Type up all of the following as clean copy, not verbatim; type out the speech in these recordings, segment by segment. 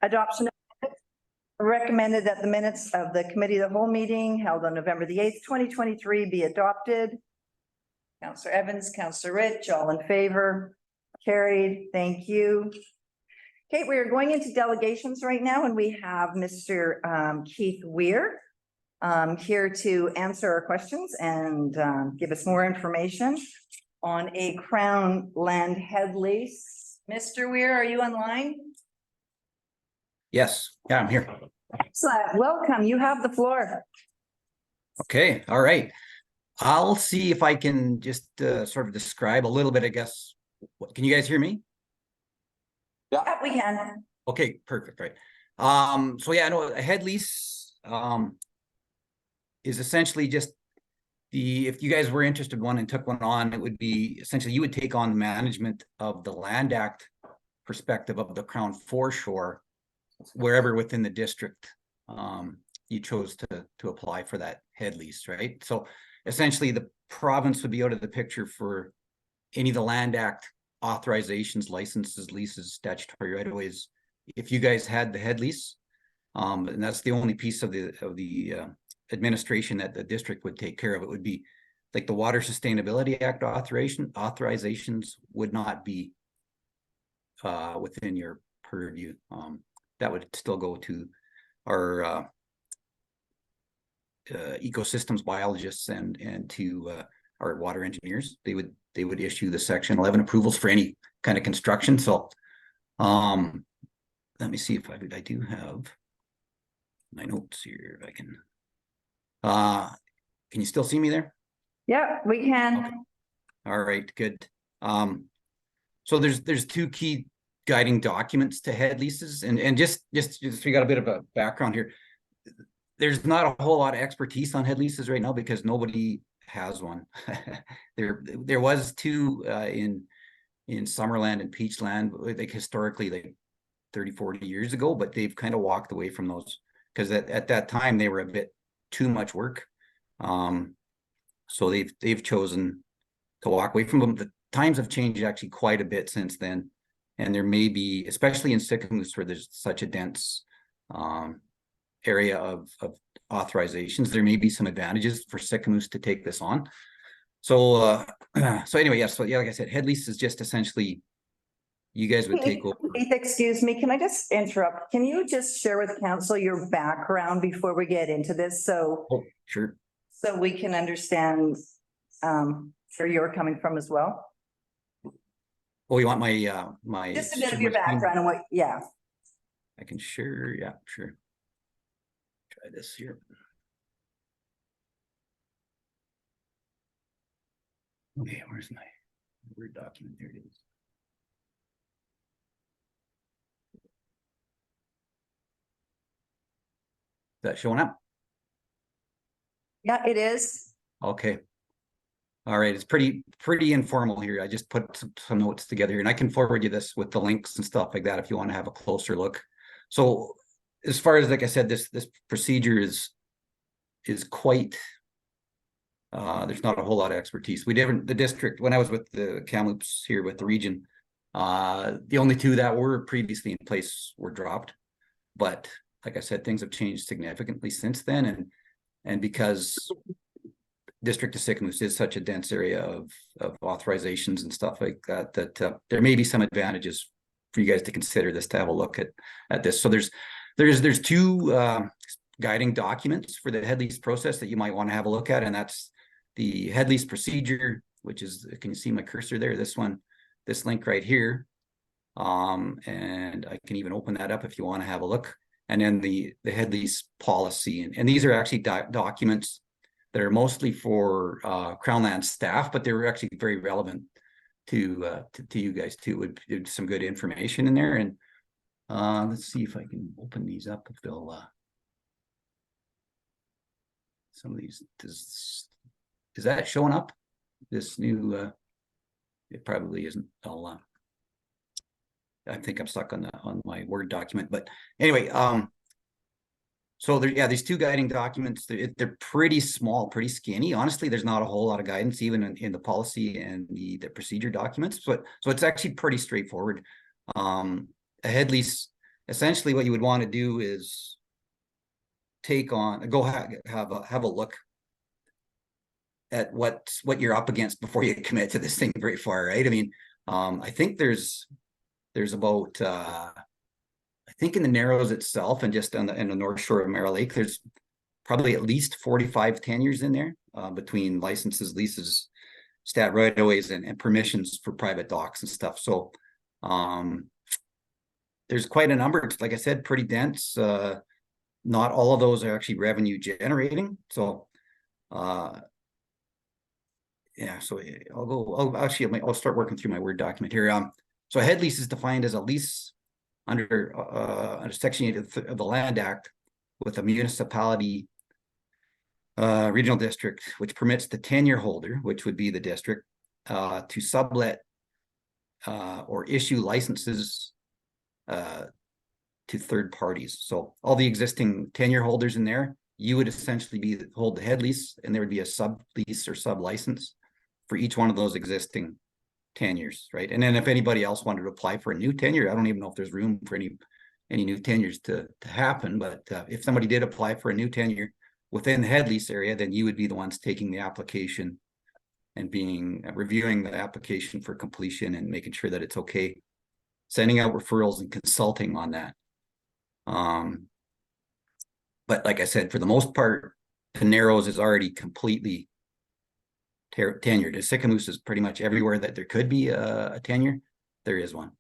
Adoption of minutes. Recommended that the minutes of the committee of the whole meeting held on November the 8th, 2023 be adopted. Councillor Evans, Councillor Rich, all in favor? Carried. Thank you. Okay, we are going into delegations right now, and we have Mr. Keith Weir here to answer our questions and give us more information on a Crown land head lease. Mr. Weir, are you online? Yes, yeah, I'm here. Excellent. Welcome. You have the floor. Okay, all right. I'll see if I can just sort of describe a little bit, I guess. Can you guys hear me? Yeah, we can. Okay, perfect, right. So yeah, no, a head lease is essentially just if you guys were interested in one and took one on, it would be essentially you would take on the management of the Land Act perspective of the Crown foreshore, wherever within the district you chose to apply for that head lease, right? So essentially the province would be out of the picture for any of the Land Act authorizations, licenses, leases, statutory right-of-ways. If you guys had the head lease, and that's the only piece of the administration that the district would take care of, it would be like the Water Sustainability Act authorizations would not be within your purview. That would still go to our ecosystems biologists and to our water engineers. They would issue the Section 11 approvals for any kind of construction. So let me see if I do have my notes here. If I can you still see me there? Yeah, we can. Okay. All right, good. So there's two key guiding documents to head leases, and just we got a bit of a background here. There's not a whole lot of expertise on head leases right now because nobody has one. there was two in Summerland and Peachland, like historically, like 30-40 years ago, but they've kind of walked away from those because at that time they were a bit too much work. So they've chosen to walk away from them. The times have changed actually quite a bit since then, and there may be, especially in Sicamous where there's such a dense area of authorizations, there may be some advantages for Sicamous to take this on. So so anyway, yeah, so yeah, like I said, head lease is just essentially you guys would take over. Excuse me, can I just interrupt? Can you just share with council your background before we get into this? So oh, sure. So we can understand where you're coming from as well. Oh, you want my my just a bit of your background and what? Yeah, I can share. Yeah, sure. Try this here. Okay, where's my Word document? There it is. Is that showing up? Yeah, it is. Okay. All right, it's pretty informal here. I just put some notes together, and I can forward you this with the links and stuff like that if you want to have a closer look. So as far as, like I said, this procedure is quite there's not a whole lot of expertise. The district, when I was with the Kamloops here with the region, the only two that were previously in place were dropped, but like I said, things have changed significantly since then, and because District of Sicamous is such a dense area of authorizations and stuff like that, there may be some advantages for you guys to consider this, to have a look at this. So there's two guiding documents for the head lease process that you might want to have a look at, and that's the head lease procedure, which is, can you see my cursor there? This one, this link right here, and I can even open that up if you want to have a look. And then the head lease policy, and these are actually documents that are mostly for Crown Land staff, but they're actually very relevant to you guys too. With some good information in there. And let's see if I can open these up, if they'll some of these, is that showing up, this new it probably isn't. I think I'm stuck on my Word document, but anyway, so there, yeah, these two guiding documents, they're pretty small, pretty skinny. Honestly, there's not a whole lot of guidance even in the policy and the procedure documents, but so it's actually pretty straightforward. A head lease essentially what you would want to do is have a look at what you're up against before you commit to this thing very far, right? I mean, I think there's about I think in the Narrows itself and just in the North Shore of Mara Lake, there's probably at least 45 tenures in there between licenses, leases, stat right-of-ways, and permissions for private docks and stuff. So there's quite a number. It's, like I said, pretty dense. Not all of those are actually revenue generating. So yeah, so I'll start working through my Word document here. So a head lease is defined as a lease under Section 8 of the Land Act with a municipality regional district, which permits the tenure holder, which would be the district, to sublet or issue licenses to third parties. So all the existing tenure holders in there, you would essentially hold the head lease, and there would be a sub lease or sub license for each one of those existing tenures, right? And then if anybody else wanted to apply for a new tenure, I don't even know if there's room for any new tenures to happen, but if somebody did apply for a new tenure within the head lease area, then you would be the ones taking the application and reviewing the application for completion and making sure that it's okay, sending out referrals and consulting on that. But like I said, for the most part, the Narrows is already completely tenured. The Sicamous is pretty much everywhere that there could be a tenure, there is one.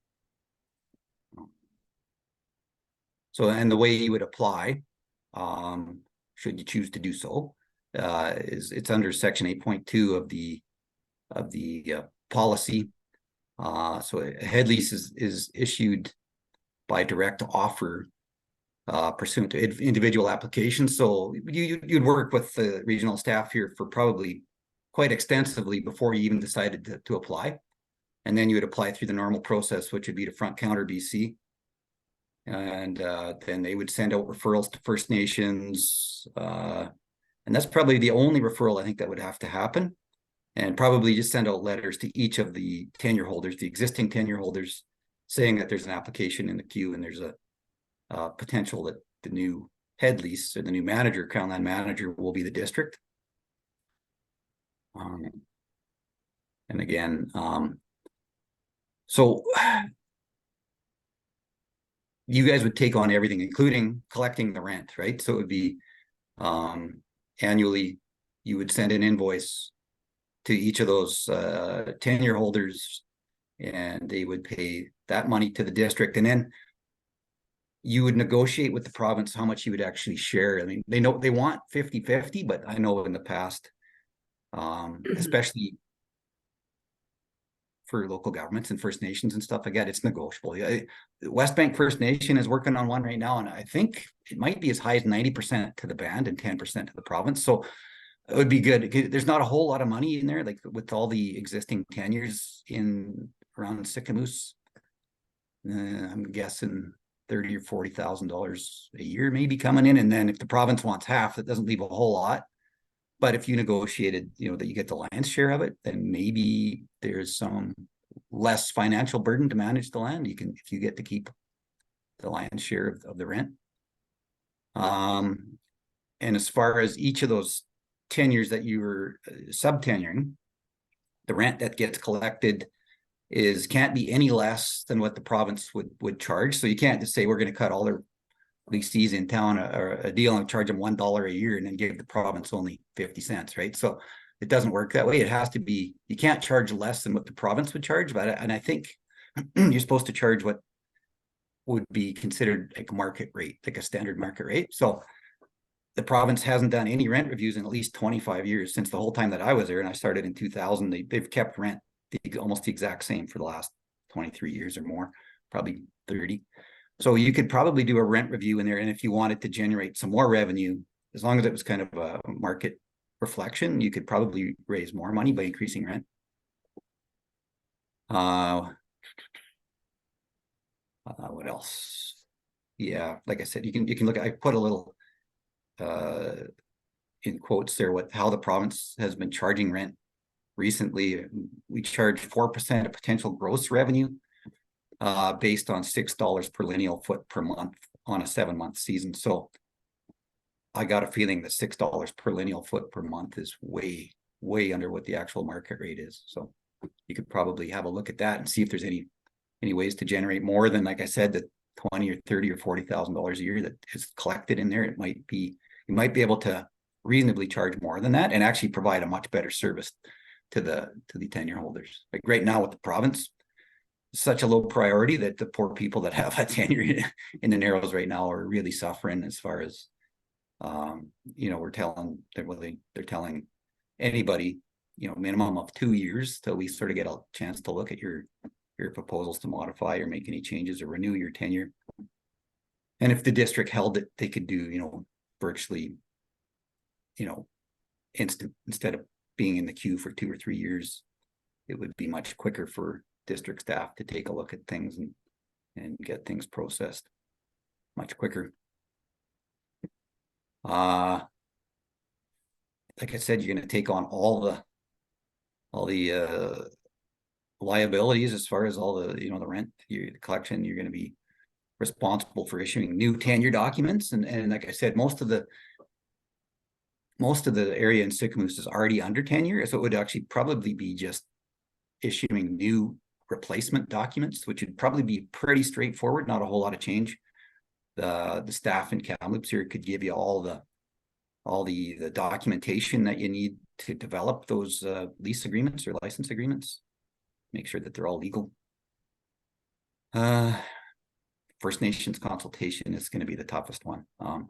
So, and the way you would apply, should you choose to do so, is it's under Section 8.2 of the policy. So a head lease is issued by direct offer pursuant to individual applications. So you'd work with the regional staff here for probably quite extensively before you even decided to apply. And then you would apply through the normal process, which would be to Front Counter BC. And then they would send out referrals to First Nations. And that's probably the only referral I think that would have to happen. And probably just send out letters to each of the tenure holders, the existing tenure holders, saying that there's an application in the queue and there's a potential that the new head lease or the new manager, Crown Land manager, will be the district. And again, so you guys would take on everything, including collecting the rent, right? So it would be annually, you would send an invoice to each of those tenure holders, and they would pay that money to the district. And then you would negotiate with the province how much you would actually share. I mean, they want 50-50, but I know in the past, especially for local governments and First Nations and stuff like that, it's negotiable. West Bank First Nation is working on one right now, and I think it might be as high as 90% to the band and 10% to the province. So it would be good. There's not a whole lot of money in there, like with all the existing tenures in around Sicamous. I'm guessing $30,000 or $40,000 a year maybe coming in, and then if the province wants half, that doesn't leave a whole lot. But if you negotiated, that you get the lion's share of it, then maybe there's some less financial burden to manage the land. If you get to keep the lion's share of the rent. And as far as each of those tenures that you were subtenuring, the rent that gets collected can't be any less than what the province would charge. So you can't just say we're going to cut all their leasees in town a deal and charge them $1 a year and then give the province only 50 cents, right? So it doesn't work that way. It has to be, you can't charge less than what the province would charge, and I think you're supposed to charge what would be considered like market rate, like a standard market rate. So the province hasn't done any rent reviews in at least 25 years since the whole time that I was there, and I started in 2000. They've kept rent almost the exact same for the last 23 years or more, probably 30. So you could probably do a rent review in there, and if you wanted to generate some more revenue, as long as it was kind of a market reflection, you could probably raise more money by increasing rent. What else? Yeah, like I said, you can look at, I put a little in quotes there how the province has been charging rent recently. We charge 4% of potential gross revenue based on $6 per lineal foot per month on a 7-month season. So I got a feeling that $6 per lineal foot per month is way under what the actual market rate is. So you could probably have a look at that and see if there's any ways to generate more than, like I said, the 20 or 30 or $40,000 a year that is collected in there. It might be, you might be able to reasonably charge more than that and actually provide a much better service to the tenure holders. Like right now with the province, such a low priority that the poor people that have a tenure in the Narrows right now are really suffering as far as, you know, they're telling anybody, you know, minimum of 2 years till we sort of get a chance to look at your proposals to modify or make any changes or renew your tenure. And if the district held it, they could do, you know, virtually, you know, instant, instead of being in the queue for 2 or 3 years. It would be much quicker for district staff to take a look at things and get things processed much quicker. Like I said, you're going to take on all the liabilities as far as all the, you know, the rent, the collection. You're going to be responsible for issuing new tenure documents, and like I said, most of the area in Sycamoose is already under tenure, so it would actually probably be just issuing new replacement documents, which would probably be pretty straightforward, not a whole lot of change. The staff in Kamloops here could give you all the documentation that you need to develop those lease agreements or license agreements, make sure that they're all legal. First Nations consultation is going to be the toughest one. I'm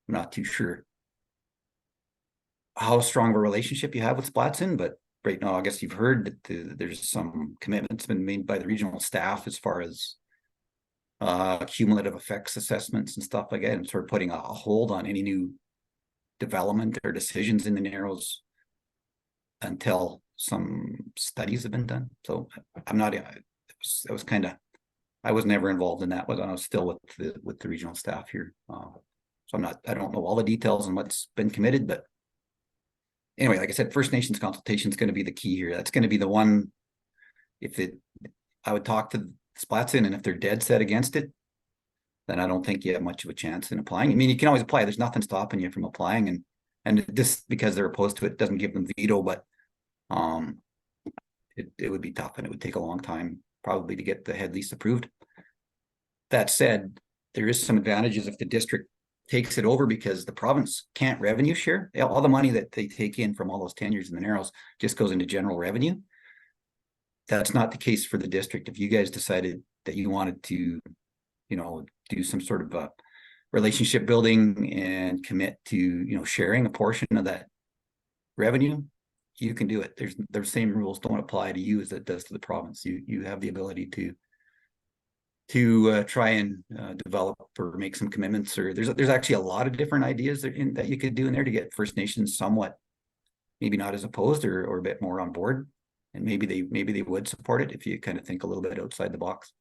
not too sure how strong of a relationship you have with Splatson, but right now, I guess you've heard that there's some commitments been made by the regional staff as far as cumulative effects assessments and stuff like that, and sort of putting a hold on any new development or decisions in the Narrows until some studies have been done. So I'm not, I was never involved in that when I was still with the regional staff here. So I don't know all the details on what's been committed, but anyway, like I said, First Nations consultation is going to be the key here. That's going to be the one. I would talk to Splatson, and if they're dead set against it, then I don't think you have much of a chance in applying. I mean, you can always apply. There's nothing stopping you from applying, and just because they're opposed to it doesn't give them veto. But it would be tough, and it would take a long time probably to get the head lease approved. That said, there is some advantages if the district takes it over, because the province can't revenue share. All the money that they take in from all those tenures in the Narrows just goes into general revenue. That's not the case for the district. If you guys decided that you wanted to, you know, do some sort of a relationship building and commit to, you know, sharing a portion of that revenue, you can do it. The same rules don't apply to you as it does to the province. You have the ability to try and develop or make some commitments, or there's actually a lot of different ideas that you could do in there to get First Nations somewhat, maybe not as opposed or a bit more on board, and maybe they would support it if you kind of think a little bit outside the box.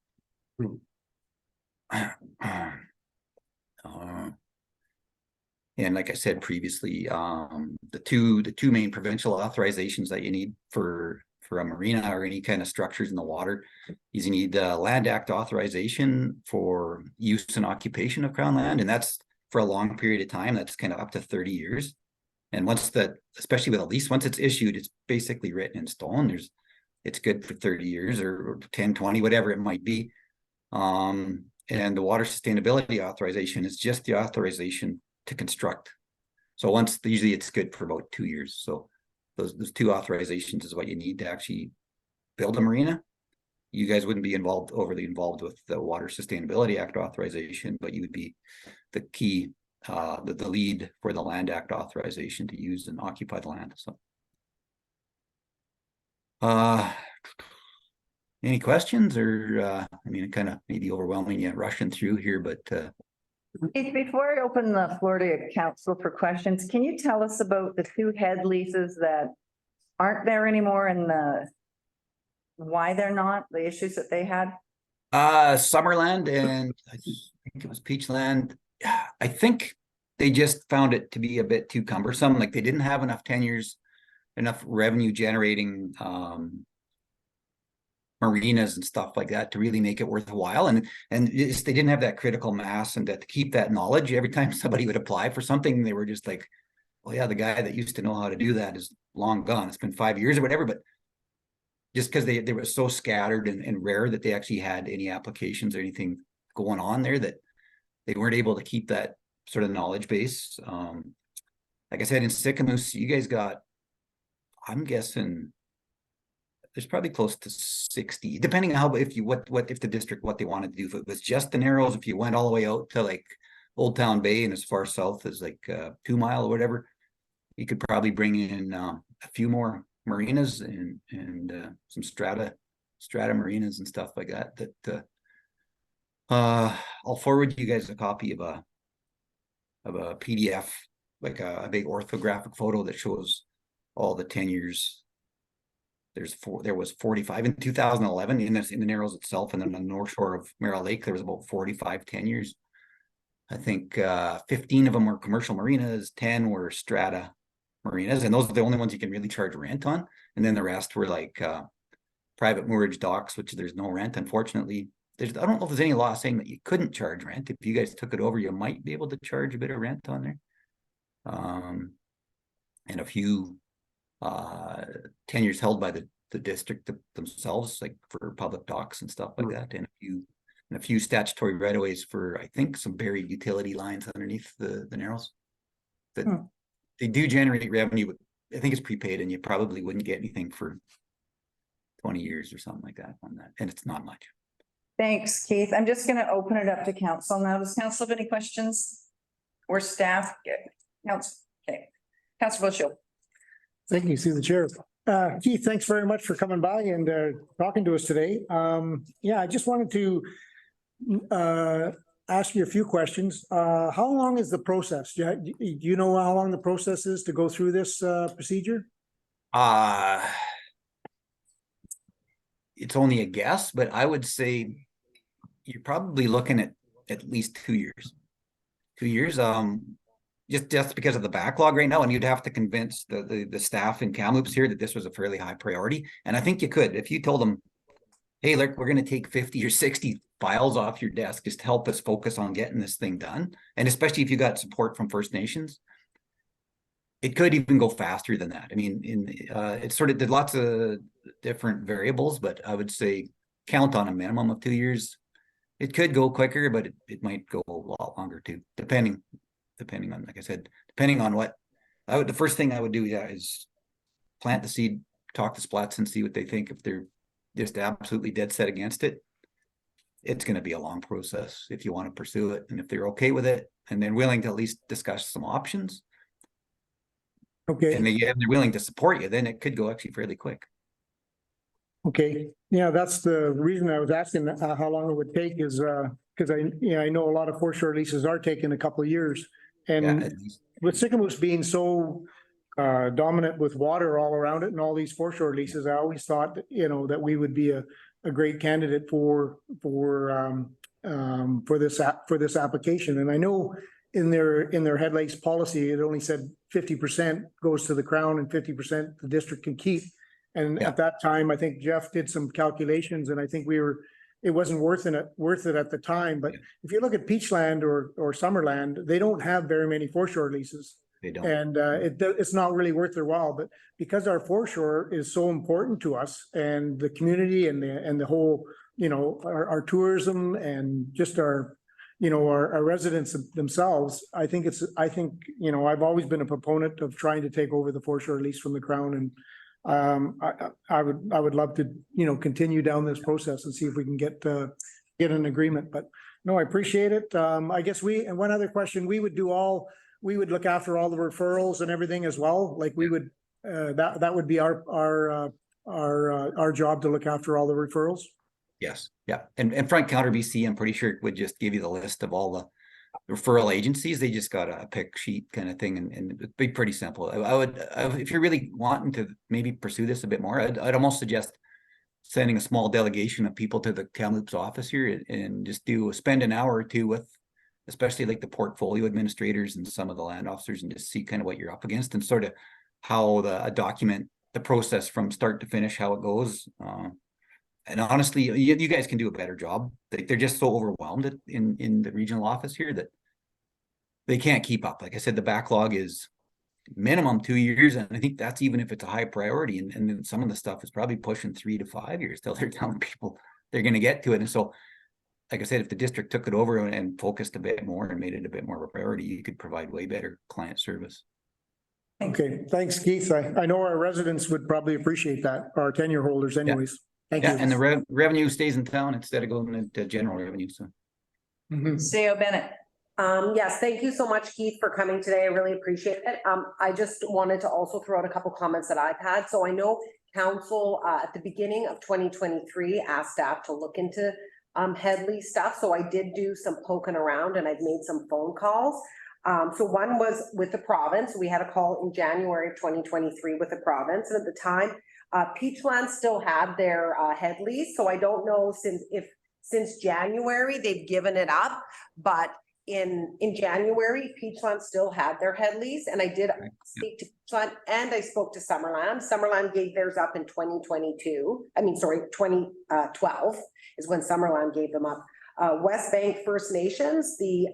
And like I said previously, the two main provincial authorizations that you need for a marina or any kind of structures in the water is you need Land Act authorization for use and occupation of Crown land, and that's for a long period of time. That's kind of up to 30 years. And once that, especially with a lease, once it's issued, it's basically written in stone. It's good for 30 years or 10, 20, whatever it might be. And the water sustainability authorization is just the authorization to construct. So usually it's good for about 2 years. So those two authorizations is what you need to actually build a marina. You guys wouldn't be overly involved with the Water Sustainability Act authorization, but you would be the key, the lead for the Land Act authorization to use and occupy the land. So, any questions, or I mean, it kind of maybe overwhelming you rushing through here, but Keith, before I open the floor to council for questions, can you tell us about the 2 head leases that aren't there anymore and why they're not, the issues that they had? Summerland and I think it was Peachland. I think they just found it to be a bit too cumbersome. Like they didn't have enough tenures, enough revenue generating marinas and stuff like that to really make it worthwhile. And they didn't have that critical mass, and that to keep that knowledge every time somebody would apply for something, they were just like, well, yeah, the guy that used to know how to do that is long gone. It's been 5 years or whatever, but just because they were so scattered and rare that they actually had any applications or anything going on there, that they weren't able to keep that sort of knowledge base. Like I said, in Sicamous, you guys got, I'm guessing there's probably close to 60, depending on how, if the district, what they wanted to do. If it was just the Narrows, if you went all the way out to like Old Town Bay and as far south as like 2 Mile or whatever, you could probably bring in a few more marinas and some strata marinas and stuff like that. I'll forward you guys a copy of a PDF, like a big orthographic photo that shows all the tenures. There was 45 in 2011 in the Narrows itself, and then on the north shore of Merrill Lake there was about 45 tenures. I think 15 of them were commercial marinas, 10 were strata marinas, and those are the only ones you can really charge rent on. And then the rest were like private moorage docks, which there's no rent, unfortunately. I don't know if there's any law saying that you couldn't charge rent. If you guys took it over, you might be able to charge a bit of rent on there. And a few tenures held by the district themselves, like for public docks and stuff like that, and a few statutory right-of-ways for, I think, some buried utility lines underneath the Narrows. That they do generate revenue, but I think it's prepaid, and you probably wouldn't get anything for 20 years or something like that on that, and it's not much. Thanks, Keith. I'm just going to open it up to council now. Does council have any questions? Or staff? Council, okay. Councilor Bushill. Thank you, through the chair. Keith, thanks very much for coming by and talking to us today. Yeah, I just wanted to ask you a few questions. How long is the process? Do you know how long the process is to go through this procedure? It's only a guess, but I would say you're probably looking at least 2 years. 2 years. Just because of the backlog right now, and you'd have to convince the staff in Kamloops here that this was a fairly high priority. And I think you could, if you told them, hey, look, we're going to take 50 or 60 files off your desk just to help us focus on getting this thing done. And especially if you got support from First Nations, it could even go faster than that. I mean, it sort of did lots of different variables, but I would say count on a minimum of 2 years. It could go quicker, but it might go a lot longer too, depending on, like I said, depending on what the first thing I would do, is plant the seed, talk to Splats and see what they think. If they're just absolutely dead set against it, it's going to be a long process if you want to pursue it. And if they're okay with it and they're willing to at least discuss some options, okay, and they're willing to support you, then it could go actually fairly quick. Okay, yeah, that's the reason I was asking how long it would take, is because I know a lot of foreshore leases are taking a couple of years. And with Sicamous being so dominant with water all around it and all these foreshore leases, I always thought that, that we would be a great candidate for this application. And I know in their head lakes policy, it only said 50% goes to the Crown and 50% the district can keep. And at that time, I think Jeff did some calculations, and I think it wasn't worth it at the time. But if you look at Peachland or Summerland, they don't have very many foreshore leases. They don't. And it's not really worth their while. But because our foreshore is so important to us and the community and the whole, our tourism and just our residents themselves, I think I've always been a proponent of trying to take over the foreshore lease from the Crown. And I would love to, continue down this process and see if we can get an agreement. But no, I appreciate it. I guess and one other question, we would look after all the referrals and everything as well. Like we would, that would be our job to look after all the referrals. Yes. Yeah. And Front Counter BC, I'm pretty sure it would just give you the list of all the referral agencies. They just got a pick sheet kind of thing, and it'd be pretty simple. I would, if you're really wanting to maybe pursue this a bit more, I'd almost suggest sending a small delegation of people to the Kamloops office here and just spend an hour or two with, especially like the portfolio administrators and some of the land officers, and just see kind of what you're up against and sort of how document the process from start to finish, how it goes. and honestly, you guys can do a better job. They're just so overwhelmed in the regional office here that they can't keep up. Like I said, the backlog is minimum 2 years, and I think that's even if it's a high priority. And then some of the stuff is probably pushing 3 to 5 years till they're telling people they're going to get to it. And so, like I said, if the district took it over and focused a bit more and made it a bit more of a priority, you could provide way better client service. Okay, thanks, Keith. I know our residents would probably appreciate that, our tenure holders anyways. Thank you. And the revenue stays in town instead of going into general revenue. So Mhm. CEO Bennett. Yes, thank you so much, Keith, for coming today. I really appreciate it. I just wanted to also throw out a couple comments that I've had. So I know council at the beginning of 2023 asked staff to look into Headley stuff. So I did do some poking around and I've made some phone calls. So one was with the province. We had a call in January of 2023 with the province. And at the time, Peachland still had their Headley. So I don't know since January they've given it up, but in January, Peachland still had their Headleys, and I did speak to Peachland and I spoke to Summerland. Summerland gave theirs up in 2022. 2012 is when Summerland gave them up. West Bank First Nations, the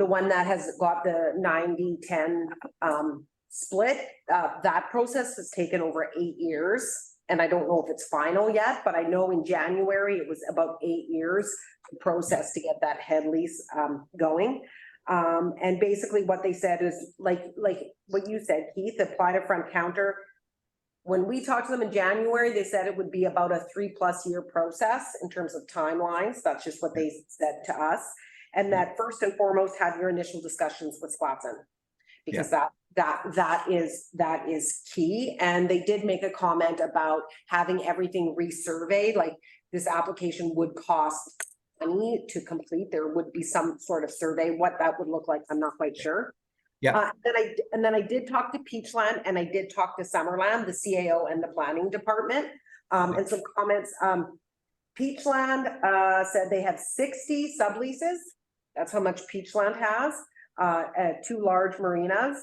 one that has got the 90-10 split, that process has taken over 8 years. And I don't know if it's final yet, but I know in January, it was about 8 years process to get that head lease going. And basically what they said is like what you said, Keith, apply to front counter. When we talked to them in January, they said it would be about a 3+ year process in terms of timelines. That's just what they said to us. And that first and foremost, have your initial discussions with Squatson, because that is key. And they did make a comment about having everything resurveyed, like this application would cost money to complete. There would be some sort of survey. What that would look like, I'm not quite sure. Yeah. And then I did talk to Peachland and I did talk to Summerland, the CAO and the planning department, and some comments. Peachland said they have 60 subleases. That's how much Peachland has at 2 large marinas.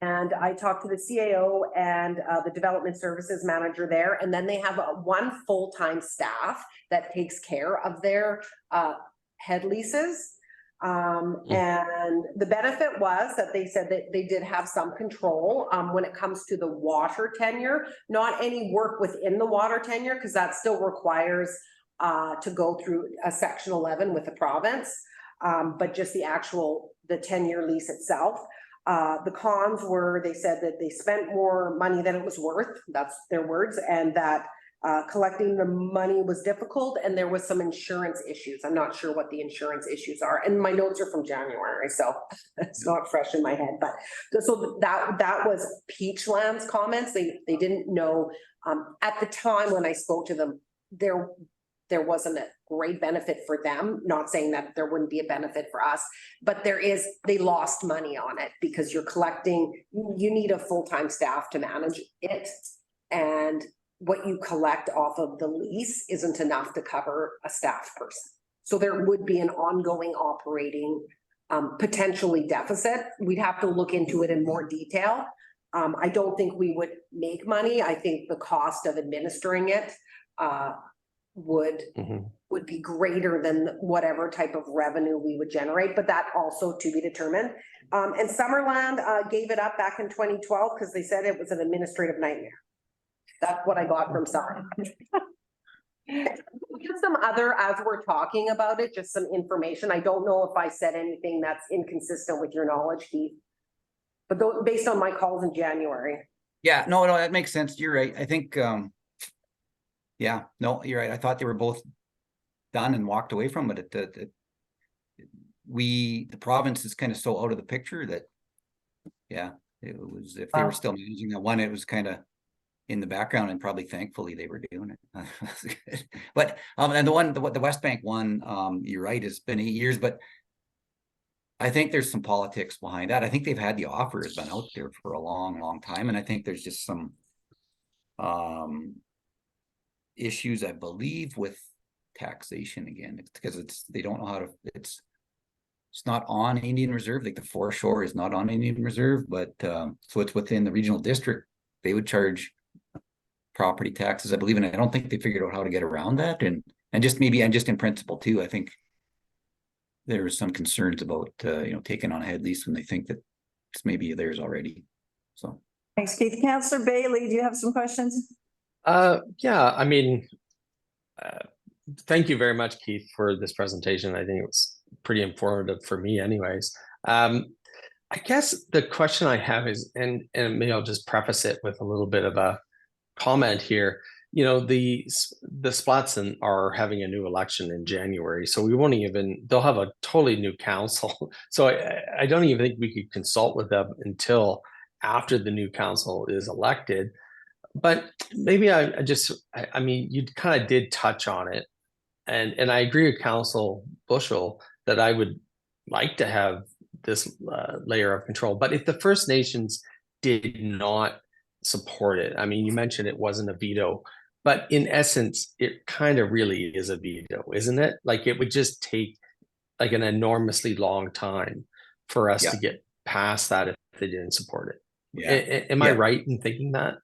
And I talked to the CAO and the development services manager there. And then they have one full-time staff that takes care of their head leases. And the benefit was that they said that they did have some control when it comes to the water tenure, not any work within the water tenure, because that still requires to go through a section 11 with the province, but just the 10-year lease itself. The cons were, they said that they spent more money than it was worth. That's their words. And that collecting the money was difficult and there was some insurance issues. I'm not sure what the insurance issues are. And my notes are from January, so it's not fresh in my head. But so that was Peachland's comments. They didn't know at the time when I spoke to them, there wasn't a great benefit for them. Not saying that there wouldn't be a benefit for us, but they lost money on it because you're collecting, you need a full-time staff to manage it. And what you collect off of the lease isn't enough to cover a staff person. So there would be an ongoing operating potentially deficit. We'd have to look into it in more detail. I don't think we would make money. I think the cost of administering it would be greater than whatever type of revenue we would generate, but that also to be determined. And Summerland gave it up back in 2012 because they said it was an administrative nightmare. That's what I got from Summerland. Just some other, as we're talking about it, just some information. I don't know if I said anything that's inconsistent with your knowledge, Keith, but based on my calls in January. Yeah, no, that makes sense. You're right. I think, yeah, no, you're right. I thought they were both done and walked away from it. The province is kind of so out of the picture that, yeah, it was, if they were still managing that one, it was kind of in the background, and probably thankfully they were doing it. But and the West Bank one, you're right, it's been 8 years, but I think there's some politics behind that. I think they've had the offer has been out there for a long time, and I think there's just some issues, I believe, with taxation again. It's because they don't know how to. It's not on Indian Reserve. Like the foreshore is not on Indian Reserve, but so it's within the regional district. They would charge property taxes, I believe, and I don't think they figured out how to get around that, and just in principle too, I think there was some concerns about, taking on a head lease when they think that it's maybe theirs already, so. Thanks, Keith. Councillor Bailey, do you have some questions? Yeah, I mean, thank you very much, Keith, for this presentation. I think it was pretty informative for me anyways. I guess the question I have is, and maybe I'll just preface it with a little bit of a comment here. The Splatson are having a new election in January, so we won't even, they'll have a totally new council. So I don't even think we could consult with them until after the new council is elected. But maybe I mean, you kind of did touch on it. And I agree with Council Bushel that I would like to have this layer of control. But if the First Nations did not support it, I mean, you mentioned it wasn't a veto, but in essence, it kind of really is a veto, isn't it? Like it would just take like an enormously long time for us to get past that if they didn't support it. Yeah. Am I right in thinking that?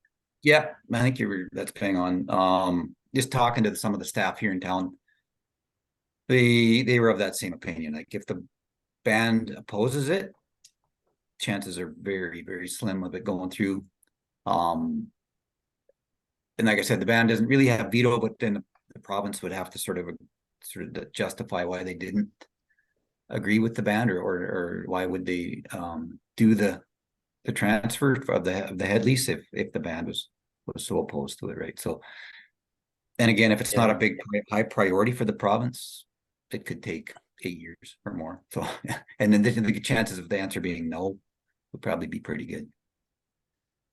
Yeah, I think that's bang on. Just talking to some of the staff here in town, they were of that same opinion. Like if the band opposes it, chances are very, very slim of it going through. And like I said, the band doesn't really have veto, but then the province would have to sort of justify why they didn't agree with the band, or why would they do the transfer of the head lease if the band was so opposed to it, right? So, and again, if it's not a big high priority for the province, it could take 8 years or more. So, and then the chances of the answer being no would probably be pretty good.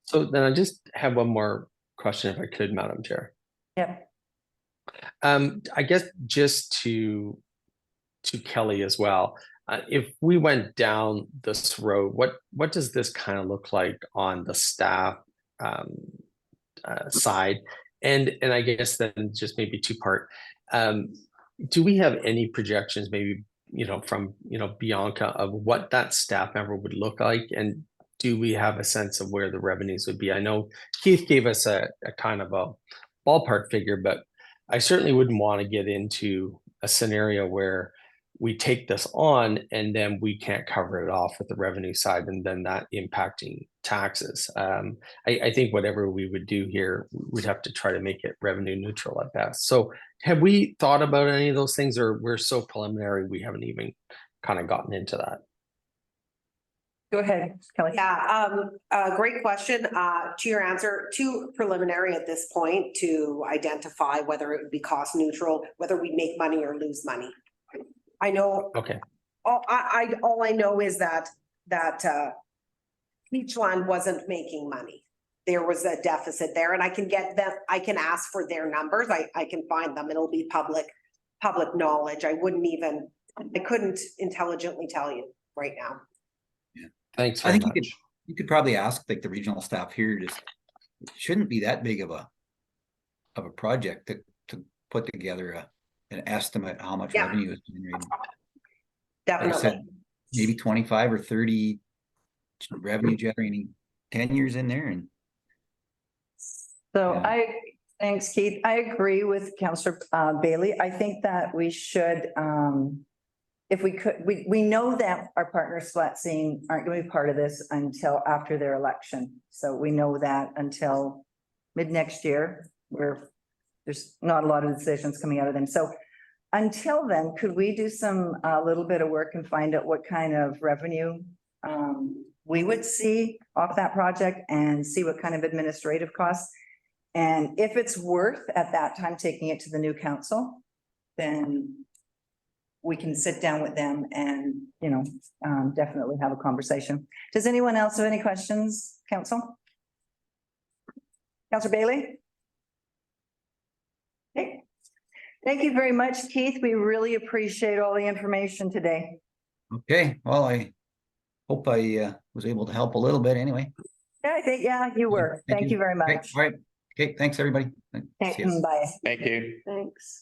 So then I just have one more question, if I could, Madam Chair. Yeah. I guess just to Kelly as well. If we went down this road, what does this kind of look like on the staff side? And I guess then just maybe two-part. Do we have any projections, maybe from Bianca, of what that staff member would look like, and do we have a sense of where the revenues would be? I know Keith gave us a kind of a ballpark figure, but I certainly wouldn't want to get into a scenario where we take this on and then we can't cover it off with the revenue side, and then that impacting taxes. I think whatever we would do here, we'd have to try to make it revenue neutral at best. So have we thought about any of those things, or we're so preliminary we haven't even kind of gotten into that? Go ahead, Kelly. Yeah, great question. To your answer, too preliminary at this point to identify whether it would be cost neutral, whether we make money or lose money. I know. Okay. All I know is that Beachland wasn't making money. There was a deficit there, and I can get them. I can ask for their numbers. I can find them. It'll be public knowledge. I couldn't intelligently tell you right now. Yeah. Thanks. I think you could probably ask like the regional staff here. Just it shouldn't be that big of a project to put together an estimate how much revenue is generated. Definitely. Like I said, maybe 25 or 30 revenue generating tenures in there. And so thanks, Keith. I agree with Councillor Bailey. I think that we should, if we could, we know that our partners Splatson aren't going to be part of this until after their election. So we know that until mid next year, where there's not a lot of decisions coming out of them. So until then, could we do some little bit of work and find out what kind of revenue we would see off that project, and see what kind of administrative costs? And if it's worth at that time taking it to the new council, then we can sit down with them and, definitely have a conversation. Does anyone else have any questions, council? Councillor Bailey? Okay. Thank you very much, Keith. We really appreciate all the information today. okay, well, I hope I was able to help a little bit anyway. Yeah, I think, you were. Thank you very much. Okay, all right. Okay, thanks, everybody. See ya. Bye. Thank you. Thanks.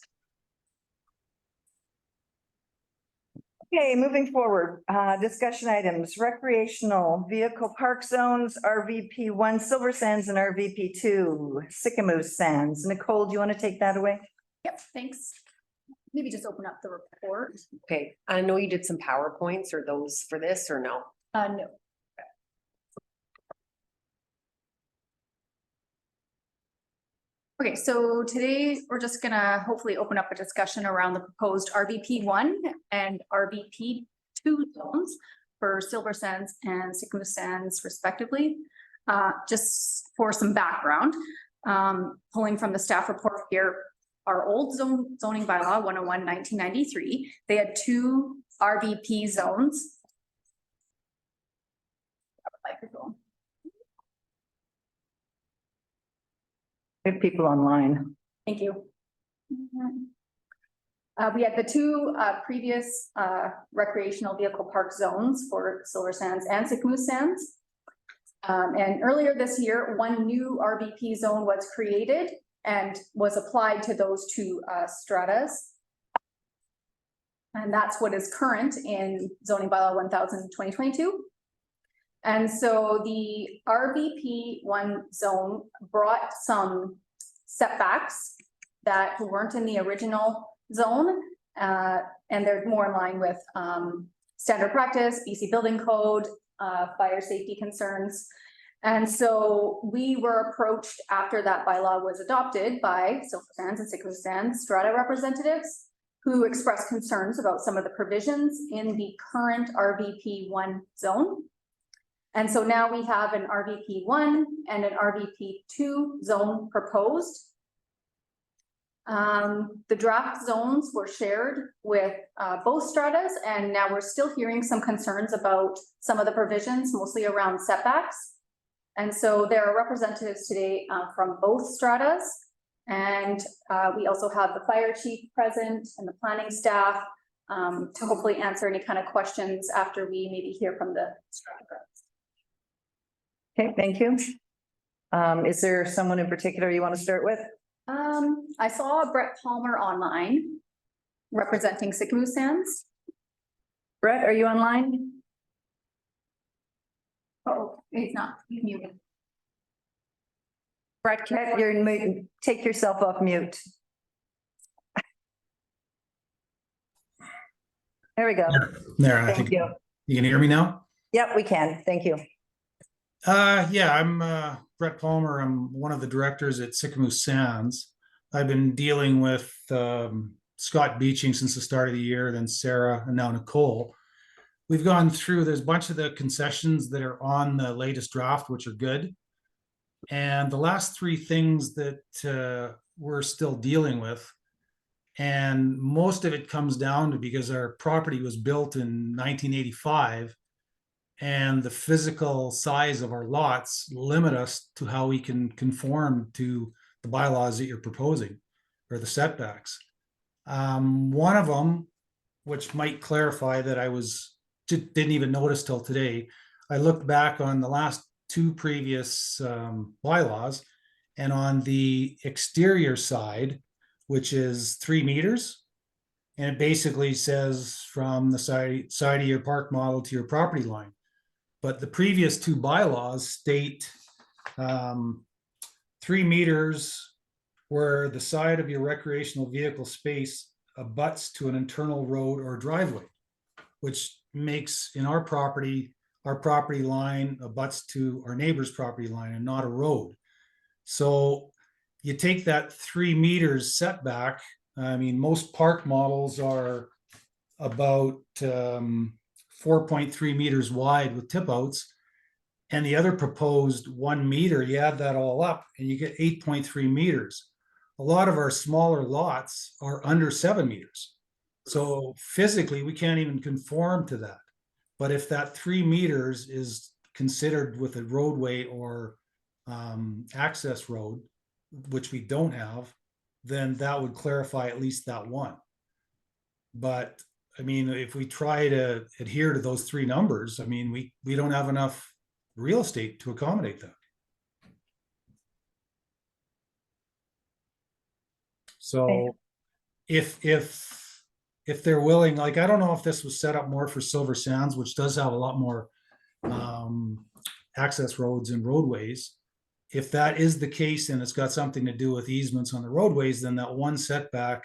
Okay, moving forward, discussion items, recreational vehicle park zones, RVP one Silver Sands and RVP two Sycamore Sands. Nicole, do you want to take that away? Yep, thanks. Maybe just open up the report. Okay, I know you did some PowerPoints or those for this or no? No. Okay, so today we're just gonna hopefully open up a discussion around the proposed RVP one and RVP two zones for Silver Sands and Sycamore Sands respectively. Just for some background, pulling from the staff report here, our old zoning bylaw 101 1993, they had two RVP zones. We have people online. Thank you. We had the two previous recreational vehicle park zones for Silver Sands and Sycamore Sands. And earlier this year, one new RVP zone was created and was applied to those two stratas. And that's what is current in zoning bylaw 1000/2022. And so the RVP one zone brought some setbacks that weren't in the original zone. And they're more in line with standard practice, BC building code, fire safety concerns. And so we were approached after that bylaw was adopted by Silver Sands and Sycamore Sands strata representatives who expressed concerns about some of the provisions in the current RVP one zone. And so now we have an RVP one and an RVP two zone proposed. The draft zones were shared with both stratas, and now we're still hearing some concerns about some of the provisions, mostly around setbacks. And so there are representatives today from both stratas. And we also have the fire chief present and the planning staff to hopefully answer any kind of questions after we maybe hear from the strata. Okay, thank you. Is there someone in particular you want to start with? I saw Brett Palmer online representing Sycamore Sands. Brett, are you online? Oh, he's not, he's muted. Brett, you're muted. Take yourself off mute. There we go. There, I Thank think you. you can hear me now. Yep, we can. Thank you. Yeah, I'm Brett Palmer. I'm one of the directors at Sycamore Sands. I've been dealing with Scott Beeching since the start of the year, then Sarah, and now Nicole. We've gone through, there's a bunch of the concessions that are on the latest draft, which are good. And the last three things that we're still dealing with, and most of it comes down to because our property was built in 1985, and the physical size of our lots limit us to how we can conform to the bylaws that you're proposing or the setbacks. One of them, which might clarify that I didn't even notice till today, I looked back on the last two previous bylaws, and on the exterior side, which is 3 meters, and it basically says from the side of your park model to your property line. But the previous two bylaws state 3 meters where the side of your recreational vehicle space abuts to an internal road or driveway, which makes in our property line abuts to our neighbor's property line and not a road. So you take that 3 meters setback. I mean, most park models are about 4.3 meters wide with tip outs, and the other proposed 1 meter, you add that all up and you get 8.3 meters. A lot of our smaller lots are under 7 meters. So physically, we can't even conform to that. But if that 3 meters is considered with a roadway or access road, which we don't have, then that would clarify at least that one. But I mean, if we try to adhere to those three numbers, I mean, we don't have enough real estate to accommodate that. So if if they're willing, like, I don't know if this was set up more for Silver Sands, which does have a lot more access roads and roadways. If that is the case and it's got something to do with easements on the roadways, then that one setback,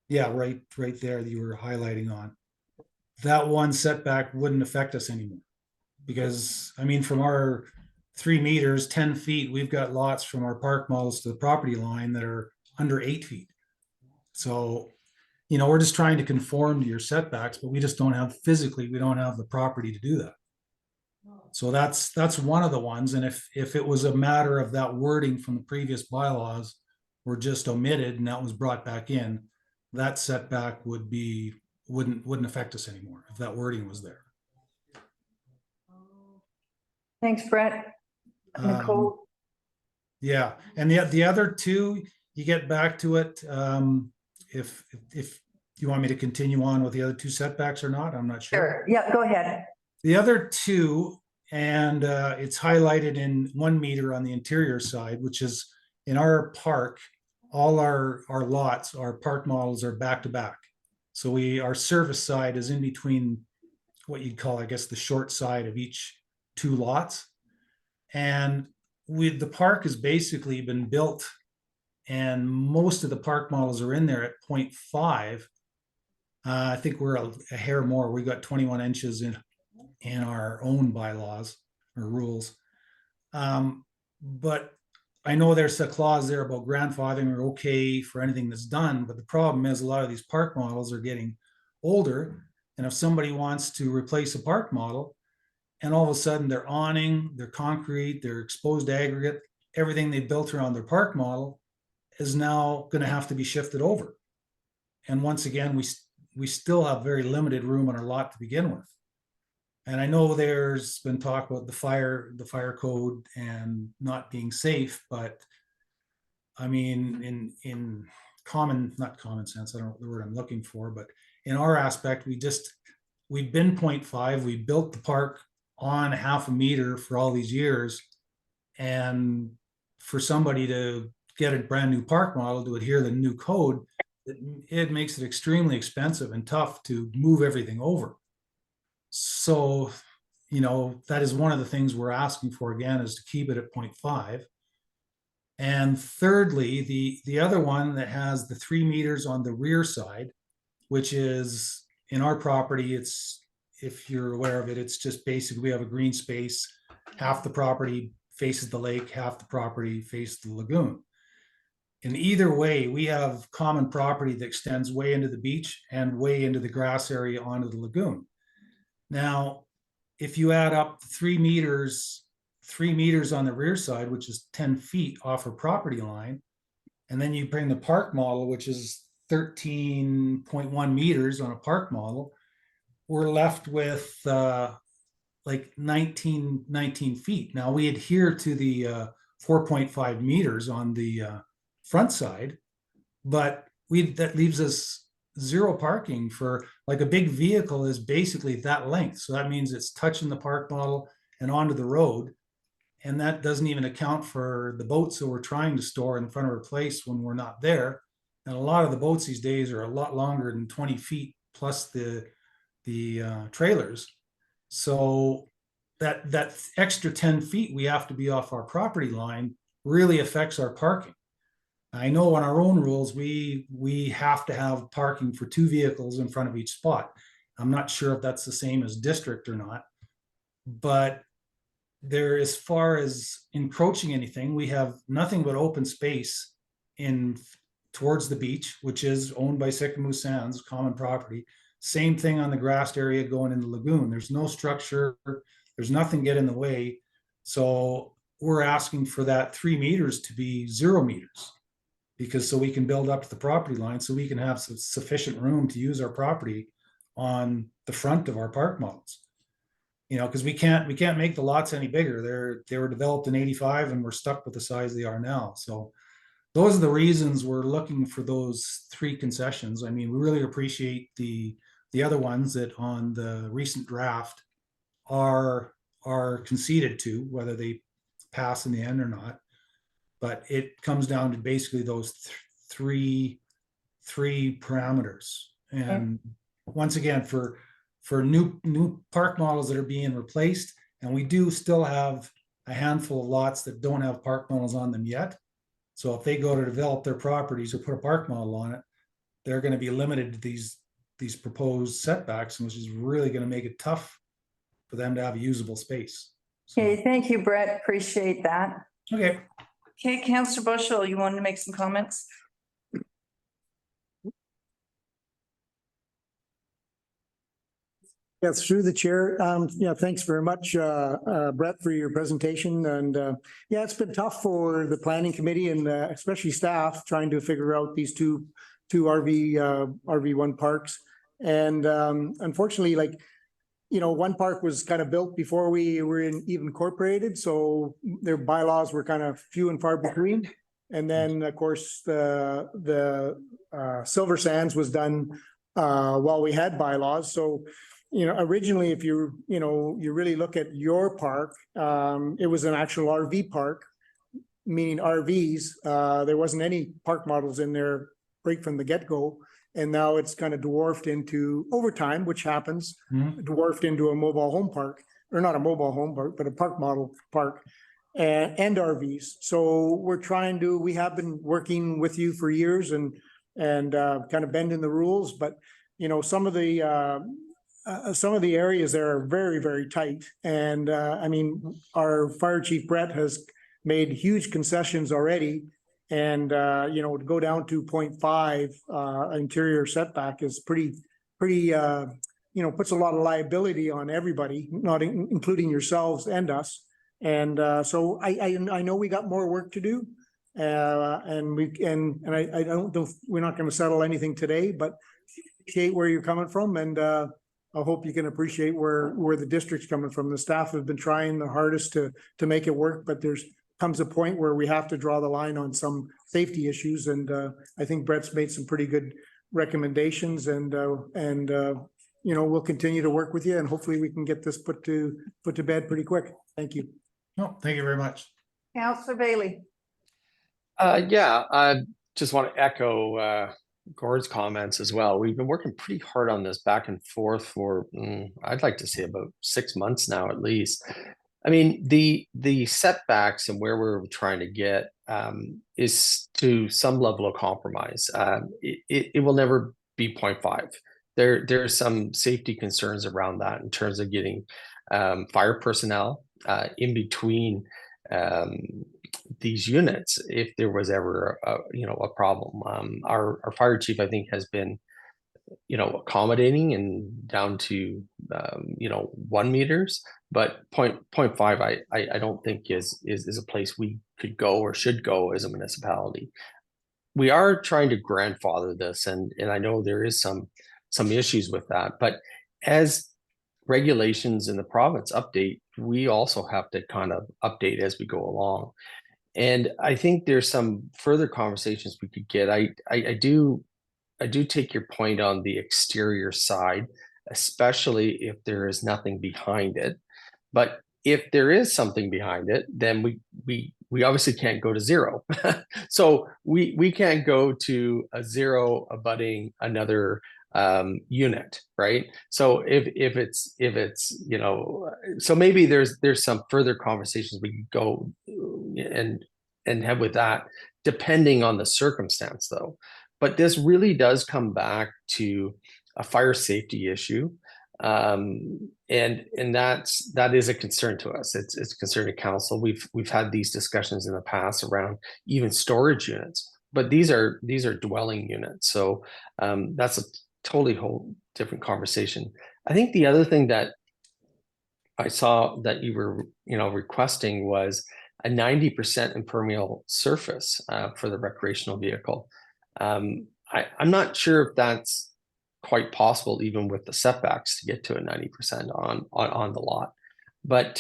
yeah, right there that you were highlighting on, that one setback wouldn't affect us anymore. Because, I mean, from our 3 meters, 10 feet, we've got lots from our park models to the property line that are under 8 feet. So, you know, we're just trying to conform to your setbacks, but we just don't have physically, we don't have the property to do that. So that's one of the ones. And if it was a matter of that wording from the previous bylaws were just omitted and that was brought back in, that setback wouldn't affect us anymore if that wording was there. Thanks, Brett. Nicole? Yeah, and the other two, you get back to it. If you want me to continue on with the other two setbacks or not, I'm not sure. Sure, yeah, go ahead. The other two, and it's highlighted in 1 meter on the interior side, which is in our park, all our lots, our park models are back to back. So our service side is in between what you'd call, I guess, the short side of each 2 lots. And the park has basically been built, and most of the park models are in there at 0.5. I think we're a hair more. We got 21 inches in our own bylaws or rules. But I know there's a clause there about grandfathering or okay for anything that's done, but the problem is a lot of these park models are getting older. And if somebody wants to replace a park model, and all of a sudden their awning, their concrete, their exposed aggregate, everything they built around their park model is now going to have to be shifted over. And once again, we still have very limited room on our lot to begin with. And I know there's been talk about the fire code and not being safe, but I mean, in not common sense, I don't know the word I'm looking for, but in our aspect, we've been 0.5, we built the park on 0.5 meter for all these years. And for somebody to get a brand new park model to adhere to the new code, it makes it extremely expensive and tough to move everything over. So, you know, that is one of the things we're asking for again, is to keep it at 0.5. And thirdly, the other one that has the 3 meters on the rear side, which is in our property, it's, if you're aware of it, it's just basically we have a green space. Half the property faces the lake, half the property faces the lagoon. In either way, we have common property that extends way into the beach and way into the grass area onto the lagoon. Now, if you add up 3 meters on the rear side, which is 10 feet off a property line, and then you bring the park model, which is 13.1 meters on a park model, we're left with like 19 feet. Now we adhere to the 4.5 meters on the front side, but that leaves us 0 parking for, like, a big vehicle is basically that length. So that means it's touching the park model and onto the road. And that doesn't even account for the boats that we're trying to store in front of our place when we're not there. And a lot of the boats these days are a lot longer than 20 feet plus the trailers. So that extra 10 feet we have to be off our property line really affects our parking. I know on our own rules, we have to have parking for 2 vehicles in front of each spot. I'm not sure if that's the same as district or not, but there, as far as encroaching anything, we have nothing but open space towards the beach, which is owned by Sycamore Sands, common property. Same thing on the grassed area going in the lagoon. There's no structure, there's nothing get in the way. So we're asking for that 3 meters to be 0 meters, because so we can build up to the property line, so we can have sufficient room to use our property on the front of our park models. You know, because we can't make the lots any bigger. They were developed in 85 and we're stuck with the size they are now. So those are the reasons we're looking for those 3 concessions. I mean, we really appreciate the other ones that on the recent draft are conceded to, whether they pass in the end or not. But it comes down to basically those three parameters. And once again, for new park models that are being replaced, and we do still have a handful of lots that don't have park models on them yet. So if they go to develop their properties or put a park model on it, they're going to be limited to these proposed setbacks, which is really going to make it tough for them to have a usable space. So, Okay, thank you, Brett. Appreciate that. okay. Okay, Councillor Bushel, you wanted to make some comments? Yes, through the chair. Yeah, thanks very much, Brett, for your presentation. And yeah, it's been tough for the planning committee and especially staff trying to figure out these two RV1 parks. And unfortunately, like, you know, one park was kind of built before we were even incorporated, so their bylaws were kind of few and far between. And then, of course, the Silver Sands was done while we had bylaws. So, you know, originally, if you really look at your park, it was an actual RV park, meaning RVs. There wasn't any park models in there right from the get-go. And now it's kind of dwarfed into, over time, which happens, dwarfed into a mobile home park, or not a mobile home park, but a park model park and RVs. So we have been working with you for years and kind of bending the rules, but you know, some of the areas there are very, very tight. And I mean, our fire chief Brett has made huge concessions already. And you know, to go down to 0.5 interior setback is pretty, you know, puts a lot of liability on everybody, not including yourselves and us. And so I know we got more work to do. And I don't know, we're not going to settle anything today, but appreciate where you're coming from. And I hope you can appreciate where the district's coming from. The staff have been trying the hardest to make it work, but comes a point where we have to draw the line on some safety issues. And I think Brett's made some pretty good recommendations, and you know, we'll continue to work with you, and hopefully we can get this put to bed pretty quick. Thank you. No, thank you very much. Councillor Bailey. Yeah, I just want to echo Gord's comments as well. We've been working pretty hard on this back and forth for, I'd like to say about 6 months now, at least. I mean, the setbacks and where we're trying to get is to some level of compromise. It will never be 0.5. There's some safety concerns around that in terms of getting fire personnel in between these units if there was ever a problem. Our fire chief, I think, has been accommodating and down to 1 meters, but 0.5 I don't think is a place we could go or should go as a municipality. We are trying to grandfather this, and I know there is some issues with that, but as regulations in the province update, we also have to kind of update as we go along. And I think there's some further conversations we could get. I do take your point on the exterior side, especially if there is nothing behind it. But if there is something behind it, then we obviously can't go to zero. So we can't go to a zero abutting another unit, right? So if it's so maybe there's some further conversations we could go and have with that, depending on the circumstance, though. But this really does come back to a fire safety issue, and that is a concern to us. It's a concern to council. We've had these discussions in the past around even storage units, but these are dwelling units. So that's a totally whole different conversation. I think the other thing that I saw that you were requesting was a 90% impermeable surface for the recreational vehicle. I'm not sure if that's quite possible, even with the setbacks, to get to a 90% on the lot. But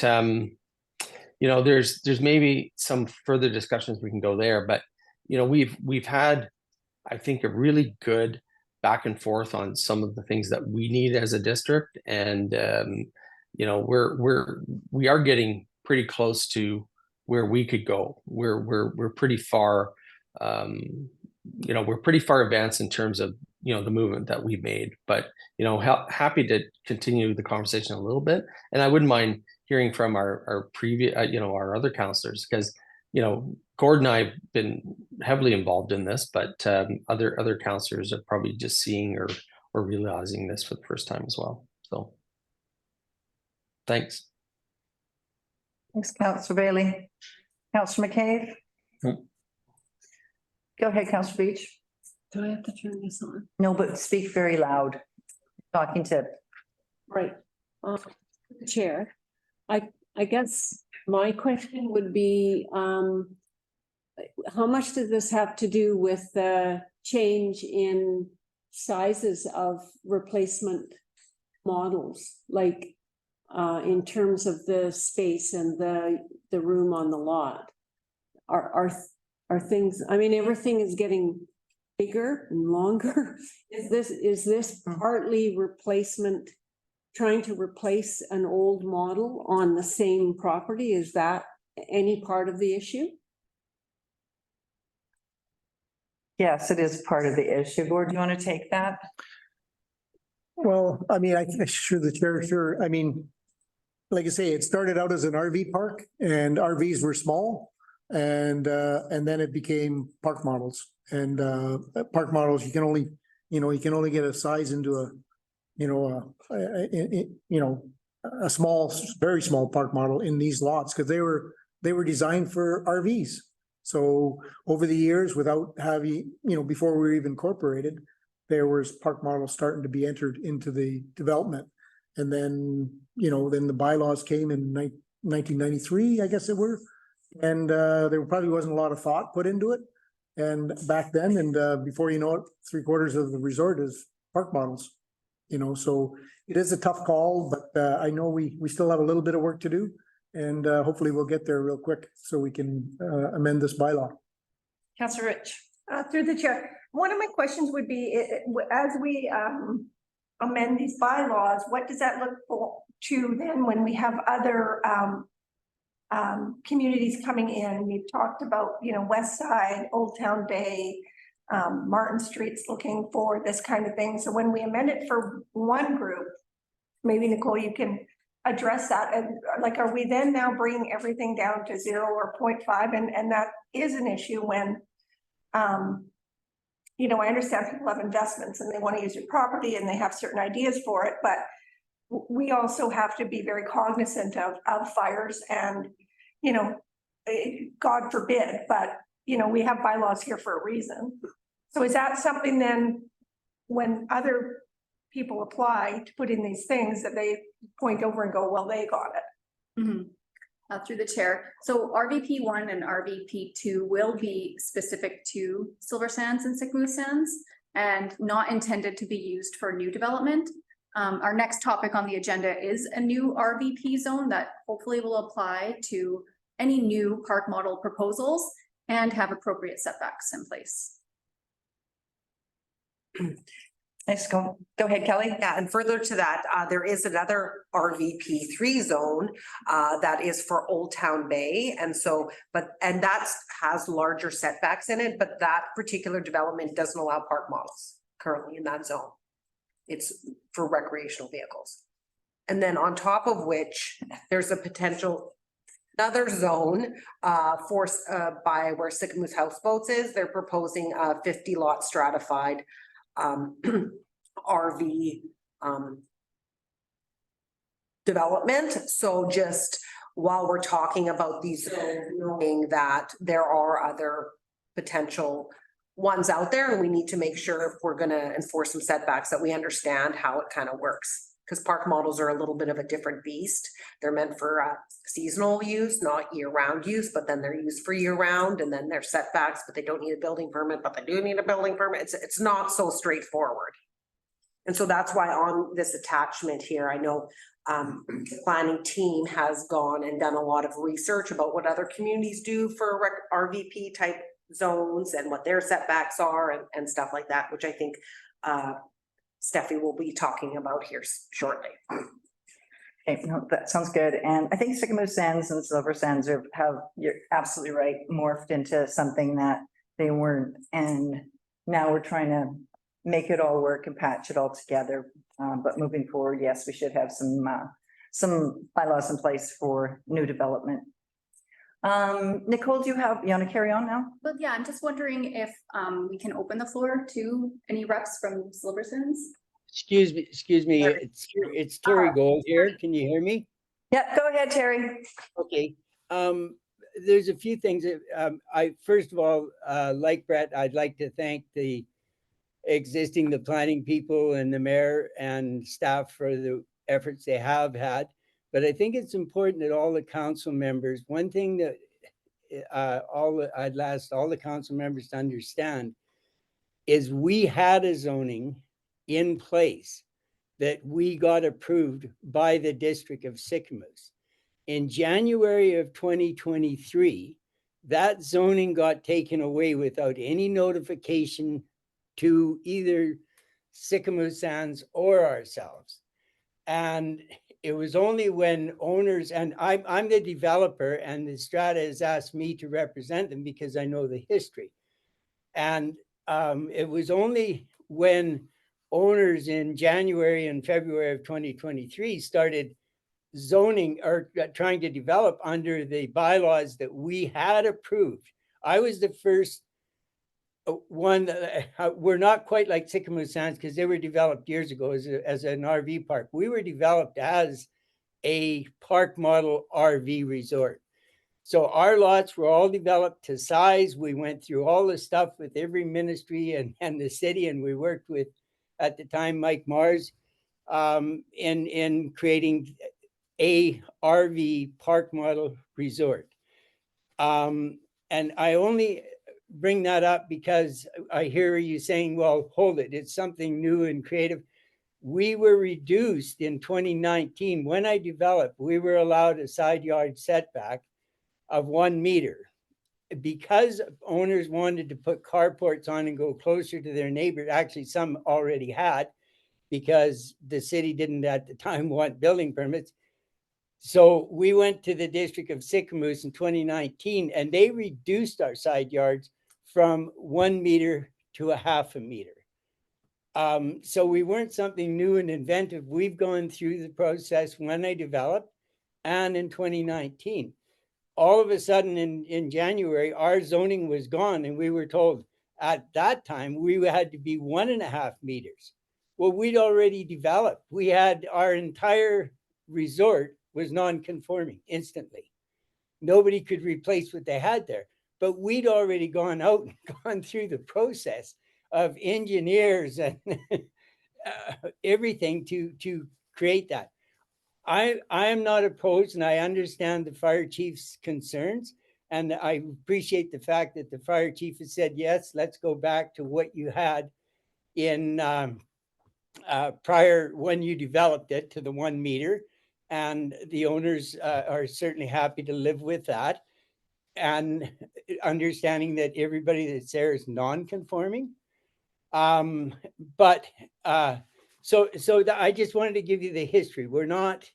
there's maybe some further discussions we can go there. But we've had, I think, a really good back and forth on some of the things that we need as a district, and we are getting pretty close to where we could go. We're pretty far. We're pretty far advanced in terms of the movement that we made. But, happy to continue the conversation a little bit. And I wouldn't mind hearing from our previous, our other counselors, because, Gord and I have been heavily involved in this, but other counselors are probably just seeing or realizing this for the first time as well. So thanks. Thanks, Councillor Bailey. Councillor McCabe? Nope. Go ahead, Councillor Beach. Do I have to turn this on? No, but speak very loud. Talking to. Right. Chair, I guess my question would be, how much does this have to do with the change in sizes of replacement models? Like, in terms of the space and the room on the lot? Are things, I mean, everything is getting bigger and longer. Is this partly replacement, trying to replace an old model on the same property? Is that any part of the issue? Yes, it is part of the issue. Gord, do you want to take that? Well, I mean, sure, the chair, sure. I mean, like I say, it started out as an RV park and RVs were small. And then it became park models, and park models, you can only get a size into a small, very small park model in these lots, because they were designed for RVs. So over the years, without having, before we were even incorporated, there was park models starting to be entered into the development. And then, then the bylaws came in 1993, I guess it were. And there probably wasn't a lot of thought put into it. And back then, and before you know it, 3/4 of the resort is park models. So it is a tough call, but I know we still have a little bit of work to do. And hopefully we'll get there real quick so we can amend this bylaw. Councillor Rich. Through the chair, one of my questions would be, as we amend these bylaws, what does that look to then when we have other communities coming in? We've talked about, West Side, Old Town Bay, Martin Street's looking for this kind of thing. So when we amend it for one group, maybe Nicole, you can address that. And like, are we then now bringing everything down to 0 or 0.5? And that is an issue when, I understand people have investments and they want to use your property and they have certain ideas for it, but we also have to be very cognizant of fires and, God forbid, but, we have bylaws here for a reason. So is that something then when other people apply to put in these things that they point over and go, well, they got it? Mm-hmm. Through the chair. So RVP 1 and RVP 2 will be specific to Silver Sands and Sycamore Sands and not intended to be used for new development. Our next topic on the agenda is a new RVP zone that hopefully will apply to any new park model proposals and have appropriate setbacks in place. Nice. Go ahead, Kelly. Yeah, and further to that, there is another RVP3 zone that is for Old Town Bay. And so, and that has larger setbacks in it, but that particular development doesn't allow park models currently in that zone. It's for recreational vehicles. And then on top of which, there's a potential another zone by where Sycamore Houseboats is. They're proposing a 50-lot stratified RV development. So just while we're talking about these, knowing that there are other potential ones out there, and we need to make sure if we're going to enforce some setbacks that we understand how it kind of works. Because park models are a little bit of a different beast. They're meant for seasonal use, not year-round use, but then they're used for year-round, and then they're setbacks, but they don't need a building permit, but they do need a building permit. It's not so straightforward. And so that's why on this attachment here, I know the planning team has gone and done a lot of research about what other communities do for RVP type zones and what their setbacks are and stuff like that, which I think Steffi will be talking about here shortly. Okay, no, that sounds good. And I think Sycamore Sands and Silver Sands you're absolutely right, morphed into something that they weren't. And now we're trying to make it all work and patch it all together. But moving forward, yes, we should have some bylaws in place for new development. Nicole, you want to carry on now? But yeah, I'm just wondering if we can open the floor to any reps from Silver Sands. Excuse me, it's Terry Gold here. Can you hear me? Yeah, go ahead, Terry. Okay. There's a few things that, I, first of all, like Brett, I'd like to thank the planning people and the mayor and staff for the efforts they have had. But I think it's important that all the council members, one thing that I'd ask all the council members to understand is we had a zoning in place that we got approved by the district of Sycamoose. In January of 2023, that zoning got taken away without any notification to either Sycamore Sands or ourselves. And it was only when owners, and I'm the developer, and the Strata has asked me to represent them because I know the history. And it was only when owners in January and February of 2023 started zoning or trying to develop under the bylaws that we had approved. I was the first one. We're not quite like Sycamore Sands because they were developed years ago as an RV park. We were developed as a park model RV resort. So our lots were all developed to size. We went through all the stuff with every ministry and the city, and we worked with, at the time, Mike Mars in creating a RV park model resort. And I only bring that up because I hear you saying, well, hold it, it's something new and creative. We were reduced in 2019. When I developed, we were allowed a side yard setback of 1 meter. Because owners wanted to put carports on and go closer to their neighbors, actually some already had, because the city didn't at the time want building permits. So we went to the district of Sycamoose in 2019 and they reduced our side yards from 1 meter to 0.5 meter. So we weren't something new and inventive. We've gone through the process when I developed and in 2019. All of a sudden in January, our zoning was gone and we were told at that time we had to be 1.5 meters. Well, we'd already developed. We had our entire resort was non-conforming instantly. Nobody could replace what they had there, but we'd already gone out and gone through the process of engineers and everything to create that. I am not opposed, and I understand the fire chief's concerns, and I appreciate the fact that the fire chief has said, yes, let's go back to what you had in prior when you developed it to the 1 meter. And the owners are certainly happy to live with that, and understanding that everybody that's there is non-conforming. But I just wanted to give you the history. We're not,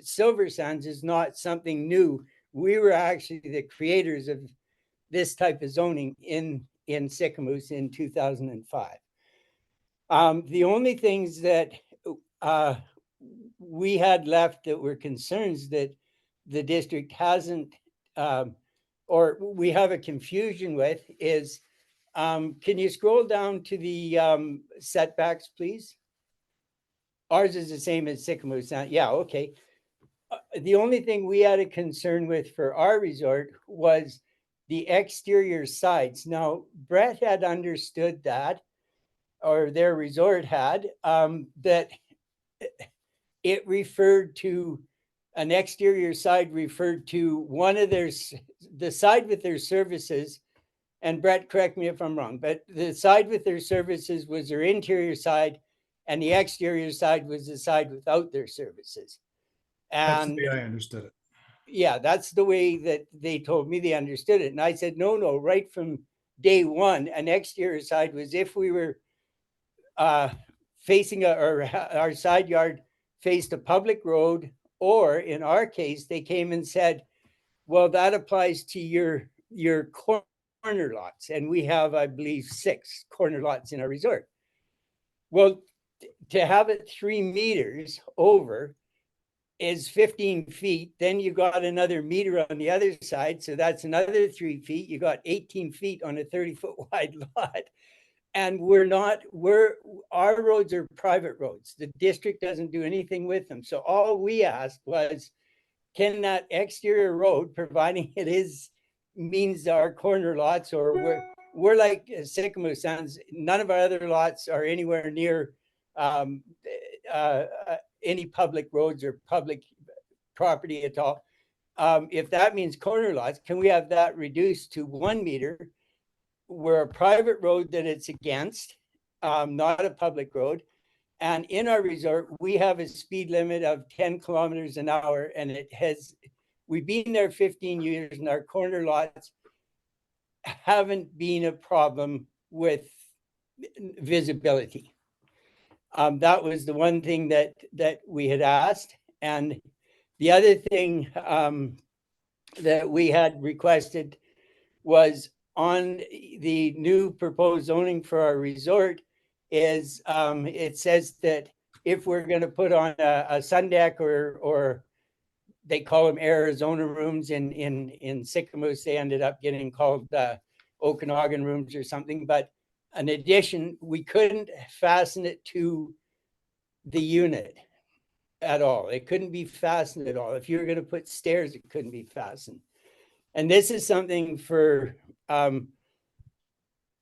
Silver Sands is not something new. We were actually the creators of this type of zoning in Sycamoose in 2005. The only things that we had left that were concerns that the district hasn't, or we have a confusion with is, can you scroll down to the setbacks, please? Ours is the same as Sycamore Sound. Yeah, okay. The only thing we had a concern with for our resort was the exterior sides. Now, Brett had understood that, or their resort had, that it referred to an exterior side referred to one of the side with their services. And Brett, correct me if I'm wrong, but the side with their services was their interior side, and the exterior side was the side without their services. That's And the way I understood it. yeah, that's the way that they told me they understood it. And I said, no, right from day one, an exterior side was if we were facing our side yard faced a public road, or in our case, they came and said, well, that applies to your corner lots. And we have, I believe, 6 corner lots in our resort. Well, to have it 3 meters over is 15 feet. Then you got another meter on the other side. So that's another 3 feet. You got 18 feet on a 30-foot wide lot. And our roads are private roads. The district doesn't do anything with them. So all we asked was, can that exterior road, providing it means our corner lots, or we're like Sycamore Sands, none of our other lots are anywhere near any public roads or public property at all. If that means corner lots, can we have that reduced to 1 meter? We're a private road that it's against, not a public road. And in our resort, we have a speed limit of 10 kilometers an hour, and we've been there 15 years, and our corner lots haven't been a problem with visibility. That was the one thing that we had asked. And the other thing that we had requested was on the new proposed zoning for our resort is it says that if we're going to put on a sun deck, or they call them Arizona rooms in Sycamore, they ended up getting called Okanagan rooms or something. But in addition, we couldn't fasten it to the unit at all. It couldn't be fastened at all. If you were going to put stairs, it couldn't be fastened. And this is something for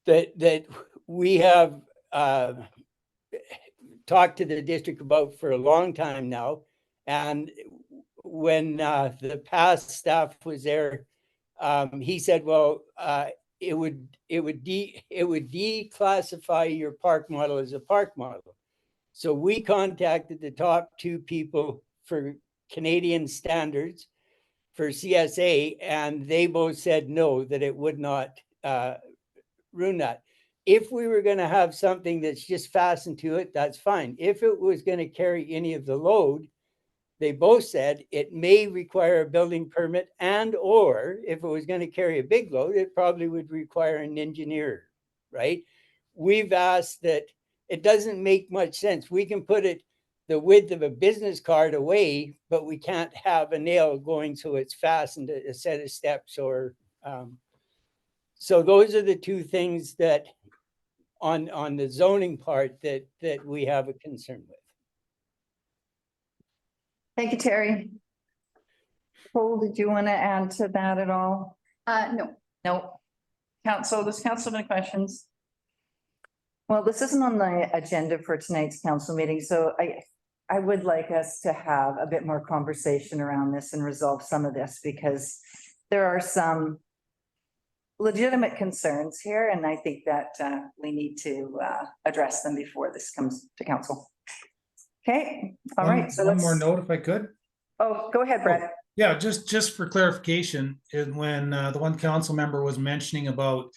that we have talked to the district about for a long time now. And when the past staff was there, he said, well, it would declassify your park model as a park model. So we contacted the top 2 people for Canadian standards for CSA, and they both said no, that it would not ruin that. If we were going to have something that's just fastened to it, that's fine. If it was going to carry any of the load, they both said it may require a building permit, and or if it was going to carry a big load, it probably would require an engineer, right? We've asked that. It doesn't make much sense. We can put it the width of a business card away, but we can't have a nail going so it's fastened to a set of steps, or so those are the 2 things that on the zoning part that we have a concern with. Thank you, Terry. Cole, did you want to add to that at all? No. No. Council, does council have any questions? Well, this isn't on the agenda for tonight's council meeting, so I would like us to have a bit more conversation around this and resolve some of this, because there are some legitimate concerns here, and I think that we need to address them before this comes to council. Okay, all right. So one more note, if I could. Oh, go ahead, Brett. Yeah, just for clarification, when the one council member was mentioning about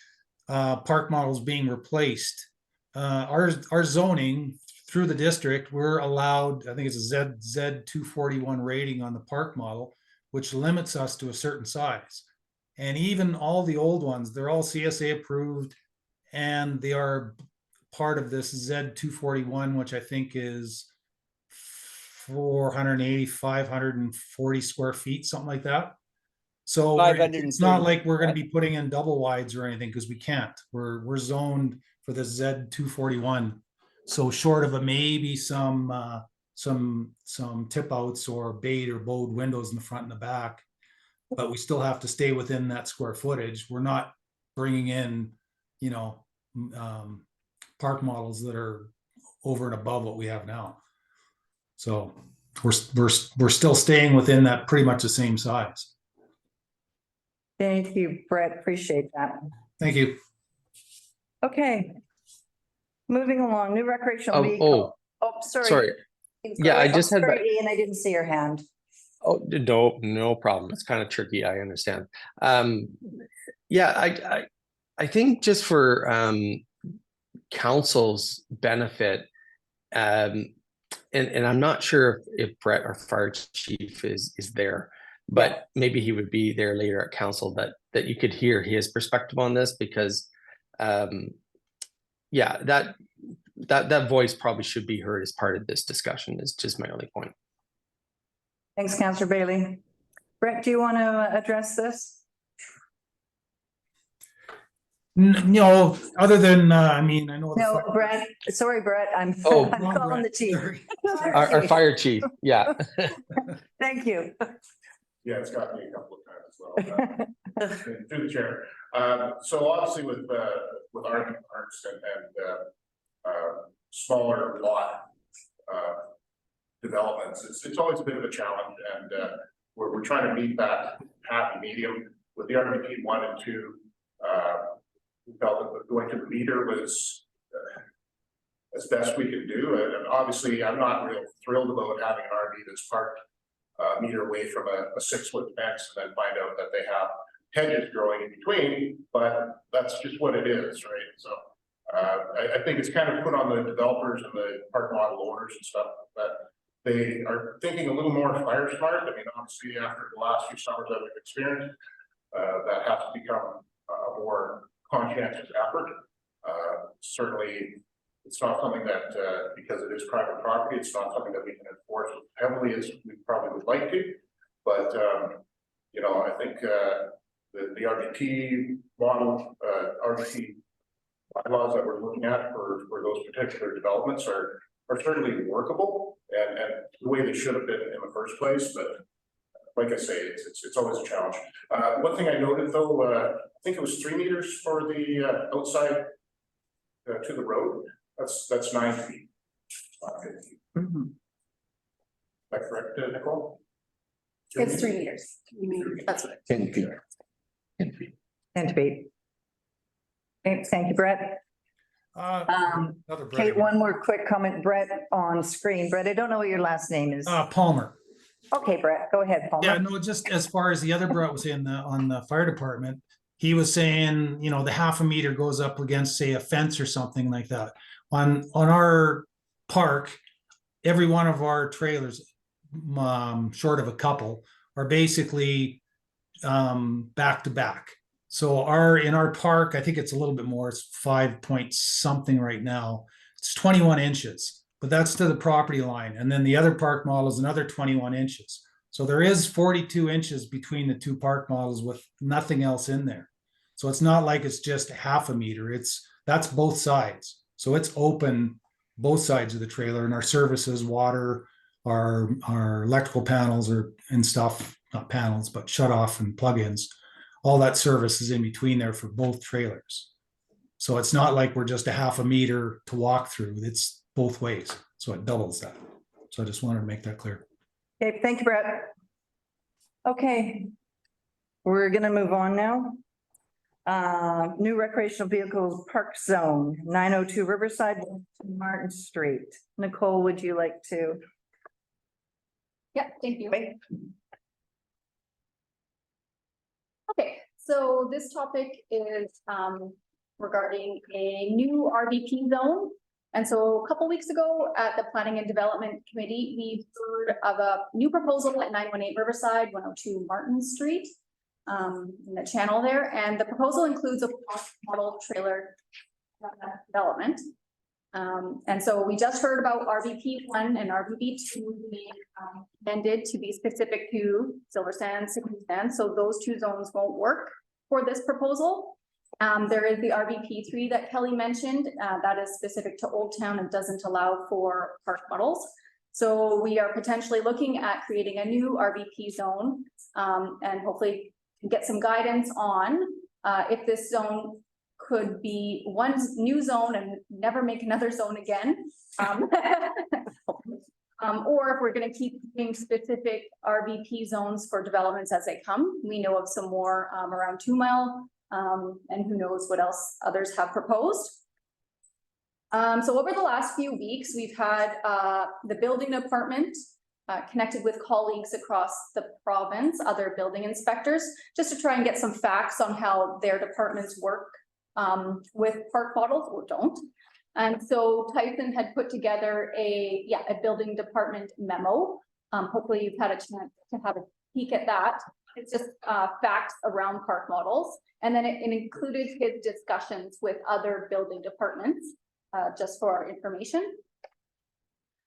park models being replaced, our zoning through the district, we're allowed, I think it's a Z 241 rating on the park model, which limits us to a certain size. And even all the old ones, they're all CSA approved, and they are part of this Z 241, which I think is 480, 540 square feet, something like that. So it's not like we're going to be putting in double wides or anything, because we can't. We're zoned for the Z 241. So short of maybe some tip outs or bait or bowed windows in the front and the back, but we still have to stay within that square footage. We're not bringing in, park models that are over and above what we have now. So we're still staying within that pretty much the same size. Thank you, Brett. Appreciate that. Thank you. Okay. Moving along, new recreational vehicle. Oh, sorry. Sorry. Yeah, I just had. Sorry, Ian, I didn't see your hand. Oh, no problem. It's kind of tricky. I understand. Yeah, I think just for council's benefit, and I'm not sure if Brett, our fire chief, is there, but maybe he would be there later at council that you could hear his perspective on this, because yeah, that that voice probably should be heard as part of this discussion is just my only point. Thanks, Councillor Bailey. Brett, do you want to address this? No, other than, I mean, I know. the No, fire- Brett, sorry, Brett, I'm Oh, I'm wrong calling the Brett, chief. sorry. Our fire chief, yeah. Thank you. Yeah, it's got me a couple of times as well, through the chair. So obviously with arts and smaller lot developments, it's always a bit of a challenge, and we're trying to meet that happy medium with the RVP 1 and 2. We felt that going to the meter was as best we can do, and obviously I'm not real thrilled about having an RV that's parked meter away from a 6-foot fence and then find out that they have hedges growing in between, but that's just what it is, right? So I think it's kind of put on the developers and the park model owners and stuff that they are thinking a little more fire smart. I mean, obviously after the last few summers that we've experienced, that has to become a more conscientious effort. Certainly it's not something that, because it is private property, it's not something that we can enforce as heavily as we probably would like to. But, you know, I think the RDT model, RDT bylaws that we're looking at for those particular developments are certainly workable and the way they should have been in the first place. But like I say, it's always a challenge. One thing I noted though, I think it was 3 meters for the outside to the road. That's 9 feet. Not 15. Mhm. Is that correct, Nicole? It's 3 meters. That's what. 10 feet. 10 feet. Okay, thank you, Brett. Another Brett. Kate, one more quick comment, Brett on screen. Brett, I don't know what your last name is. Palmer. Okay, Brett, go ahead, Palmer. Yeah, no, just as far as the other Brett was saying on the fire department, he was saying, you know, the 1/2 meter goes up against, say, a fence or something like that. On our park, every one of our trailers, short of a couple, are basically back to back. So in our park, I think it's a little bit more, it's 5 point something right now. It's 21 inches, but that's to the property line. And then the other park model is another 21 inches. So there is 42 inches between the 2 park models with nothing else in there. So it's not like it's just 1/2 meter. That's both sides. So it's open both sides of the trailer, and our services, water, our electrical panels and stuff, not panels, but shut off and plugins, all that service is in between there for both trailers. So it's not like we're just a 1/2 meter to walk through. It's both ways. So it doubles that. So I just wanted to make that clear. Okay, thank you, Brett. Okay. We're gonna move on now. New recreational vehicles park zone, 902 Riverside, Martin Street. Nicole, would you like to? Yeah, thank you. Wait. Okay, so this topic is regarding a new RVP zone. And so a couple weeks ago at the Planning and Development Committee, we heard of a new proposal at 918 Riverside, 102 Martin Street, in the channel there. And the proposal includes a model trailer development. And so we just heard about RVP 1 and RVP 2 being amended to be specific to Silver Sands, Sickly Sands. So those 2 zones won't work for this proposal. There is the RVP 3 that Kelly mentioned, that is specific to Old Town and doesn't allow for park models. So we are potentially looking at creating a new RVP zone, and hopefully get some guidance on if this zone could be one new zone and never make another zone again. Or if we're going to keep doing specific RVP zones for developments as they come. We know of some more around 2 Mile, and who knows what else others have proposed. So over the last few weeks, we've had the building department connected with colleagues across the province, other building inspectors, just to try and get some facts on how their departments work with park models or don't. And so Tyson had put together a building department memo. Hopefully you've had a chance to have a peek at that. It's just facts around park models. And then it included his discussions with other building departments. just for our information.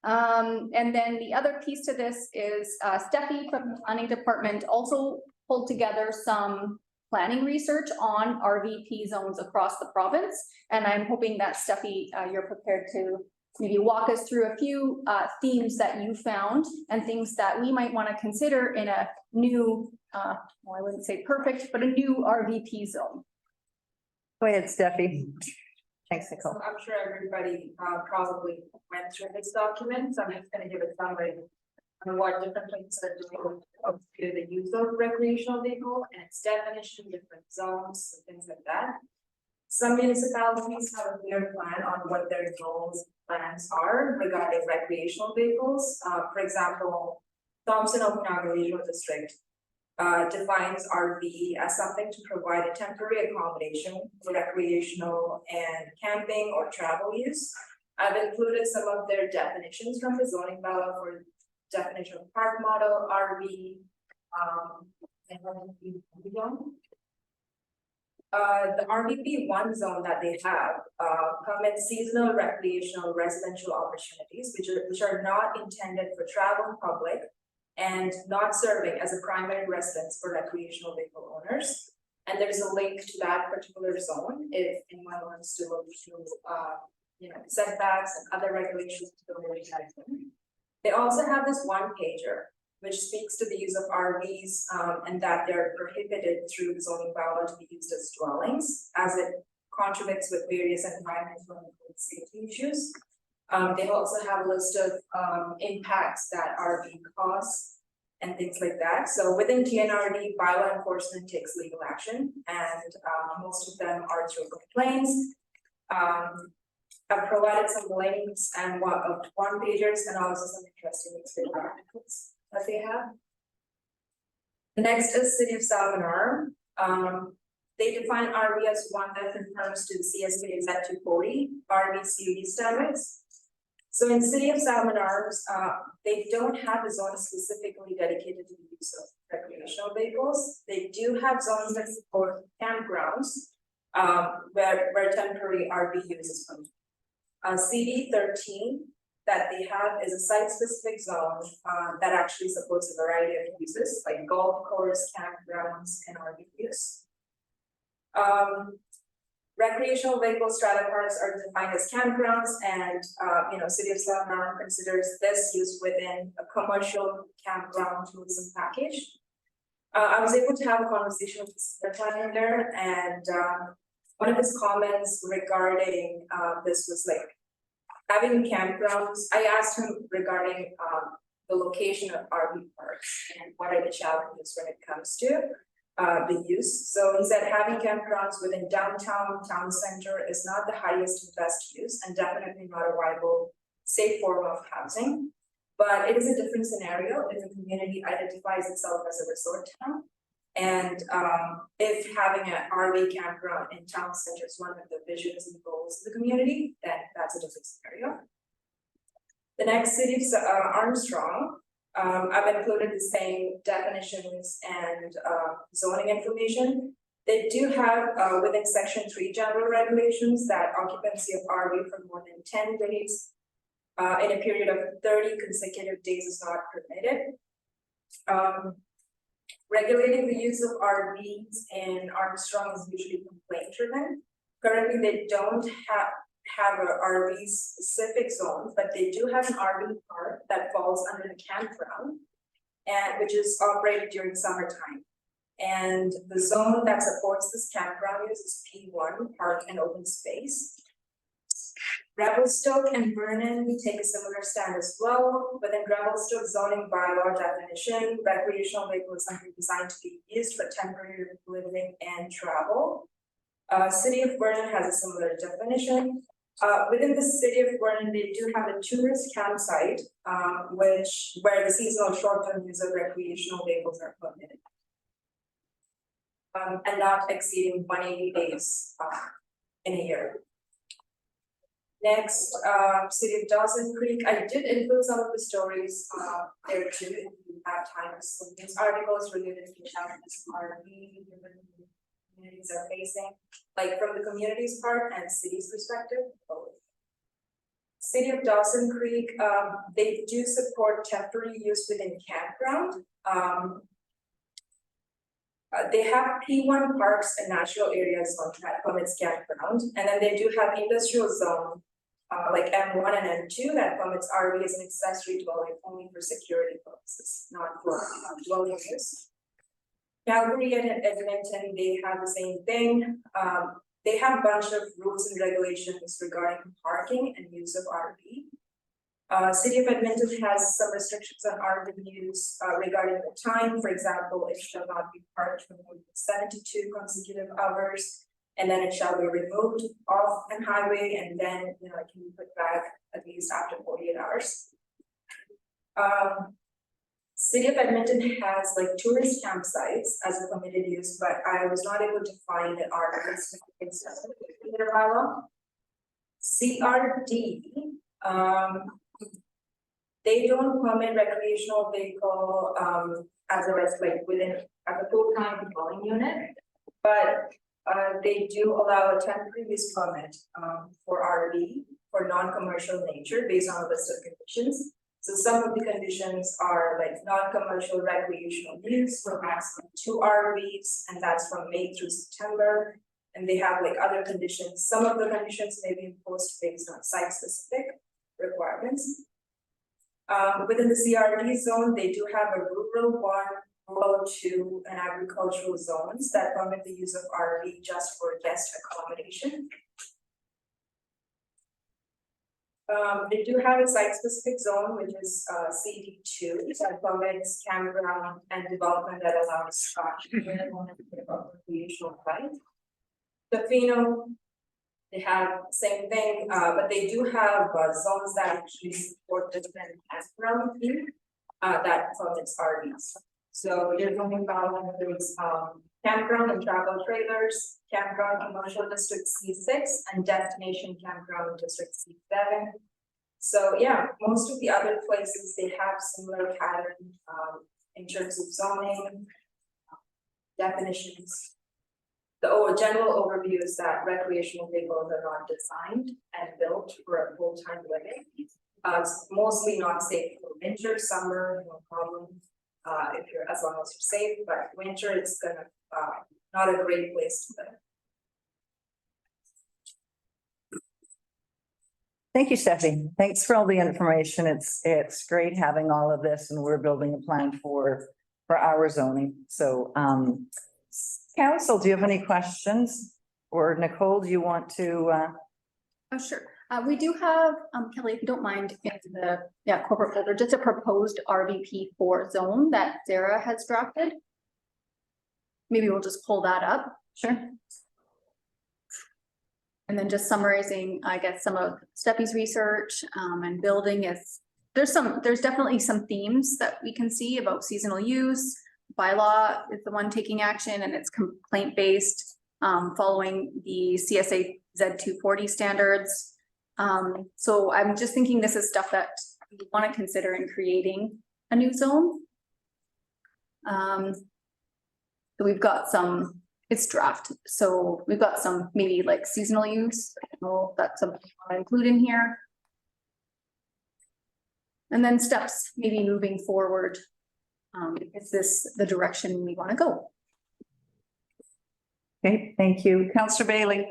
And then the other piece to this is Steffi from the planning department also pulled together some planning research on RVP zones across the province. And I'm hoping that Steffi, you're prepared to maybe walk us through a few themes that you found and things that we might want to consider in a new, well, I wouldn't say perfect, but a new RVP zone. Go ahead, Steffi. Thanks, Nicole. So I'm sure everybody probably went through this document, so I'm just gonna give a summary on what different places are doing to the use of recreational vehicle and its definition, different zones, and things like that. Some municipalities have a clear plan on what their goals plans are regarding recreational vehicles. For example, Thompson Okanagan Regional District defines RV as something to provide a temporary accommodation for recreational and camping or travel use. I've included some of their definitions from the zoning bylaw for definition of park model, RV, and the RVP 1 zone that they have permits seasonal recreational residential opportunities, which are not intended for travel public and not serving as a primary residence for recreational vehicle owners. And there's a link to that particular zone if anyone wants to look through setbacks and other regulations to go really carefully. They also have this one pager which speaks to the use of RVs and that they're prohibited through the zoning bylaw to be used as dwellings, as it contributes with various environmental and safety issues. They also have a list of impacts that RV cause and things like that. So within TNRD, bylaw enforcement takes legal action, and most of them are through complaints. I've provided some links and one pagers and also some interesting exhibit articles that they have. The next is City of Salvanar. They define RV as one that conforms to the CSK Z240 RV CUD standards. So in City of Salvanar, they don't have a zone specifically dedicated to the use of recreational vehicles. They do have zones that support campgrounds where temporary RV use is permitted. CD 13 that they have is a site-specific zone that actually supports a variety of uses like golf course, campgrounds, and RV use. Recreational vehicle strata parks are defined as campgrounds, and City of Salvanar considers this use within a commercial campground tourism package. I was able to have a conversation with the planner there, and one of his comments regarding this was like having campgrounds. I asked him regarding the location of RV parks and what are the challenges when it comes to the use. So he said having campgrounds within downtown town center is not the highest and best use, and definitely not a viable, safe form of housing. But it is a different scenario if the community identifies itself as a resort town. And if having an RV campground in town center is one of the visions and goals of the community, then that's a different scenario. The next City of Armstrong, I've included the same definitions and zoning information. They do have within Section 3 general regulations that occupancy of RV for more than 10 days in a period of 30 consecutive days is not permitted. Regulating the use of RVs in Armstrong is usually complaint driven. Currently, they don't have a RV specific zone, but they do have an RV park that falls under the campground, and which is operated during summertime. And the zone that supports this campground use is P1, park and open space. Revelstoke and Vernon take a similar stand as well. Within Revelstoke zoning bylaw definition, recreational vehicle is something designed to be used for temporary living and travel. City of Vernon has a similar definition. Within the City of Vernon, they do have a tourist campsite, where the seasonal short-term use of recreational vehicles are permitted. And not exceeding 180 days in a year. Next, City of Dawson Creek. I did include some of the stories there too, if you have time. So these articles related to challenges RV communities are facing, like from the community's part and city's perspective, both. City of Dawson Creek, they do support temporary use within campground. They have P1 parks and natural areas on permits campground, and then they do have industrial zone, like M1 and M2 that permits RV as an accessory dwelling only for security purposes, not for dwelling use. Calgary and Edmonton, they have the same thing. They have a bunch of rules and regulations regarding parking and use of RV. City of Edmonton has some restrictions on RV use regarding the time. For example, it shall not be parked for more than 72 consecutive hours, and then it shall be removed off an highway, and then it can be put back at least after 48 hours. City of Edmonton has like tourist campsites as a permitted use, but I was not able to find an RV in their bylaw. CRD, they don't permit recreational vehicle as a full-time dwelling unit, but they do allow a temporary use permit for RV for non-commercial nature based on a list of conditions. So some of the conditions are like non-commercial recreational use for maximum 2 RVs, and that's from May through September. And they have like other conditions. Some of the conditions may be imposed based on site-specific requirements. Within the CRD zone, they do have a rural 1, rural 2, and agricultural zones that permit the use of RV just for guest accommodation. They do have a site-specific zone, which is CD2, that permits campground and development that allows recreational site. Tofino, they have same thing, but they do have zones that actually support different campground theme that permits RVs. So there's only about campground and travel trailers, campground commercial district C6, and destination campground district C7. So yeah, most of the other places, they have similar pattern in terms of zoning, definitions. The general overview is that recreational vehicles are not designed and built for a full-time living. It's mostly not safe for winter, summer, no problem. As long as you're safe, but winter it's gonna not a great place to live. Thank you, Steffi. Thanks for all the information. It's great having all of this, and we're building a plan for our zoning. So, council, do you have any questions? Or Nicole, do you want to? Oh, sure. We do have, Kelly, if you don't mind, in the corporate folder, just a proposed RVP4 zone that Sarah has drafted. Maybe we'll just pull that up. Sure. And then just summarizing, I guess, some of Steffi's research and building is, there's definitely some themes that we can see about seasonal use. Bylaw is the one taking action, and it's complaint-based, following the CSA Z240 standards. So I'm just thinking this is stuff that we want to consider in creating a new zone. So we've got some, it's draft, so we've got some maybe like seasonal use. I don't know if that's something I want to include in here. And then steps maybe moving forward. Is this the direction we want to go? Okay, thank you. Councillor Bailey.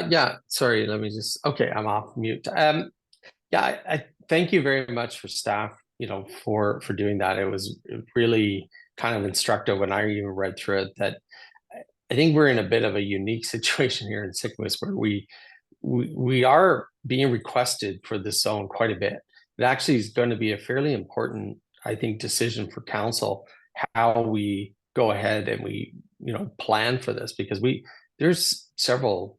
Yeah, sorry, let me just, okay, I'm off mute. Yeah, I thank you very much for staff, for doing that. It was really kind of instructive when I even read through it, that I think we're in a bit of a unique situation here in Sickmus where we are being requested for this zone quite a bit. It actually is going to be a fairly important, I think, decision for council, how we go ahead and we, plan for this, because there's several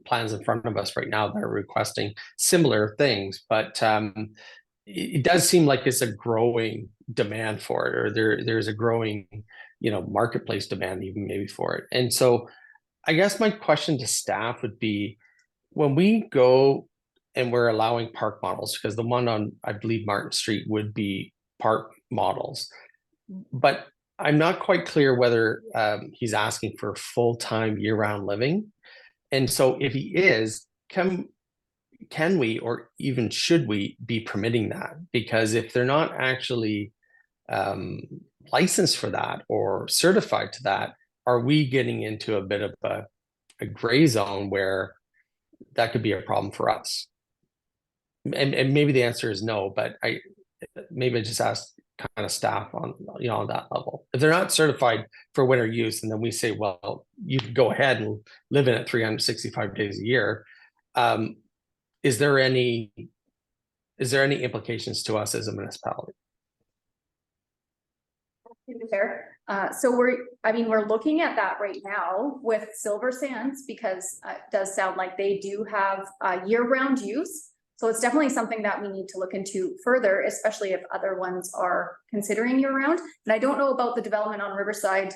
plans in front of us right now that are requesting similar things, but it does seem like it's a growing demand for it, or there's a growing, marketplace demand even maybe for it. And so I guess my question to staff would be, when we go and we're allowing park models, because the one on, I believe, Martin Street would be park models, but I'm not quite clear whether he's asking for full-time year-round living. And so if he is, can can we, or even should we be permitting that? Because if they're not actually licensed for that or certified to that, are we getting into a bit of a gray zone where that could be a problem for us? And maybe the answer is no, but maybe I just ask kind of staff on, you know, on that level. If they're not certified for winter use, and then we say, well, you can go ahead and live in it 365 days a year. Is there any implications to us as a municipality? There. So we're looking at that right now with Silver Sands, because it does sound like they do have year-round use. So it's definitely something that we need to look into further, especially if other ones are considering year-round. And I don't know about the development on Riverside,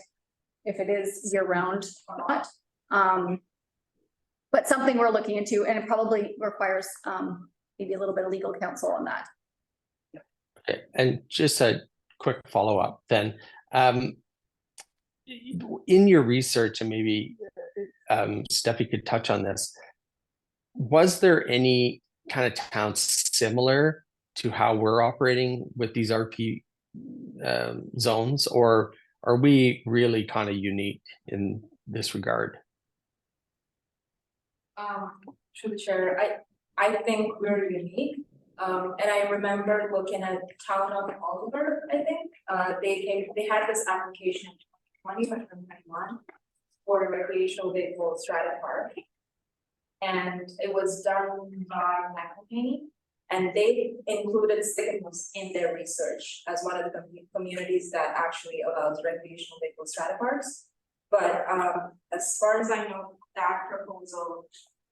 if it is year-round or not. But something we're looking into, and it probably requires maybe a little bit of legal counsel on that. Okay, and just a quick follow-up then. In your research, and maybe Steffi could touch on this, was there any kind of town similar to how we're operating with these RP zones, or are we really kind of unique in this regard? Through the chair, I think we're unique. And I remember looking at town of Oliver, I think, they had this application in 2021 for a recreational vehicle strata park. And it was done by McElhaney, and they included Sycamore in their research as one of the communities that actually allows recreational vehicle strata parks. But as far as I know, that proposal,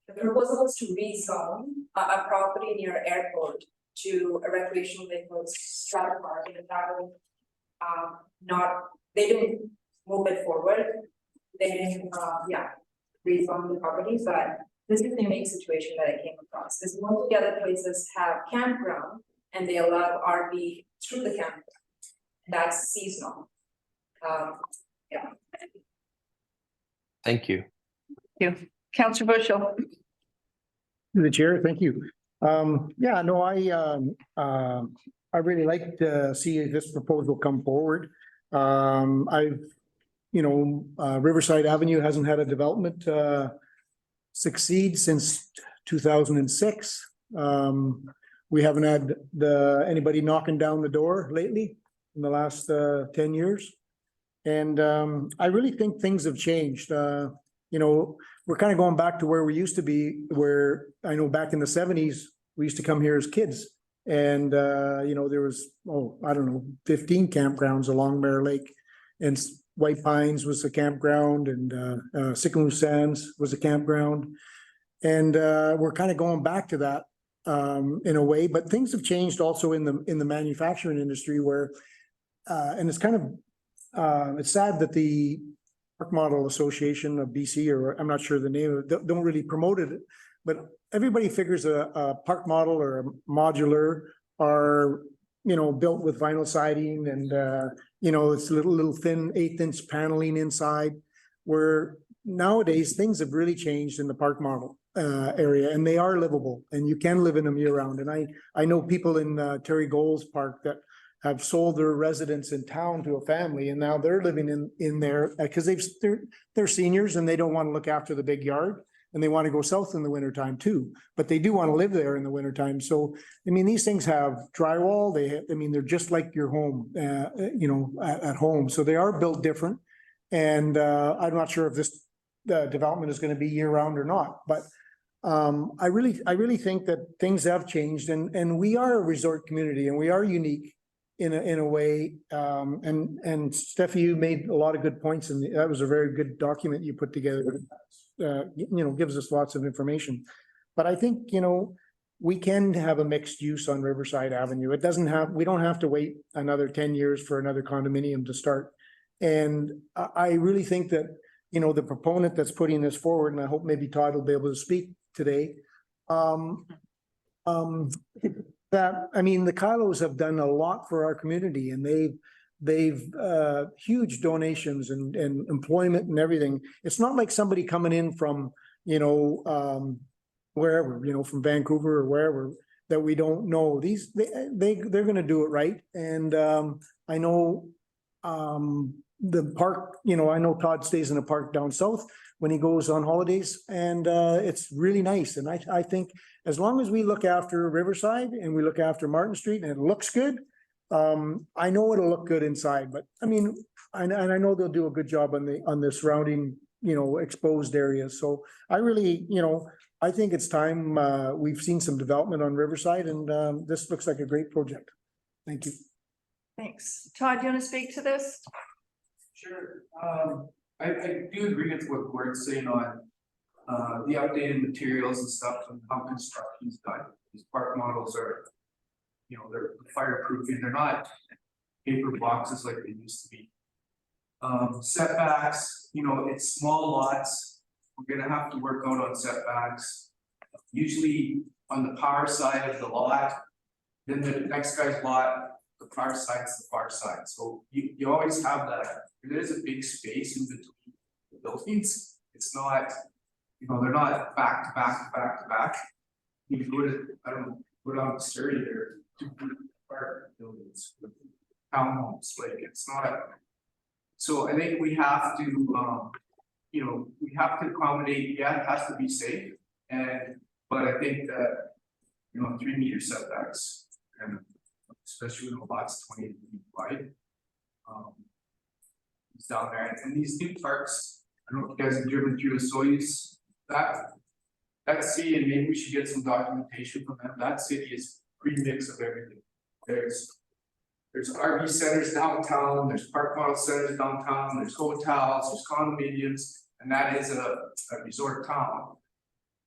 the proposal was to rezone a property near airport to a recreational vehicle strata park, and that would they didn't move it forward. They didn't rezone the property, but this is the unique situation that I came across. Because most of the other places have campground and they allow RV through the campground. That's seasonal. Thank you. Thank you. Councillor Bushel. To the chair, thank you. Yeah, no, I really like to see this proposal come forward. Riverside Avenue hasn't had a development succeed since 2006. We haven't had anybody knocking down the door lately in the last 10 years. And I really think things have changed. We're kind of going back to where we used to be, where I know back in the 70s, we used to come here as kids. And, there was, 15 campgrounds along Mare Lake. And White Pines was a campground, and Sycamore Sands was a campground. And we're kind of going back to that in a way, but things have changed also in the manufacturing industry where, and it's kind of, it's sad that the Park Model Association of BC, or I'm not sure the name of it, don't really promote it, but everybody figures a park model or a modular are, built with vinyl siding and, it's little thin 1/8-inch paneling inside, where nowadays things have really changed in the park model area, and they are livable, and you can live in them year round. And I know people in Terry Gold's Park that have sold their residence in town to a family, and now they're living in there because they're seniors and they don't want to look after the big yard, and they want to go south in the wintertime too, but they do want to live there in the wintertime. So, these things have drywall, they're just like your home, at home. So they are built different. And I'm not sure if this development is going to be year round or not, but I really think that things have changed, and we are a resort community, and we are unique in a way. And Steffi, you made a lot of good points, and that was a very good document you put together. Gives us lots of information. But I think, we can have a mixed use on Riverside Avenue. We don't have to wait another 10 years for another condominium to start. And I really think that, the proponent that's putting this forward, and I hope maybe Todd will be able to speak today, the Kylos have done a lot for our community, and they've huge donations and employment and everything. It's not like somebody coming in from, wherever, you know, from Vancouver or wherever, that we don't know. They're gonna do it right. And I know the park, you know, I know Todd stays in a park down south when he goes on holidays, and it's really nice. And I think as long as we look after Riverside and we look after Martin Street and it looks good, I know it'll look good inside, but I mean, and I know they'll do a good job on the surrounding, you know, exposed areas. So I really, you know, I think it's time, we've seen some development on Riverside, and this looks like a great project. Thank you. Thanks. Todd, do you want to speak to this? Sure. I do agree with what Gordon's saying on the updated materials and stuff and how construction's done. These park models are, you know, they're fireproofing. They're not paper boxes like they used to be. Setbacks, you know, it's small lots. We're gonna have to work out on setbacks. Usually on the power side of the lot, then the next guy's lot, the far side's the far side. So you always have that. There's a big space in between the buildings. It's not, you know, they're not back to back to back to back. You go to, I don't know, go down to Surrey, there, 2 apartment buildings with townhomes. Like it's not. So I think we have to, you know, we have to accommodate. Yeah, it has to be safe, but I think that, you know, 3 meter setbacks, and especially when the lot's 20 feet wide, it's down there. And these new parks, I don't know if you guys have driven through the Soyuz, that city, and maybe we should get some documentation from them. That city is pre-mix of everything. There's RV centers downtown, there's park model centers downtown, there's hotels, there's condominiums, and that is a resort town.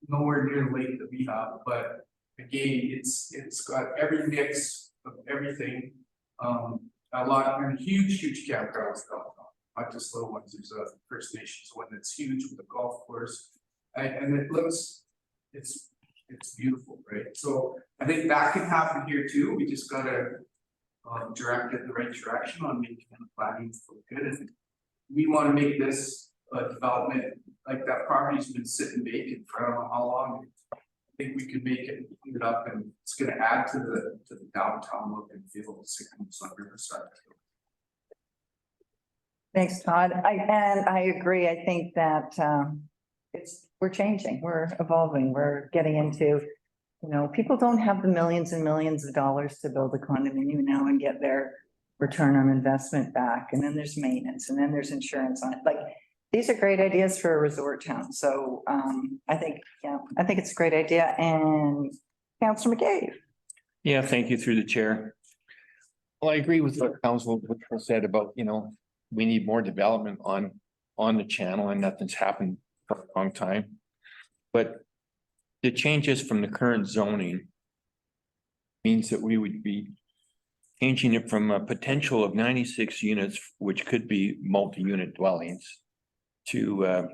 Nowhere near the lake that we have, but again, it's got every mix of everything. A lot and huge campgrounds downtown, not just little ones. There's a First Nations one that's huge with a golf course, and it looks, it's beautiful, right? So I think that can happen here too. We just gotta direct it in the right direction on making the planning look good. And we want to make this a development, like that property's been sitting vacant for I don't know how long. I think we could make it, clean it up, and it's going to add to the downtown look and feel of Sycamore on Riverside. Thanks, Todd. I agree. I think that we're changing, we're evolving, we're getting into, you know, people don't have the millions and millions of dollars to build a condominium now and get their return on investment back. And then there's maintenance, and then there's insurance on it. Like, these are great ideas for a resort town. So I think it's a great idea. And Councillor McCabe. Yeah, thank you through the chair. Well, I agree with what Council said about, you know, we need more development on the channel, and nothing's happened for a long time. But the changes from the current zoning means that we would be changing it from a potential of 96 units, which could be multi-unit dwellings, to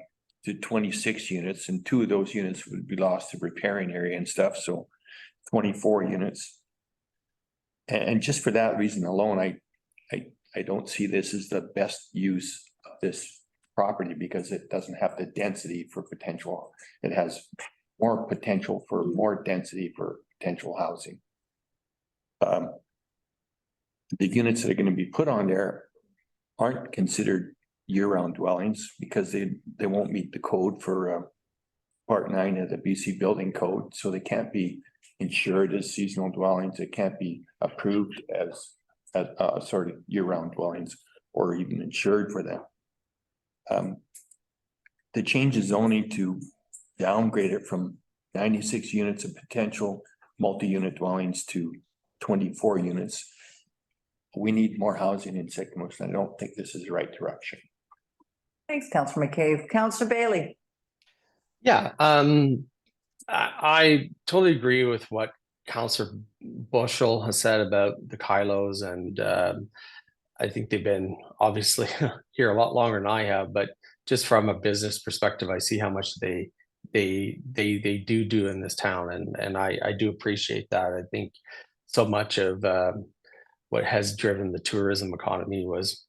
26 units, and 2 of those units would be lost to repairing area and stuff, so 24 units. And just for that reason alone, I don't see this as the best use of this property, because it doesn't have the density for potential. It has more potential for more density for potential housing. The units that are going to be put on there aren't considered year-round dwellings, because they won't meet the code for Part 9 of the BC Building Code, so they can't be insured as seasonal dwellings. They can't be approved as sort of year-round dwellings, or even insured for them. The change is only to downgrade it from 96 units of potential multi-unit dwellings to 24 units. We need more housing in Sycamore, and I don't think this is the right direction. Thanks, Councillor McCabe. Councillor Bailey. Yeah, I totally agree with what Councillor Bushel has said about the Kylos, and I think they've been obviously here a lot longer than I have, but just from a business perspective, I see how much they do in this town, and I do appreciate that. I think so much of what has driven the tourism economy was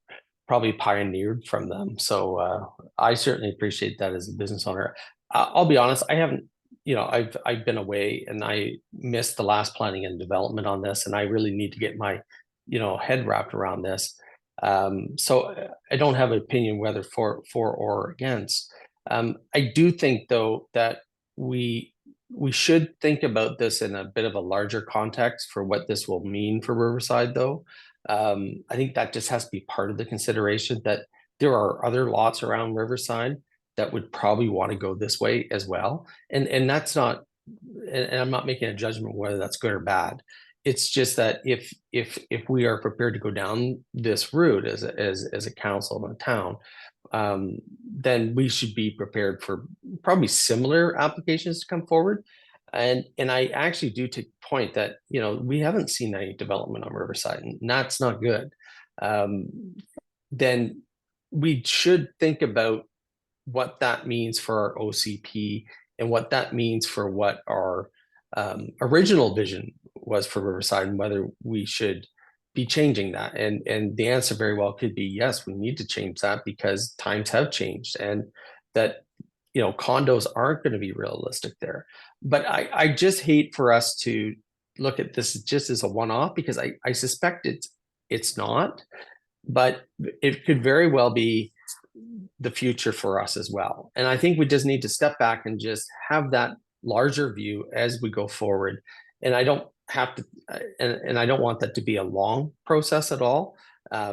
probably pioneered from them. So I certainly appreciate that as a business owner. I'll be honest, I haven't you know, I've been away and I missed the last planning and development on this, and I really need to get my, you know, head wrapped around this. So I don't have an opinion whether for or against. I do think though that we should think about this in a bit of a larger context for what this will mean for Riverside though. I think that just has to be part of the consideration, that there are other lots around Riverside that would probably want to go this way as well. And that's not, and I'm not making a judgment whether that's good or bad. It's just that if we are prepared to go down this route as a council and a town, then we should be prepared for probably similar applications to come forward. And I actually do take the point that, you know, we haven't seen any development on Riverside, and that's not good. Then we should think about what that means for our OCP and what that means for what our original vision was for Riverside, and whether we should be changing that. And the answer very well could be yes, we need to change that because times have changed, and that, you know, condos aren't going to be realistic there. But I just hate for us to look at this just as a one-off, because I suspect it's not, but it could very well be the future for us as well. And I think we just need to step back and just have that larger view as we go forward. And I don't have to, and I don't want that to be a long process at all,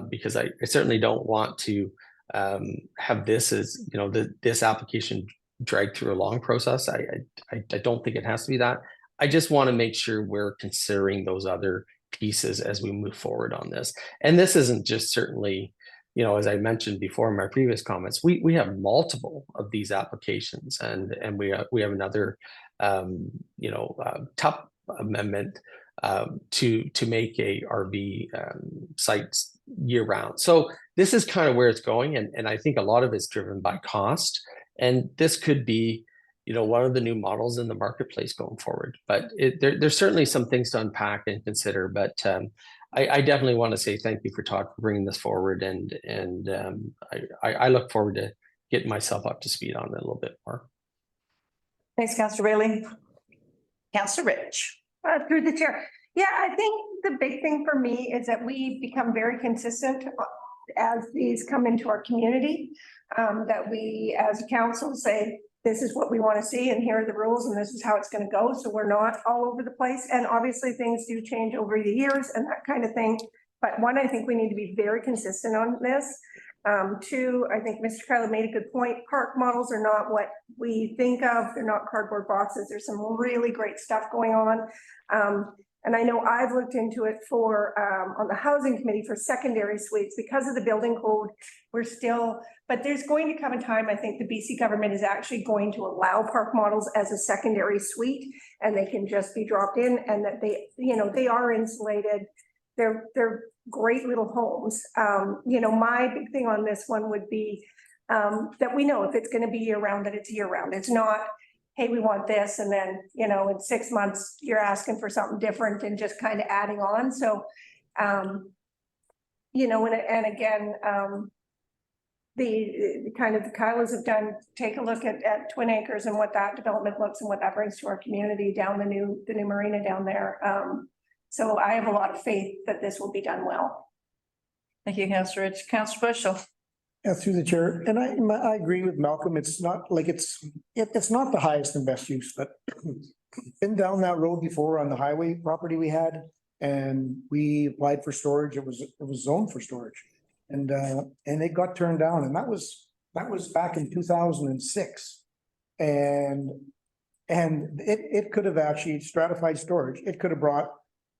because I certainly don't want to have this as, you know, this application dragged through a long process. I don't think it has to be that. I just want to make sure we're considering those other pieces as we move forward on this. And this isn't just certainly, you know, as I mentioned before in my previous comments, we have multiple of these applications, and we have another top amendment to make a RV sites year round. So this is kind of where it's going, and I think a lot of it's driven by cost, and this could be, you know, one of the new models in the marketplace going forward. But there's certainly some things to unpack and consider. But I definitely want to say thank you for bringing this forward, and I look forward to getting myself up to speed on it a little bit more. Thanks, Councillor Bailey. Councillor Rich. Through the chair. Yeah, I think the big thing for me is that we become very consistent as these come into our community. That we as a council say, this is what we want to see and here are the rules and this is how it's going to go. So we're not all over the place. And obviously things do change over the years and that kind of thing. But one, I think we need to be very consistent on this. Two, I think Mr. Kyler made a good point. Park models are not what we think of. They're not cardboard boxes. There's some really great stuff going on. And I know I've looked into it for, on the housing committee for secondary suites because of the building code. We're still, but there's going to come a time, I think the BC government is actually going to allow park models as a secondary suite, and they can just be dropped in, and that they, you know, they are insulated. They're great little homes. You know, my big thing on this one would be that we know if it's going to be year round, that it's year round. It's not, hey, we want this, and then, you know, in 6 months, you're asking for something different and just kind of adding on. So, you know, and again, the kind of the Kylas have done, take a look at Twin Acres and what that development looks and what that brings to our community down the new marina down there. So I have a lot of faith that this will be done well. Thank you, Councillor Rich. Councillor Bushel. Yeah, through the chair, and I agree with Malcolm. It's not like it's not the highest and best use, but been down that road before on the highway property we had, and we applied for storage. It was zoned for storage, and it got turned down, and that was back in 2006, and it could have actually stratified storage. It could have brought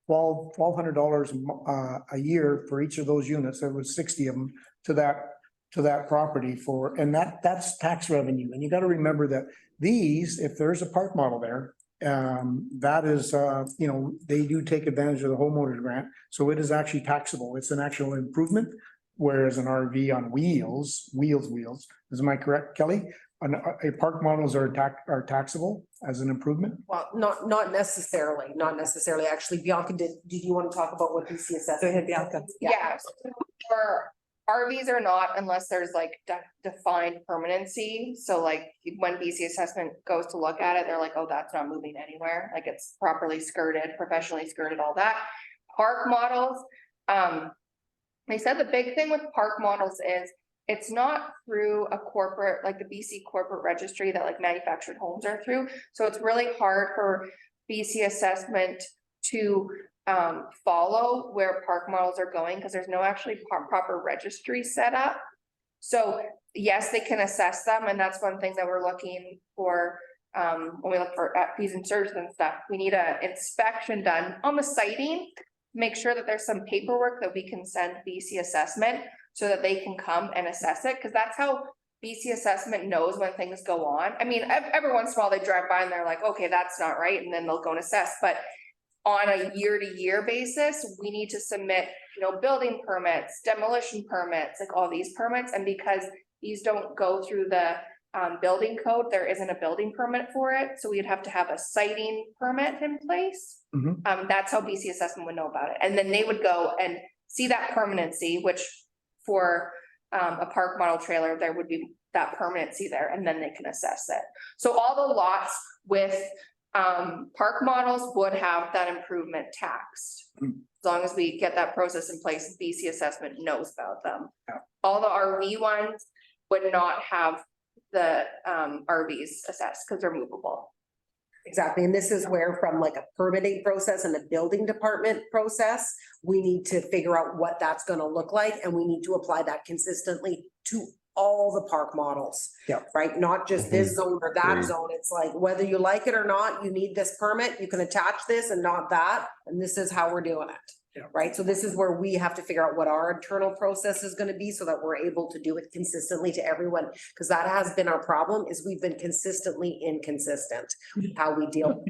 $1,200 a year for each of those units. There was 60 of them to that property and that's tax revenue. And you got to remember that these, if there's a park model there, that is, you know, they do take advantage of the homeowners grant. So it is actually taxable. It's an actual improvement. Whereas an RV on wheels, is my correct, Kelly? A park models are taxable as an improvement? Well, not necessarily. Actually, Bianca, did you want to talk about what BC assessed? Go ahead, Bianca. Yeah. RVs are not unless there's like defined permanency. So like when BC assessment goes to look at it, they're like, oh, that's not moving anywhere. Like it's properly skirted, professionally skirted, all that. Park models, they said the big thing with park models is it's not through a corporate, like the BC corporate registry that like manufactured homes are through. So it's really hard for BC assessment to follow where park models are going because there's no actually proper registry set up. So yes, they can assess them, and that's one thing that we're looking for when we look for at fees and surges and stuff. We need a inspection done on the siting, make sure that there's some paperwork that we can send BC assessment so that they can come and assess it, because that's how BC assessment knows when things go on. I mean, every once in a while they drive by and they're like, okay, that's not right, and then they'll go and assess, but on a year-to-year basis, we need to submit, you know, building permits, demolition permits, like all these permits. And because these don't go through the building code, there isn't a building permit for it. So we'd have to have a siting permit in place. That's how BC assessment would know about it. And then they would go and see that permanency, which for a park model trailer, there would be that permanency there, and then they can assess it. So all the lots with park models would have that improvement taxed. As long as we get that process in place, BC assessment knows about them. All the RV ones would not have the RVs assessed because they're movable. Exactly, and this is where from like a permitting process and a building department process, we need to figure out what that's gonna look like, and we need to apply that consistently to all the park models. Yeah. Right, not just this zone or that Agreed. zone, it's like whether you like it or not, you need this permit, you can attach this and not that, and this is how we're doing it. Yeah. Right, so this is where we have to figure out what our internal process is gonna be so that we're able to do it consistently to everyone. Because that has been our problem, is we've been consistently inconsistent with how we deal.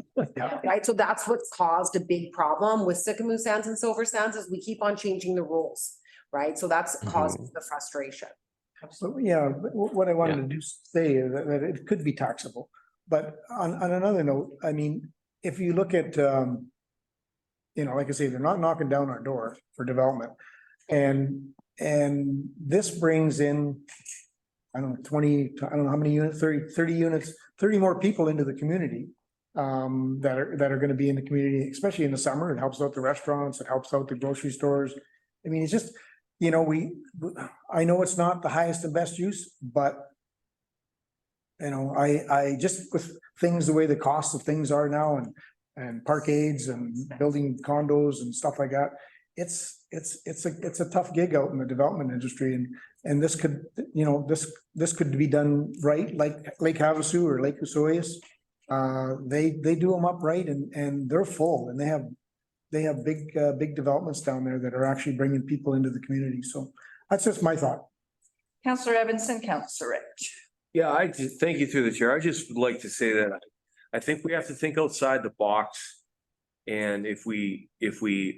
Right, so that's what's caused a big problem with Sycamore Sands and Silver Sands, is we keep on changing the rules. Right, so that's causing the frustration. So, yeah, what I wanted to do say is that it could be taxable, but on another note, I mean, if you look at, you know, like I say, they're not knocking down our door for development. And this brings in, I don't know, 20, I don't know how many units, 30 units, 30 more people into the community. That are gonna be in the community, especially in the summer. It helps out the restaurants, it helps out the grocery stores. I mean, it's just, you know, I know it's not the highest and best use, but you know, I just with things, the way the cost of things are now and parkades and building condos and stuff like that, it's a tough gig out in the development industry, and this could, you know, this could be done right, like Lake Havasu or Lake Osoyoos. They do them up right, and they're full, and they have big developments down there that are actually bringing people into the community. So that's just my thought. Councillor Evanson, Councillor Rich. Yeah, I just thank you through the chair. I just would like to say that I think we have to think outside the box. And if we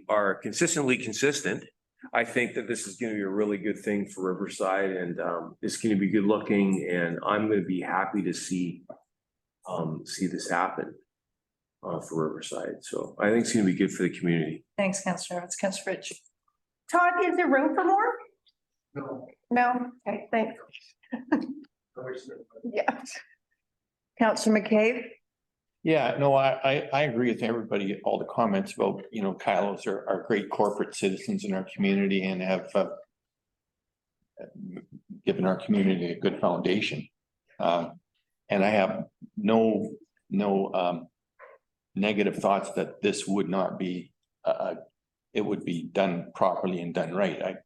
are consistently consistent, I think that this is going to be a really good thing for Riverside, and it's going to be good looking, and I'm going to be happy to see this happen for Riverside. So I think it's going to be good for the community. Thanks, Councillor Evans. Councillor Rich. Todd, is there room for more? No. No? Okay, thanks. Yeah. Councillor McCabe. Yeah, no, I agree with everybody, all the comments about, you know, Kylos are great corporate citizens in our community and have given our community a good foundation. And I have no negative thoughts that this would not be, it would be done properly and done right.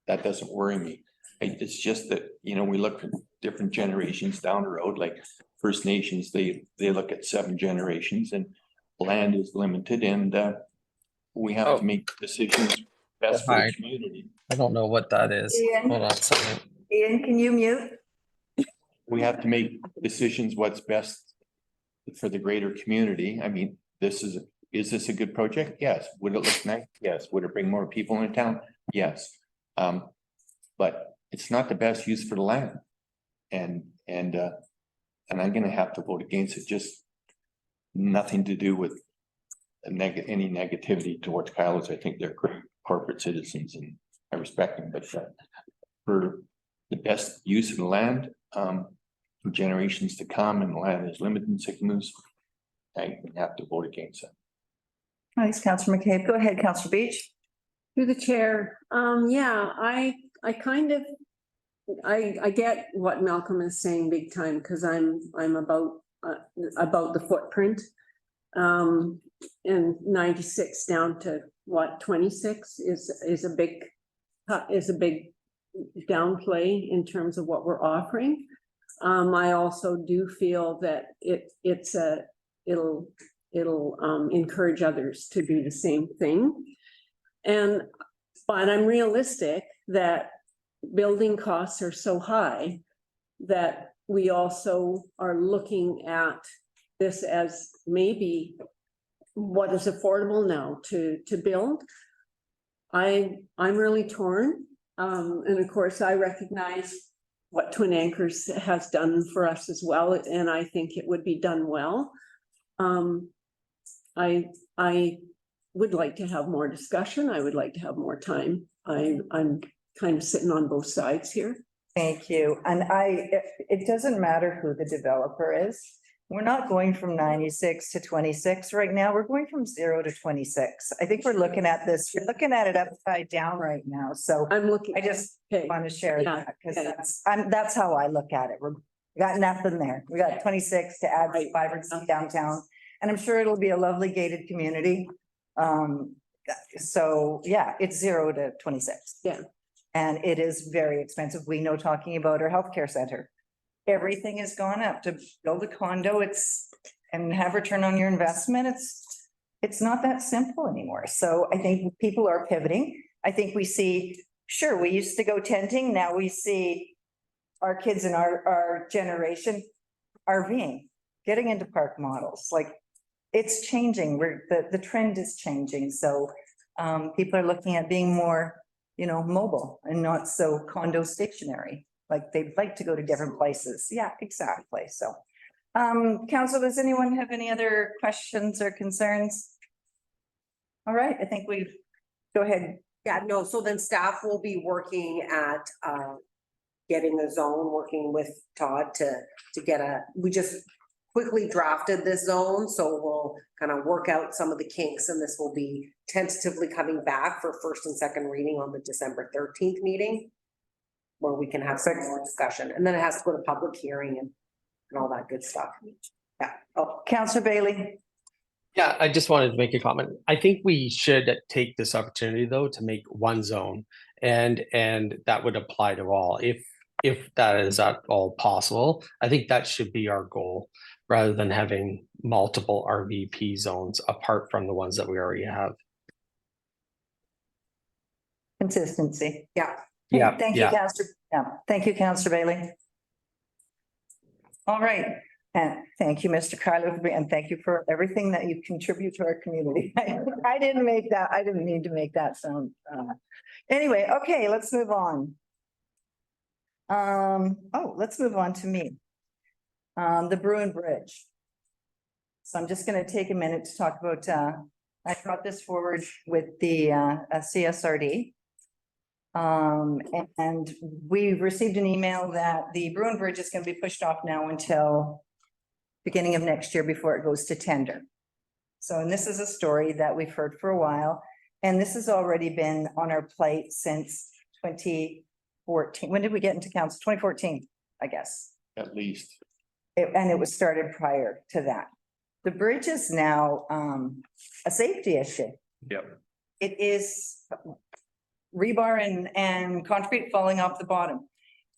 That doesn't worry me. It's just that, you know, we look at different generations down the road, like First Nations, they look at 7 generations, and land is limited, and we have to make decisions best for the community. I don't know what that is. Ian. Hold on a second. Ian, can you mute? We have to make decisions what's best for the greater community. I mean, is this a good project? Yes. Would it look nice? Yes. Would it bring more people into town? Yes. But it's not the best use for the land. And I'm gonna have to vote against it. Just nothing to do with any negativity towards Kylos. I think they're great corporate citizens, and I respect him, but for the best use of the land, for generations to come, and the land is limited in Sycamoose, I have to vote against it. Thanks, Councillor McCabe. Go ahead, Councillor Beach. Through the chair, yeah, I kind of, I get what Malcolm is saying big time, because I'm about the footprint. And 96 down to what, 26 is a big downplay in terms of what we're offering. I also do feel that it'll encourage others to do the same thing. But I'm realistic that building costs are so high that we also are looking at this as maybe what is affordable now to build. I'm really torn. And of course, I recognize what Twin Anchors has done for us as well, and I think it would be done well. I would like to have more discussion. I would like to have more time. I'm kind of sitting on both sides here. Thank you. And it doesn't matter who the developer is. We're not going from 96 to 26 right now. We're going from 0 to 26. I think we're looking at this, you're looking at it upside down right now. So I just want to share that because that's how I look at it. We got nothing there. We got 26 to add vibrancy downtown. And I'm sure it'll be a lovely gated community. So yeah, it's 0 to 26. Yeah. And it is very expensive. We know, talking about our healthcare center, everything has gone up. To build a condo, and have return on your investment, it's not that simple anymore. So I think people are pivoting. I think we see, sure, we used to go tenting. Now we see our kids in our generation RVing, getting into park models. Like, it's changing. The trend is changing. So people are looking at being more, mobile and not so condo stationary. Like, they'd like to go to different places. Yeah, exactly. So, council, does anyone have any other questions or concerns? All right, I think go ahead. Yeah, no, so then staff will be working at getting a zone, working with Todd to get we just quickly drafted this zone, so we'll kind of work out some of the kinks, and this will be tentatively coming back for first and second reading on the December 13th meeting, where we can have some more discussion, and then it has to go to public hearing and all that good stuff. Yeah. Oh, Councillor Bailey. Yeah, I just wanted to make a comment. I think we should take this opportunity, though, to make one zone, and that would apply to all. If that is at all possible, I think that should be our goal, rather than having multiple RVP zones apart from the ones that we already have. Consistency. Yeah. Yeah. Thank you, Councillor. Yeah. Thank you, Councillor Bailey. All right. And thank you, Mr. Carlo, and thank you for everything that you contribute to our community. I didn't mean to make that sound. Anyway, okay, let's move on. Let's move on to me. The Bruin Bridge. So I'm just going to take a minute to talk about, I brought this forward with the CSRD. And we received an email that the Bruin Bridge is going to be pushed off now until beginning of next year before it goes to tender. So, and this is a story that we've heard for a while, and this has already been on our plate since 2014. When did we get into council? 2014, I guess. At least. And it was started prior to that. The bridge is now a safety issue. Yep. It is rebar and concrete falling off the bottom.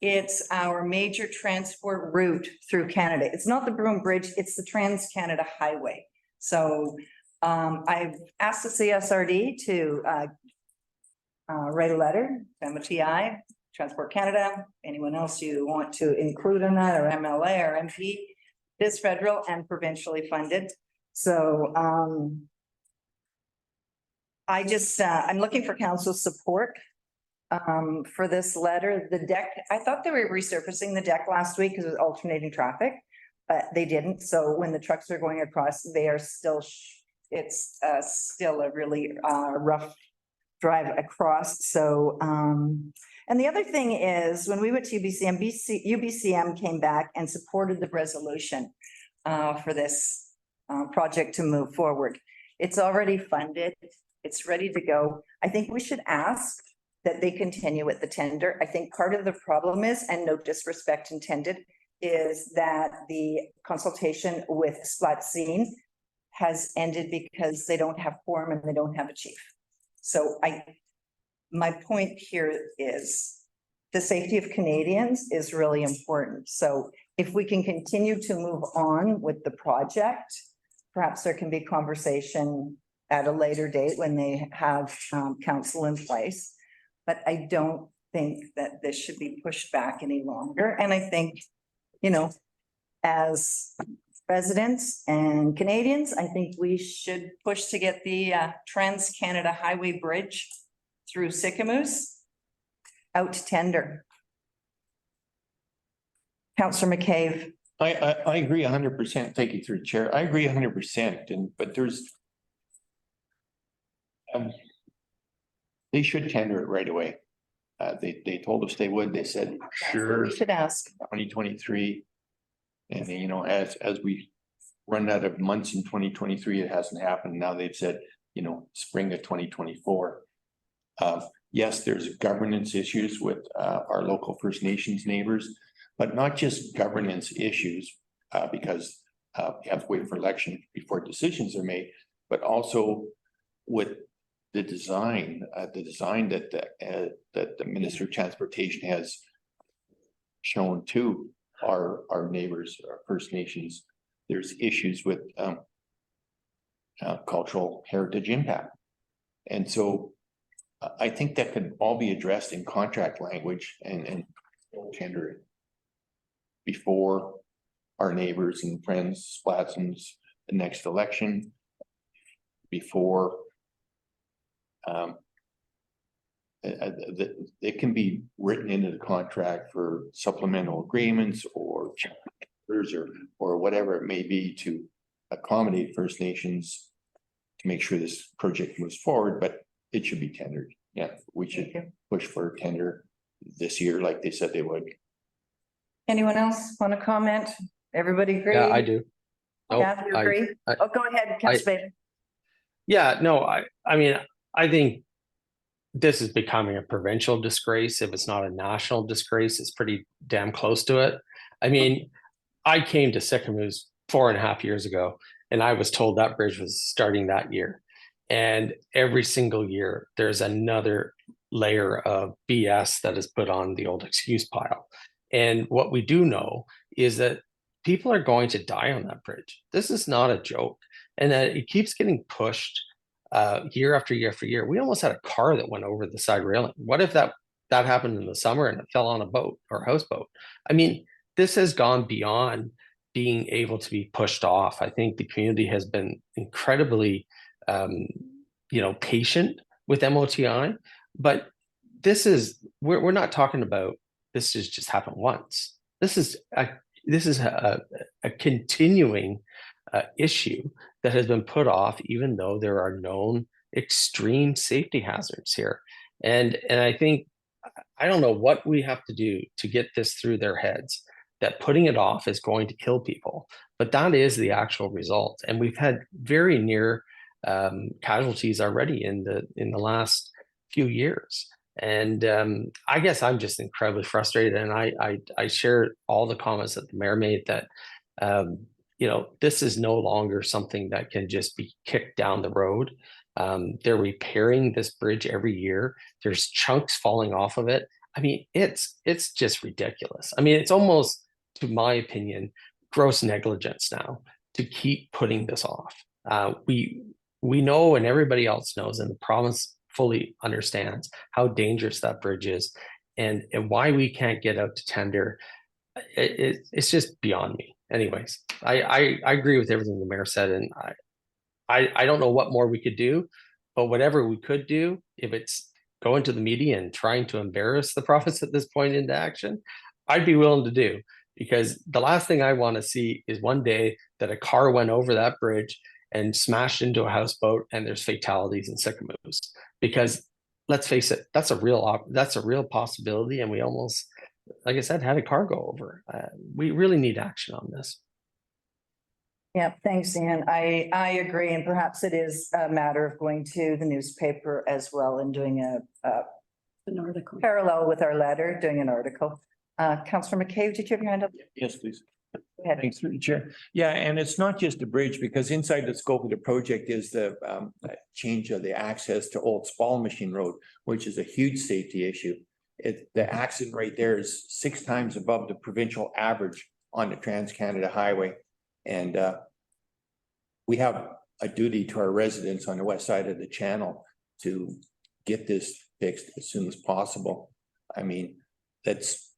It's our major transport route through Canada. It's not the Bruin Bridge, it's the Trans-Canada Highway. So I've asked the CSRD to write a letter, MTI, Transport Canada, anyone else you want to include in that, or MLA or MP. It is federal and provincially funded. So I'm looking for council support for this letter. The deck, I thought they were resurfacing the deck last week because it was alternating traffic, but they didn't. So when the trucks are going across, they are still, it's still a really rough drive across. So, and the other thing is, when we went to UBCM, UBCM came back and supported the resolution for this project to move forward. It's already funded. It's ready to go. I think we should ask that they continue with the tender. I think part of the problem is, and no disrespect intended, is that the consultation with Splatsine has ended because they don't have quorum and they don't have a chief. So my point here is the safety of Canadians is really important. So if we can continue to move on with the project, perhaps there can be conversation at a later date when they have council in place. But I don't think that this should be pushed back any longer. And I think, you know, as residents and Canadians, I think we should push to get the Trans-Canada Highway Bridge through Sicamous out to tender. Councillor McCabe. I agree 100%. Thank you, through the chair. I agree 100%. But there's, they should tender it right away. They told us they would. They said, sure. We should ask. 2023. And you know, as we run out of months in 2023, it hasn't happened. Now they've said, you know, spring of 2024. Yes, there's governance issues with our local First Nations neighbors, but not just governance issues because you have to wait for election before decisions are made, but also with the design that the Minister of Transportation has shown to our neighbors, our First Nations. There's issues with cultural heritage impact. And so I think that could all be addressed in contract language and tender it before our neighbors and friends, Splatsons, the next election, before it can be written into the contract for supplemental agreements or chapters or whatever it may be to accommodate First Nations to make sure this project moves forward, but it should be tendered. Yeah, we should push for a tender this year like they said they would. Anyone else want to comment? Everybody agree? Yeah, I do. Yeah, you agree? Oh, go ahead, Councillor Bailey. Yeah, no, I mean, I think this is becoming a provincial disgrace. If it's not a national disgrace, it's pretty damn close to it. I mean, I came to Sicamous 4.5 years ago, and I was told that bridge was starting that year. And every single year, there's another layer of BS that is put on the old excuse pile. And what we do know is that people are going to die on that bridge. This is not a joke. And that it keeps getting pushed year after year after year. We almost had a car that went over the side railing. What if that happened in the summer and it fell on a boat or a houseboat? I mean, this has gone beyond being able to be pushed off. I think the community has been incredibly patient with MOTI, but we're not talking about this has just happened once. This is a continuing issue that has been put off, even though there are known extreme safety hazards here. And I think, I don't know what we have to do to get this through their heads, that putting it off is going to kill people, but that is the actual result. And we've had very near casualties already in the last few years. And I guess I'm just incredibly frustrated. And I share all the comments that the mayor made that, this is no longer something that can just be kicked down the road. They're repairing this bridge every year. There's chunks falling off of it. I mean, it's just ridiculous. I mean, it's almost, to my opinion, gross negligence now to keep putting this off. We know, and everybody else knows, and the province fully understands how dangerous that bridge is, and why we can't get out to tender. It's just beyond me. Anyways, I agree with everything the mayor said, and I don't know what more we could do, but whatever we could do, if it's going to the media and trying to embarrass the province at this point into action, I'd be willing to do, because the last thing I want to see is one day that a car went over that bridge and smashed into a houseboat and there's fatalities in Sicamous, because let's face it, that's a real possibility, and we almost, like I said, had a car go over. We really need action on this. Yeah, thanks, Ann. I agree, and perhaps it is a matter of going to the newspaper as well and doing An article. parallel with our letter, doing an article. Councillor McCabe, did you have your hand up? Yes, please. Go ahead. Thanks through the chair. Yeah, and it's not just a bridge, because inside the scope of the project is the change of the access to Old Spall Machine Road, which is a huge safety issue. The accident rate there is 6 times above the provincial average on the Trans-Canada Highway. And we have a duty to our residents on the west side of the channel to get this fixed as soon as possible. I mean, that's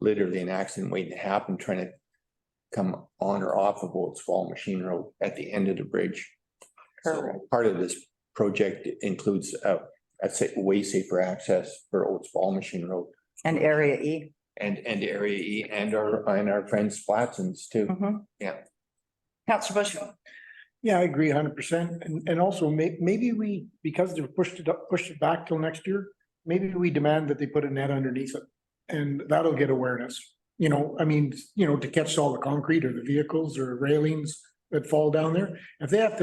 literally an accident waiting to happen, trying to come on or off of Old Spall Machine Road at the end of the bridge. So part of this project includes I'd say way safer access for Old Spall Machine Road. And Area E. And Area E and our friends Flatsons too. Yeah. Councillor Bush. Yeah, I agree 100%. And also maybe we, because they've pushed it back till next year, maybe we demand that they put a net underneath it. And that'll get awareness. You know, I mean, you know, to catch all the concrete or the vehicles or railings that fall down there. If they have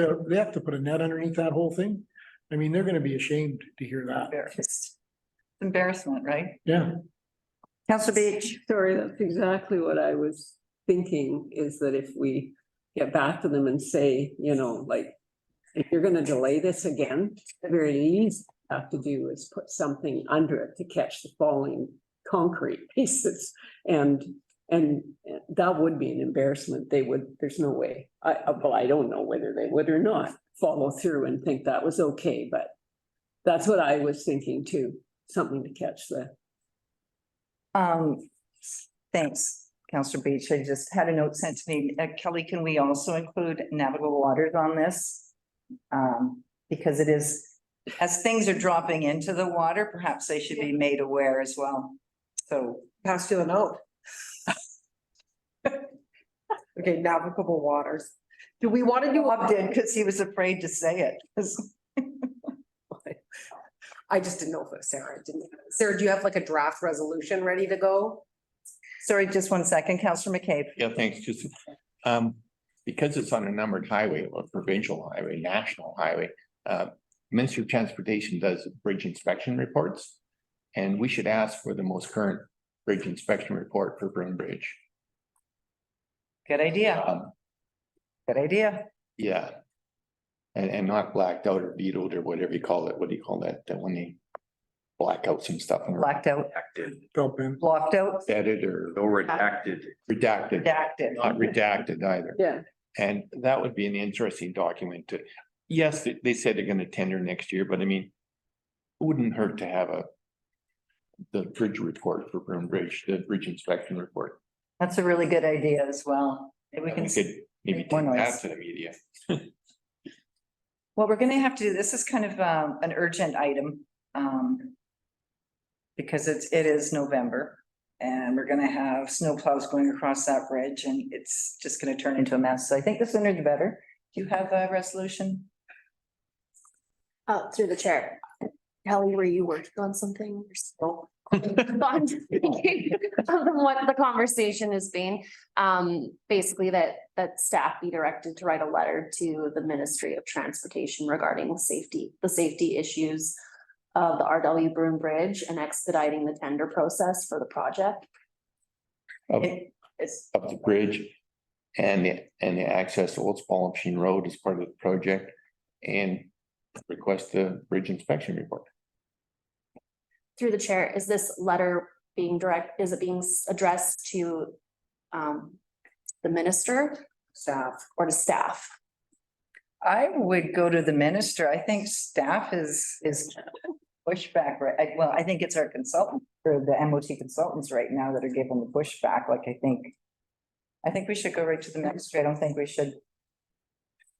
to put a net underneath that whole thing, I mean, they're gonna be ashamed to hear that. It's embarrassment, right? Yeah. Councillor Beach. Sorry, that's exactly what I was thinking, is that if we get back to them and say, you know, like, if you're gonna delay this again, the very least you have to do is put something under it to catch the falling concrete pieces. And that would be an embarrassment. There's no way. I don't know whether they would or not follow through and think that was okay, but that's what I was thinking too, something to catch the. Thanks, Councillor Beach. I just had a note sent to me. Kelly, can we also include navigable waters on this? Because it is, as things are dropping into the water, perhaps they should be made aware as well. So Pass you a note. Okay, navigable waters. Do we want to do? Bob did because he was afraid to say it. I just didn't know if Sarah didn't. Sarah, do you have like a draft resolution ready to go? Sorry, just 1 second, Councillor McCabe. Yeah, thanks. Just because it's on a numbered highway, or provincial highway, national highway, Ministry of Transportation does bridge inspection reports. And we should ask for the most current bridge inspection report for Broom Bridge. Good idea. Good idea. Yeah. And not blacked out or vetoed or whatever you call it. What do you call that? That when they black out some stuff. Blacked out. Blocked out. Edit or redacted. Redacted. Redacted. Not redacted either. Yeah. And that would be an interesting document to, yes, they said they're gonna tender next year, but I mean, it wouldn't hurt to have the bridge report for Broom Bridge, the bridge inspection report. That's a really good idea as well. Maybe we can. We could maybe more take that noise. to the media. Well, we're gonna have to do, this is kind of an urgent item. Because it is November and we're gonna have snow plows going across that bridge and it's just gonna turn into a mess. So I think the sooner the better. Do you have a resolution? Through the chair. Kelly, were you working on something? You're still on thinking of what the conversation has been. Basically that staff be directed to write a letter to the Ministry of Transportation regarding the safety issues of the RW Broom Bridge and expediting the tender process for the project. Of the bridge and the access to Old Spall Machine Road as part of the project, and request the bridge inspection report. Through the chair, is this letter being addressed to the minister, staff, or to staff? I would go to the minister. I think staff is pushback, right? Well, I think it's our consultant or the MOT consultants right now that are giving the pushback. Like, I think we should go right to the minister. I don't think we should.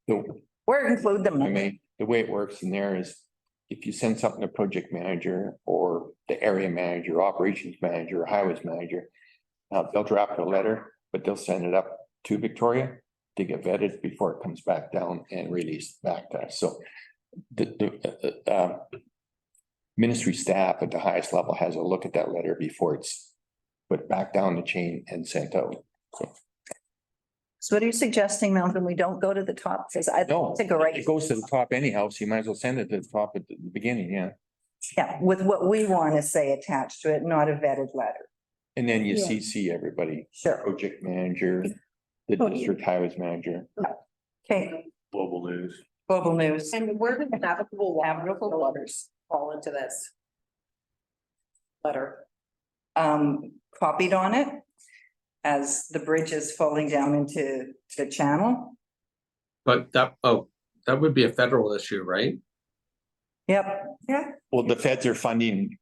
So, or include them. I mean, the way it works in there is if you send something to project manager or the area manager, operations manager, or highways manager, they'll draft a letter, but they'll send it up to Victoria to get vetted before it comes back down and released back to us. So ministry staff at the highest level has a look at that letter before it's put back down the chain and sent out. So what are you suggesting, Malcolm? We don't go to the top? Because I No, think go right. it goes to the top anyhow, so you might as well send it to the top at the beginning, yeah. Yeah, with what we want to say attached to it, not a vetted letter. And then you Yeah. CC everybody, Sure. project manager, the Oh, yeah. district highways manager, Okay, Global news. global news. And where do navigable waters fall into this? Letter. Copied on it as the bridge is falling down into the channel. But that would be a federal issue, right? Yep. Yeah. well, the feds are funding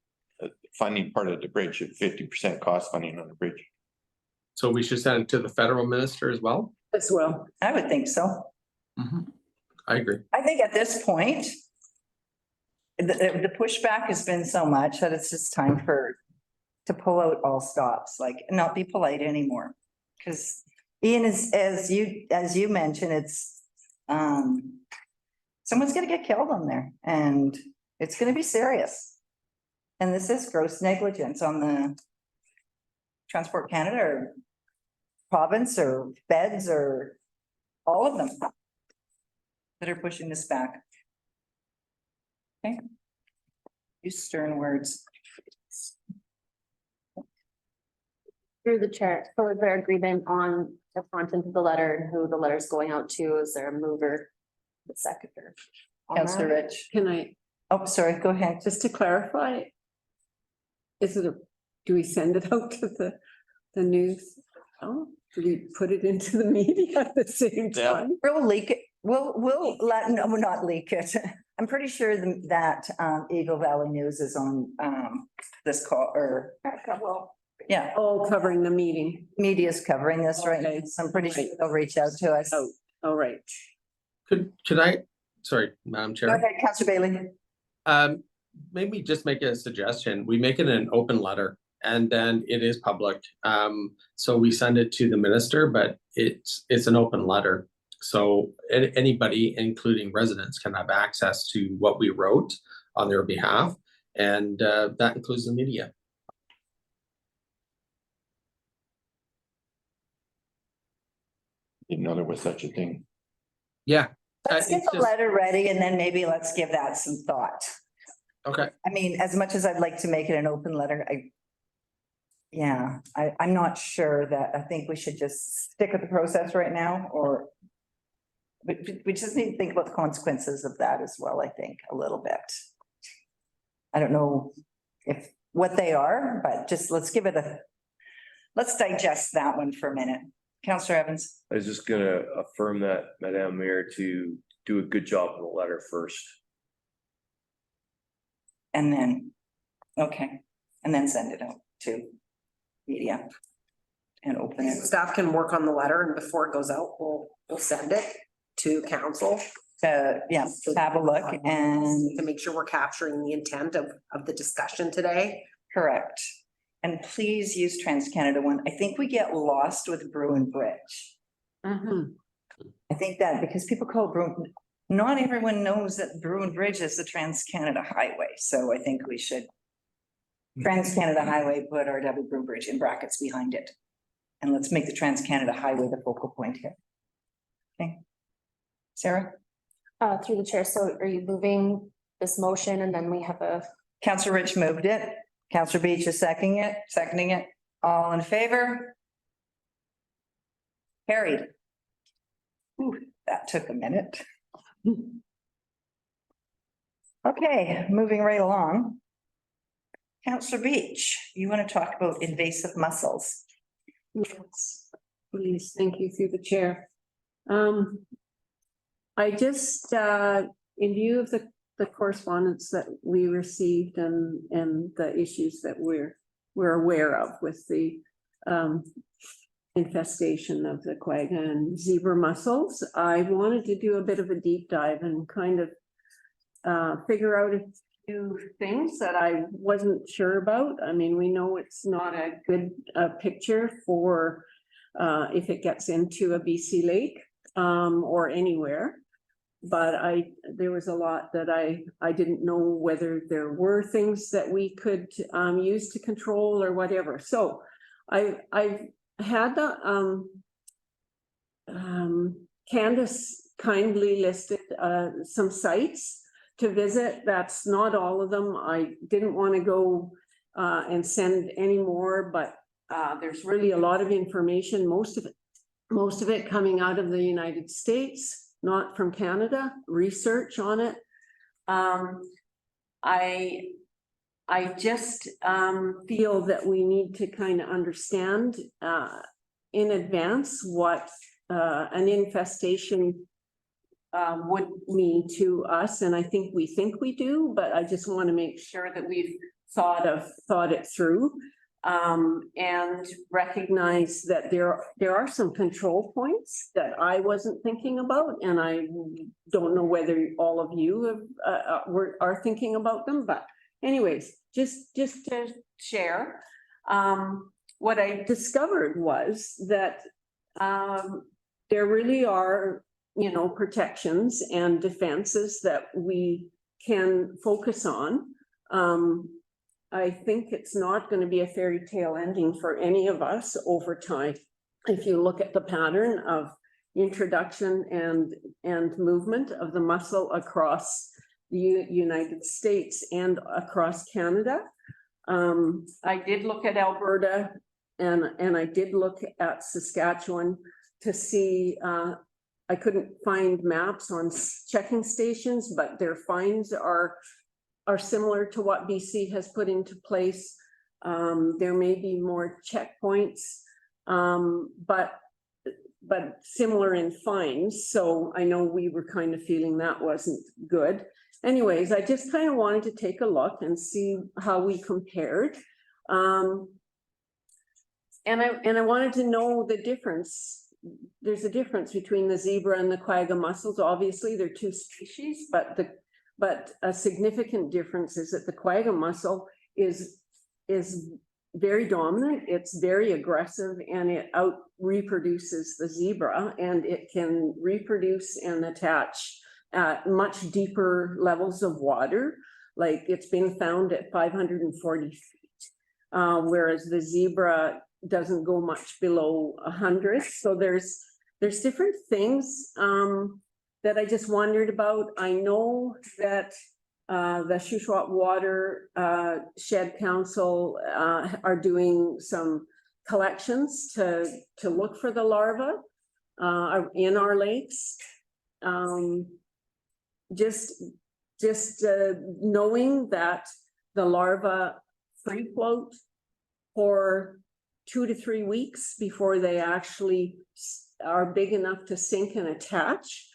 part of the bridge at 50% cost funding on the bridge. So we should send it to the federal minister as well? As well. I would think so. I agree. I think at this point, the pushback has been so much that it's just time to pull out all stops, like not be polite anymore. Because Ian is, as you mentioned, it's, someone's gonna get killed on there and it's gonna be serious. And this is gross negligence on the Transport Canada or province or feds or all of them that are pushing this back. Okay. Use stern words. Through the chair, so is there agreement on the content of the letter and who the letter is going out to? Is there a mover? The seconder? Councillor Rich. Can I, Oh, sorry, go ahead. just to clarify? Do we send it out to the news? Oh, do we put it into the media at the same Yeah. time? We'll leak it. We'll let, no, we'll not leak it. I'm pretty sure that Eagle Valley News is on this call or, Well, yeah, Oh, covering the meeting. media's covering this right now. Okay. So I'm pretty sure they'll reach out to us. Oh, all right. Could I, sorry, Madam Go Chair, ahead, Councillor Bailey. maybe just make a suggestion. We make it an open letter and then it is public. So we send it to the minister, but it's an open letter. So anybody, including residents, can have access to what we wrote on their behalf. And that includes the media. Didn't know there was such a thing. Yeah. Let's get the letter ready and then maybe let's give that some thought. Okay. I mean, as much as I'd like to make it an open letter, I'm not sure that, I think we should just stick with the process right now, or we just need to think about the consequences of that as well, I think, a little bit. I don't know what they are, but just let's digest that one for a minute. Councillor Evans. I was just gonna affirm that, Madam Mayor, to do a good job in the letter first. And then, okay, and then send it out to media and open it. Staff can work on the letter and before it goes out, we'll send it to council. To have a look and. To make sure we're capturing the intent of the discussion today. Correct. And please use Trans-Canada one. I think we get lost with Bruin Bridge. I think that because people call Bruin, not everyone knows that Bruin Bridge is the Trans-Canada Highway. So I think we should Trans-Canada Highway, put RW Bruin Bridge in brackets behind it. And let's make the Trans-Canada Highway the focal point here. Okay. Sarah? Through the chair, so are you moving this motion and then we have a? Councillor Rich moved it. Councillor Beach is seconding it. All in favor? Carried. Ooh, that took a minute. Okay, moving right along. Councillor Beach, you want to talk about invasive mussels? Yes, please, thank you through the chair. I just, in view of the correspondence that we received and the issues that we're aware of with the infestation of the quagga and zebra mussels, I wanted to do a bit of a deep dive and kind of figure out a few things that I wasn't sure about. I mean, we know it's not a good picture for if it gets into a BC lake or anywhere. there was a lot that I didn't know whether there were things that we could use to control or whatever. So I've had the Candace kindly listed some sites to visit. That's not all of them. I didn't want to go and send any more, but there's really a lot of information, most of it coming out of the United States, not from Canada, research on it. I just feel that we need to kind of understand in advance what an infestation would mean to us. And I think we do, but I just want to make sure that we've thought it through. And recognize that there are some control points that I wasn't thinking about, and I don't know whether all of you are thinking about them. But anyways, just to share, what I discovered was that there really are, protections and defenses that we can focus on. I think it's not going to be a fairy tale ending for any of us over time. If you look at the pattern of introduction and movement of the mussel across the United States and across Canada. I did look at Alberta and I did look at Saskatchewan to see, I couldn't find maps on checking stations, but their finds are similar to what BC has put into place. There may be more checkpoints, but similar in fines. So I know we were kind of feeling that wasn't good. Anyways, I just kind of wanted to take a look and see how we compared. And I wanted to know the difference. There's a difference between the zebra and the quagga mussels. Obviously, they're two species, but a significant difference is that the quagga mussel is very dominant, it's very aggressive, and it out reproduces the zebra, and it can reproduce and attach at much deeper levels of water. Like it's been found at 540 feet, whereas the zebra doesn't go much below 100. So there's different things that I just wondered about. I know that the Shuswap Water Shed Council are doing some collections to look for the larvae in our lakes. Just knowing that the larvae free float for 2 to 3 weeks before they actually are big enough to sink and attach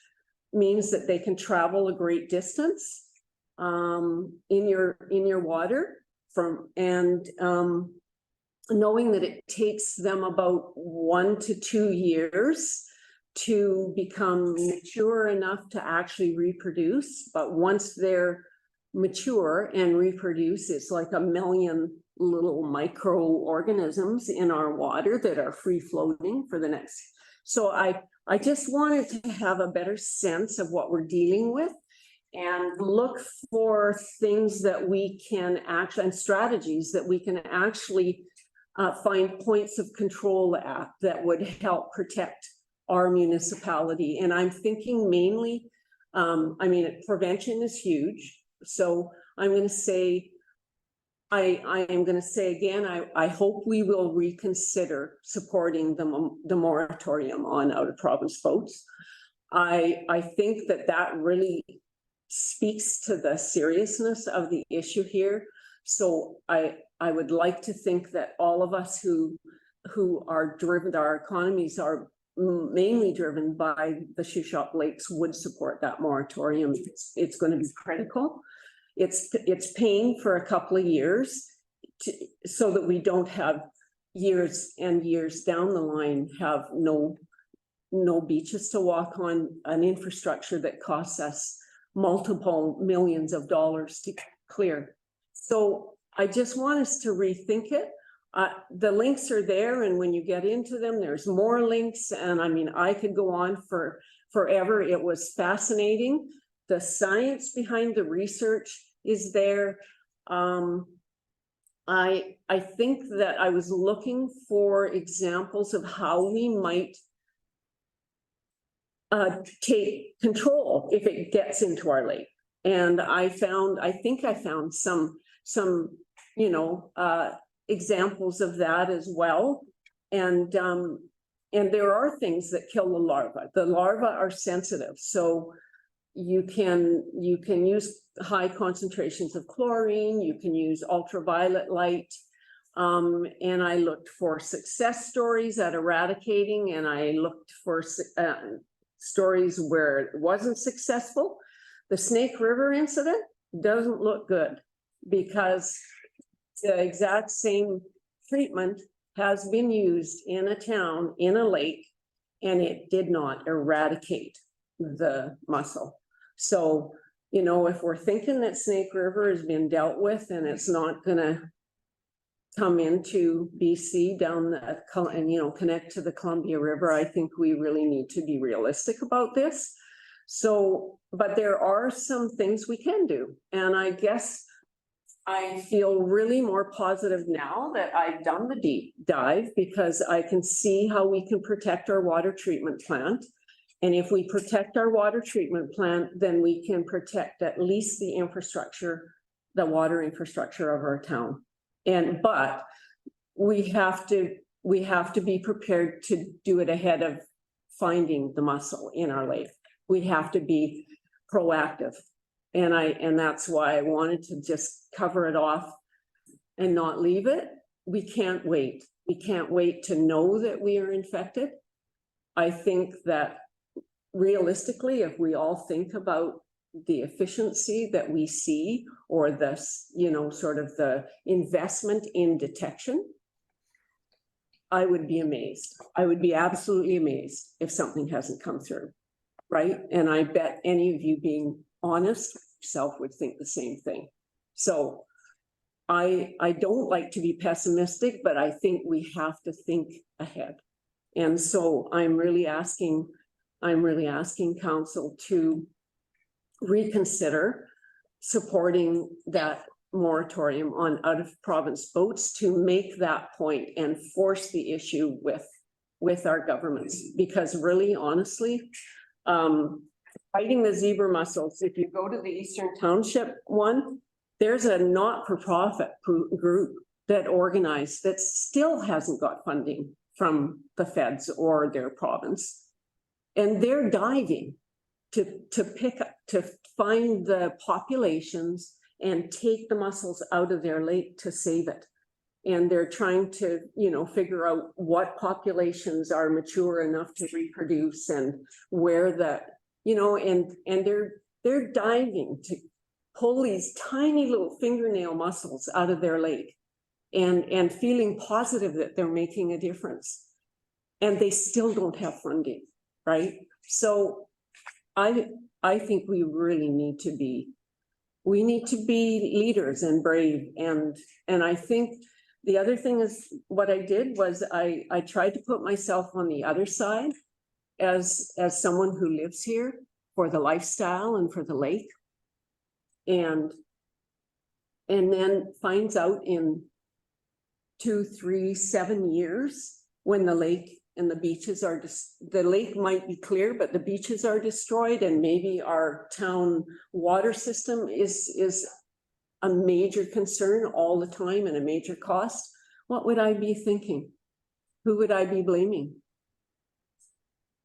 means that they can travel a great distance in your water knowing that it takes them about 1 to 2 years to become mature enough to actually reproduce. But once they're mature and reproduce, it's like 1 million little microorganisms in our water that are free floating for the next. So I just wanted to have a better sense of what we're dealing with and look for things that we can actually, and strategies that we can actually find points of control at that would help protect our municipality. And I'm thinking mainly, prevention is huge. So I'm going to say, I am going to say again, I hope we will reconsider supporting the moratorium on out of province boats. I think that really speaks to the seriousness of the issue here. So I would like to think that all of us who are driven, our economies are mainly driven by the Shuswap Lakes would support that moratorium. It's going to be critical. It's paying for a couple of years so that we don't have years and years down the line have no beaches to walk on, an infrastructure that costs us multiple millions of dollars to clear. So I just want us to rethink it. The links are there, and when you get into them, there's more links. And I mean, I could go on for forever. It was fascinating. The science behind the research is there. I think that I was looking for examples of how we might take control if it gets into our lake. And I think I found some, you know, examples of that as well. And there are things that kill the larva. The larvae are sensitive, so you can use high concentrations of chlorine, you can use ultraviolet light. And I looked for success stories at eradicating, and I looked for stories where it wasn't successful. The Snake River incident doesn't look good, because the exact same treatment has been used in a town, in a lake, and it did not eradicate the mussel. So, you know, if we're thinking that Snake River has been dealt with and it's not gonna come into BC down the, and, you know, connect to the Columbia River, I think we really need to be realistic about this. So, but there are some things we can do. And I guess I feel really more positive now that I've done the deep dive, because I can see how we can protect our water treatment plant. And if we protect our water treatment plant, then we can protect at least the infrastructure, the water infrastructure of our town. But we have to be prepared to do it ahead of finding the mussel in our lake. We have to be proactive. And that's why I wanted to just cover it off and not leave it. We can't wait. We can't wait to know that we are infected. I think that realistically, if we all think about the efficiency that we see, or this, you know, sort of the investment in detection, I would be amazed. I would be absolutely amazed if something hasn't come through, right? And I bet any of you, being honest yourself, would think the same thing. So I don't like to be pessimistic, but I think we have to think ahead. And so I'm really asking council to reconsider supporting that moratorium on out of province boats, to make that point and force the issue with our governments. Because really, honestly, fighting the zebra mussels, if you go to the Eastern Township one, there's a not-for-profit group that organized that still hasn't got funding from the feds or their province. And they're diving to find the populations and take the mussels out of their lake to save it. And they're trying to, you know, figure out what populations are mature enough to reproduce, and where the, you know, and they're diving to pull these tiny little fingernail mussels out of their lake, and feeling positive that they're making a difference. And they still don't have funding, right? So I think we really need to be leaders and brave. And I think the other thing is, what I did was I tried to put myself on the other side as someone who lives here for the lifestyle and for the lake. And then finds out in 2, 3, 7 years, when the lake and the beaches are the lake might be clear, but the beaches are destroyed, and maybe our town water system is a major concern all the time and a major cost. What would I be thinking? Who would I be blaming?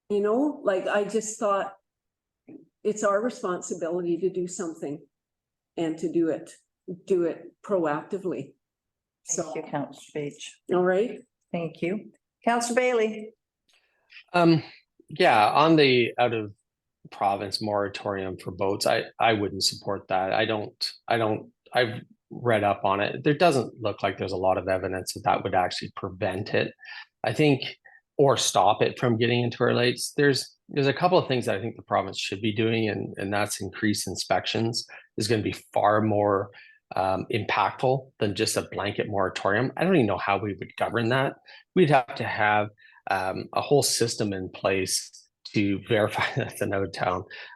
You know, like, I just thought it's our responsibility to do something, and to do it proactively. Thank you, Councillor Beach. All right. Thank you. Councillor Bailey. Yeah, on the out of province moratorium for boats, I wouldn't support that. I've read up on it. There doesn't look like there's a lot of evidence that would actually prevent it, I think, or stop it from getting into our lakes. There's a couple of things that I think the province should be doing, and that's increased inspections is going to be far more impactful than just a blanket moratorium. I don't even know how we would govern that. We'd have to have a whole system in place to verify that's an out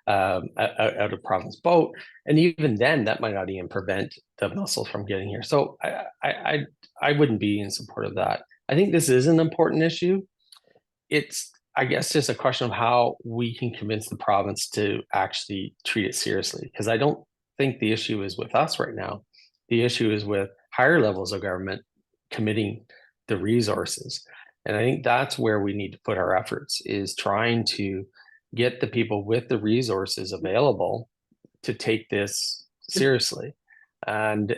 of province boat. And even then, that might not even prevent the mussels from getting here. So I wouldn't be in support of that. I think this is an important issue. It's, I guess, just a question of how we can convince the province to actually treat it seriously. Because I don't think the issue is with us right now. The issue is with higher levels of government committing the resources. And I think that's where we need to put our efforts, is trying to get the people with the resources available to take this seriously. But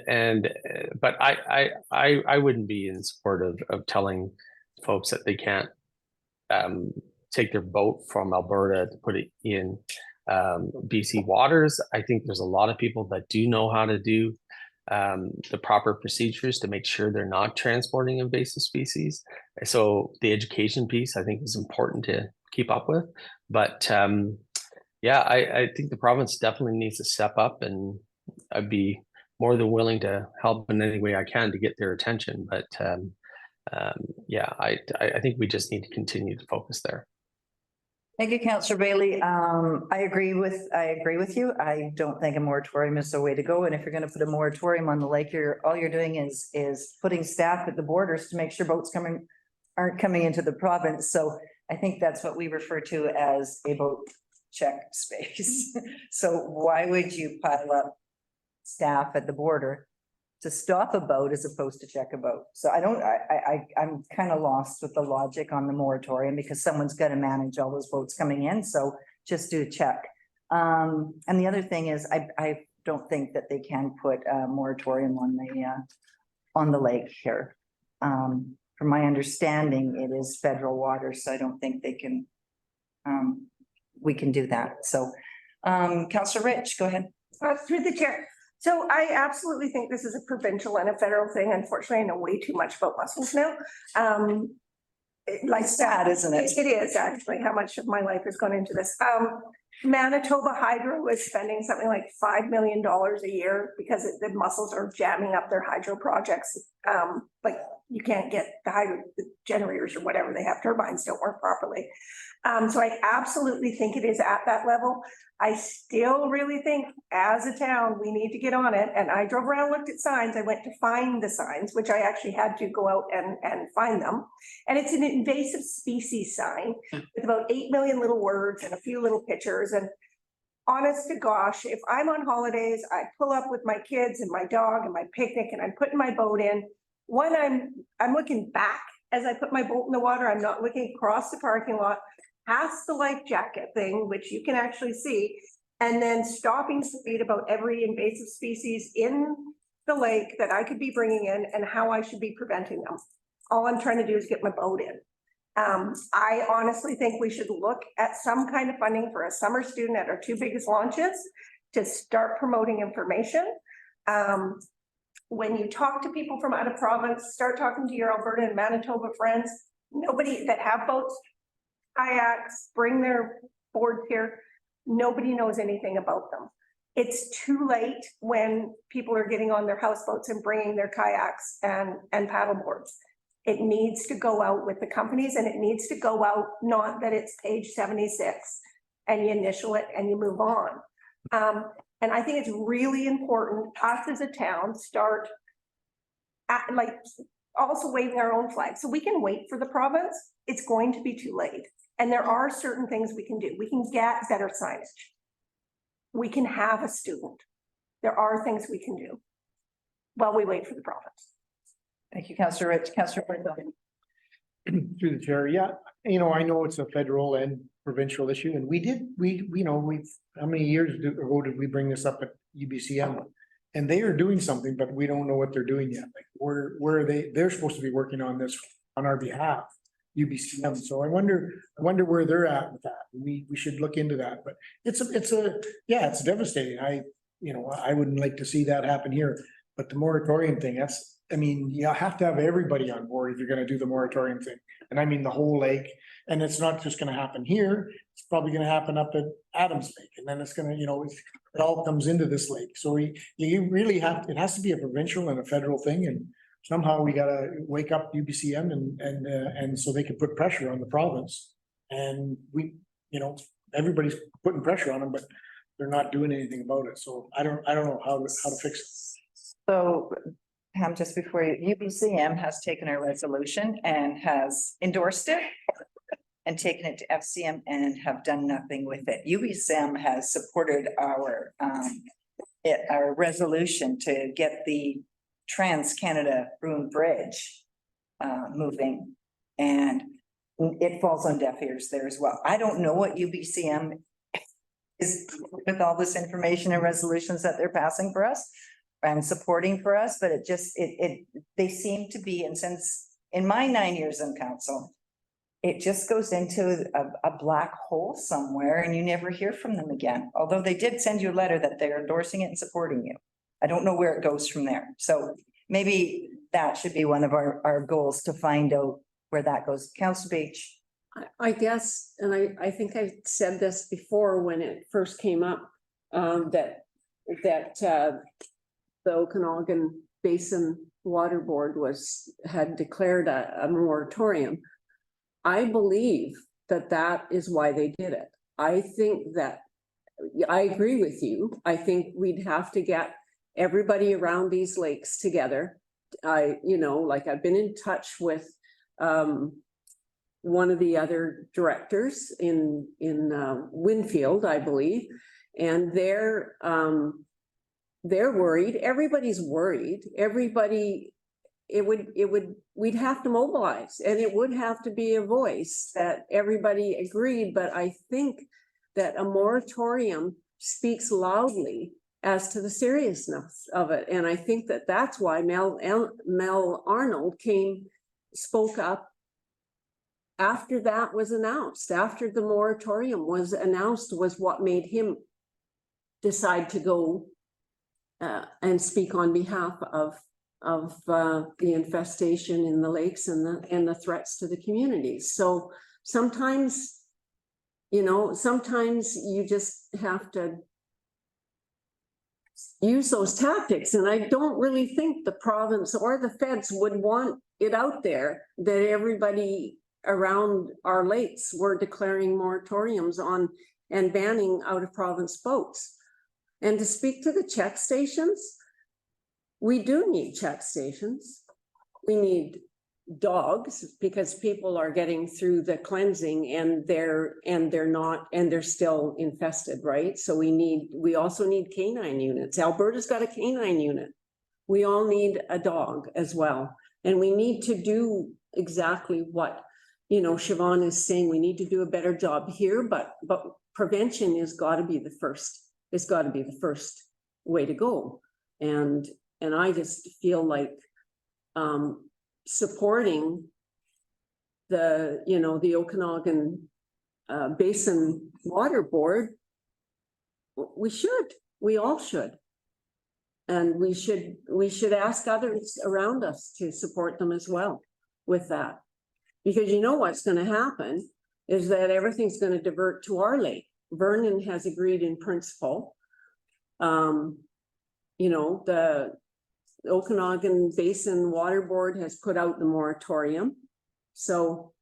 I wouldn't be in support of telling folks that they can't take their boat from Alberta to put it in BC waters. I think there's a lot of people that do know how to do the proper procedures to make sure they're not transporting invasive species. So the education piece, I think, is important to keep up with. But yeah, I think the province definitely needs to step up, and I'd be more than willing to help in any way I can to get their attention. But yeah, I think we just need to continue to focus there. Thank you, Councillor Bailey. I agree with you. I don't think a moratorium is the way to go. And if you're going to put a moratorium on the lake, all you're doing is putting staff at the borders to make sure boats aren't coming into the province. So I think that's what we refer to as a boat check space. So why would you pile up staff at the border to stop a boat as opposed to check a boat? So I'm kind of lost with the logic on the moratorium, because someone's got to manage all those boats coming in. So just do a check. And the other thing is, I don't think that they can put a moratorium on the lake here. From my understanding, it is federal water, so I don't think they can, we can do that. So Councillor Rich, go ahead. Through the chair. So I absolutely think this is a provincial and a federal thing. Unfortunately, I know way too much about mussels now. Like sad, isn't it? It is actually how much of my life has gone into this. Manitoba Hydro is spending something like $5 million a year because the mussels are jamming up their hydro projects. Like you can't get the generators or whatever, they have turbines don't work properly. So I absolutely think it is at that level. I still really think as a town, we need to get on it. And I drove around, looked at signs. I went to find the signs, which I actually had to go out and find them. And it's an invasive species sign with about 8 million little words and a few little pictures. And honest to gosh, if I'm on holidays, I pull up with my kids and my dog and my picnic and I'm putting my boat in. When I'm looking back as I put my boat in the water, I'm not looking across the parking lot, past the life jacket thing, which you can actually see, and then stopping to read about every invasive species in the lake that I could be bringing in and how I should be preventing them. All I'm trying to do is get my boat in. I honestly think we should look at some kind of funding for a summer student at our 2 biggest launches to start promoting information. When you talk to people from out of province, start talking to your Alberta and Manitoba friends, nobody that have boats, kayaks, bring their boards here. Nobody knows anything about them. It's too late when people are getting on their houseboats and bringing their kayaks and paddle boards. It needs to go out with the companies, and it needs to go out, not that it's page 76 and you initial it and you move on. And I think it's really important, us as a town, start also waving our own flag. So we can wait for the province. It's going to be too late. And there are certain things we can do. We can get better signage. We can have a student. There are things we can do while we wait for the province. Thank you, Councillor Rich. Councillor Burton. Through the chair, yeah, I know it's a federal and provincial issue, and how many years ago did we bring this up at UBCM? And they are doing something, but we don't know what they're doing yet. Like where are they? They're supposed to be working on this on our behalf, UBCM. So I wonder where they're at with that. We should look into that. But it's devastating. I wouldn't like to see that happen here. But the moratorium thing, you have to have everybody on board if you're going to do the moratorium thing. And I mean the whole lake. And it's not just going to happen here. It's probably going to happen up at Adams Lake. And then it's going to, it all comes into this lake. So you really it has to be a provincial and a federal thing. And somehow we got to wake up UBCM and so they can put pressure on the province. And you know, everybody's putting pressure on them, but they're not doing anything about it. So I don't know how to fix it. So, Pam, just before you, UBCM has taken our resolution and has endorsed it and taken it to FCM and have done nothing with it. UBCM has supported our resolution to get the Trans-Canada Broom Bridge moving, and it falls on deaf ears there as well. I don't know what UBCM is with all this information and resolutions that they're passing for us and supporting for us, but they seem to be, and since in my 9 years in council, it just goes into a black hole somewhere and you never hear from them again. Although they did send you a letter that they're endorsing it and supporting you. I don't know where it goes from there. So maybe that should be one of our goals, to find out where that goes. Council Beach. I guess, and I think I said this before when it first came up, that the Okanagan Basin Water Board had declared a moratorium. I believe that is why they did it. I think that, I agree with you. I think we'd have to get everybody around these lakes together. I've been in touch with one of the other directors in Winfield, I believe, and they're worried. Everybody's worried. We'd have to mobilize, and it would have to be a voice that everybody agreed. But I think that a moratorium speaks loudly as to the seriousness of it. And I think that that's why Mel Arnold spoke up after that was announced, after the moratorium was announced, was what made him decide to go and speak on behalf of the infestation in the lakes and the threats to the communities. So sometimes you just have to use those tactics. And I don't really think the province or the feds would want it out there that everybody around our lakes were declaring moratoriums on and banning out of province boats. And to speak to the check stations, we do need check stations. We need dogs, because people are getting through the cleansing and they're still infested, right? So we also need canine units. Alberta's got a canine unit. We all need a dog as well. And we need to do exactly what, Siobhan is saying. We need to do a better job here, but prevention has got to be the first. It's got to be the first way to go. And I just feel like supporting the Okanagan Basin Water Board, we all should. And we should ask others around us to support them as well with that. Because what's going to happen is that everything's going to divert to our lake. Vernon has agreed in principle. The Okanagan Basin Water Board has put out the moratorium. So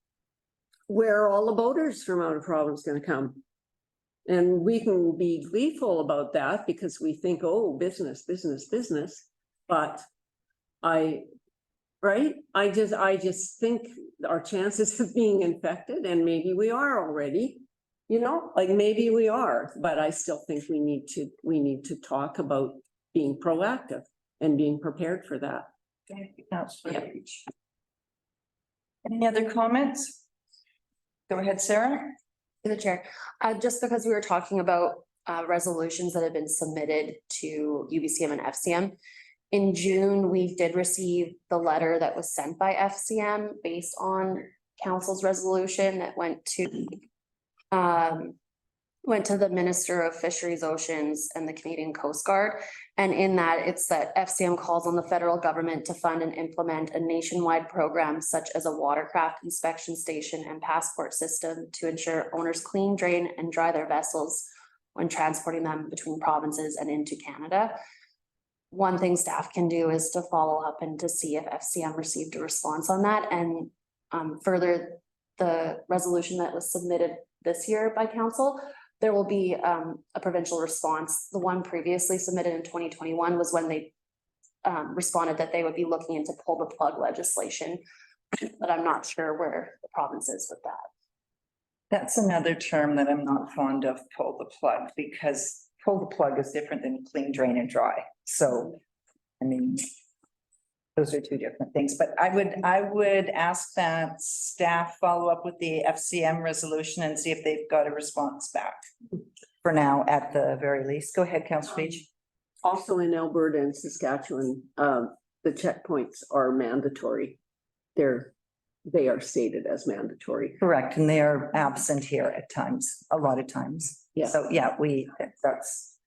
where are all the boaters from out of province going to come? And we can be gleeful about that because we think, oh, business. But I just think our chances of being infected, and maybe we are already, maybe we are, but I still think we need to talk about being proactive and being prepared for that. Yeah. Any other comments? Go ahead, Sarah. To the chair, just because we were talking about resolutions that have been submitted to UBCM and FCM. In June, we did receive the letter that was sent by FCM based on council's resolution that went to the Minister of Fisheries, Oceans, and the Canadian Coast Guard. And in that, it's that FCM calls on the federal government to fund and implement a nationwide program such as a watercraft inspection station and passport system to ensure owners clean, drain, and dry their vessels when transporting them between provinces and into Canada. One thing staff can do is to follow up and to see if FCM received a response on that, and further the resolution that was submitted this year by council, there will be a provincial response. The one previously submitted in 2021 was when they responded that they would be looking into pull the plug legislation, but I'm not sure where the province is with that. That's another term that I'm not fond of, pull the plug, because pull the plug is different than clean, drain and dry. So, I mean, those are two different things, but I would ask that staff follow up with the FCM resolution and see if they've got a response back for now, at the very least. Go ahead, Councillor Beach. Also in Alberta and Saskatchewan, the checkpoints are mandatory. They are stated as mandatory. Correct, and they are absent here at times, a lot of times. Yeah. So, yeah, that's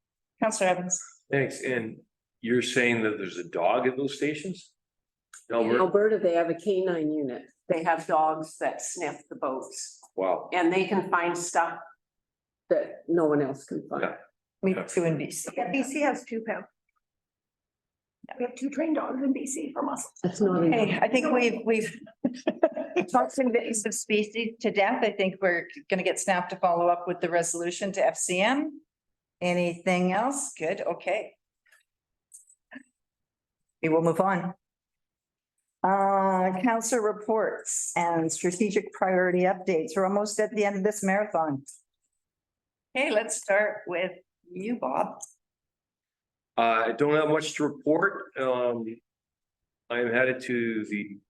Councillor Evans. Thanks. And you're saying that there's a dog at those stations? In Alberta, they have a canine unit. They have dogs that sniff the boats. Wow. And they can find stuff that no one else can find. Yeah. Me too in BC. Yeah, BC has two, Pam. We have two trained dogs in BC for muscles. That's not. Okay, I think we've talked invasive species to death. I think we're gonna get staff to follow up with the resolution to FCM. Anything else? Good, okay. We will move on. Council reports and strategic priority updates. We're almost at the end of this marathon. Okay, let's start with you, Bob. I don't have much to report. I am headed to the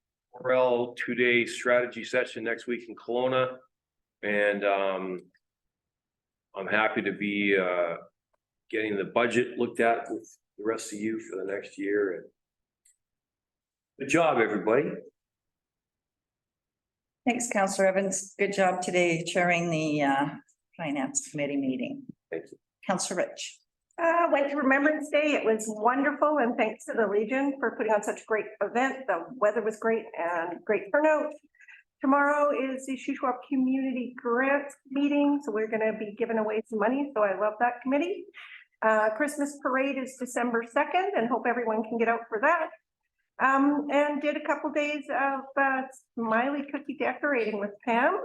RL 2-day strategy session next week in Kelowna. And I'm happy to be getting the budget looked at with the rest of you for the next year. And good job, everybody. Thanks, Councillor Evans. Good job today chairing the Finance Committee meeting. Thank you. Councillor Rich. Went to Remembrance Day. It was wonderful, and thanks to the Legion for putting on such a great event. The weather was great and great turnout. Tomorrow is the Shuswap Community Grant meeting, so we're going to be giving away some money. So I love that committee. Christmas parade is December 2nd, and hope everyone can get out for that. And did a couple days of smiley cookie decorating with Pam,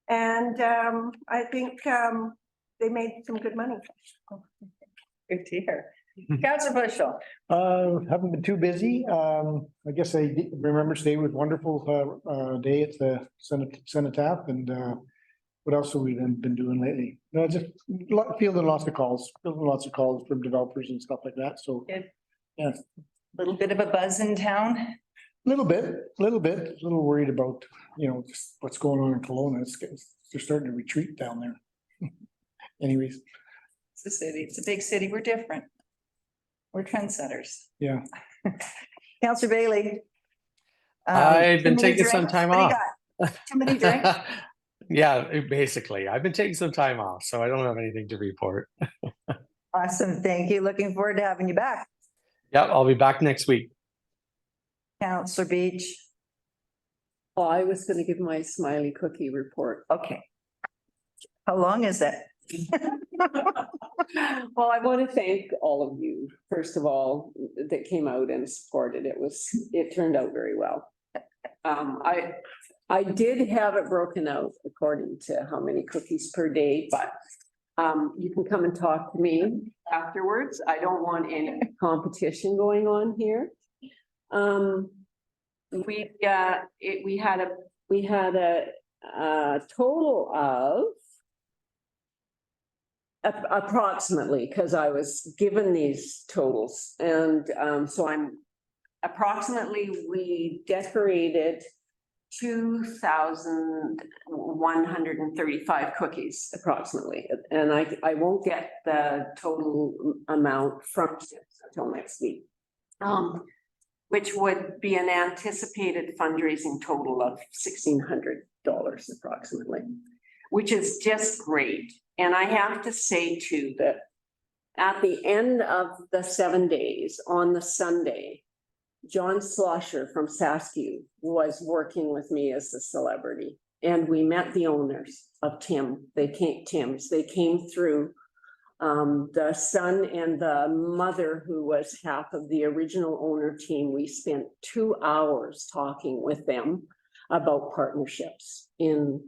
and I think they made some good money. Good to hear. Councillor Bushel. Haven't been too busy. I guess I remember today was wonderful day at the Cenotaph, and what else have we been doing lately? No, just fielding lots of calls from developers and stuff like that. So good. Yeah. Little bit of a buzz in town. Little bit, a little worried about, just what's going on in Kelowna. They're starting to retreat down there. Anyways. It's a city. It's a big city. We're different. We're trendsetters. Yeah. Councillor Bailey. I've been taking some time off. Too many drinks? Yeah, basically. I've been taking some time off, so I don't have anything to report. Awesome. Thank you. Looking forward to having you back. Yep, I'll be back next week. Councillor Beach. Oh, I was going to give my smiley cookie report. Okay. How long is it? Well, I want to thank all of you, first of all, that came out and supported. It turned out very well. I did have it broken out according to how many cookies per day, but you can come and talk to me afterwards. I don't want any competition going on here. We had a total of approximately, because I was given these totals, and so we decorated 2,135 cookies approximately, and I won't get the total amount from until next week, which would be an anticipated fundraising total of $1,600 approximately, which is just great. And I have to say too that at the end of the 7 days, on the Sunday, John Slosher from Saskew was working with me as a celebrity, and we met the owners of Tim's. They came through, the son and the mother, who was half of the original owner team. We spent 2 hours talking with them about partnerships in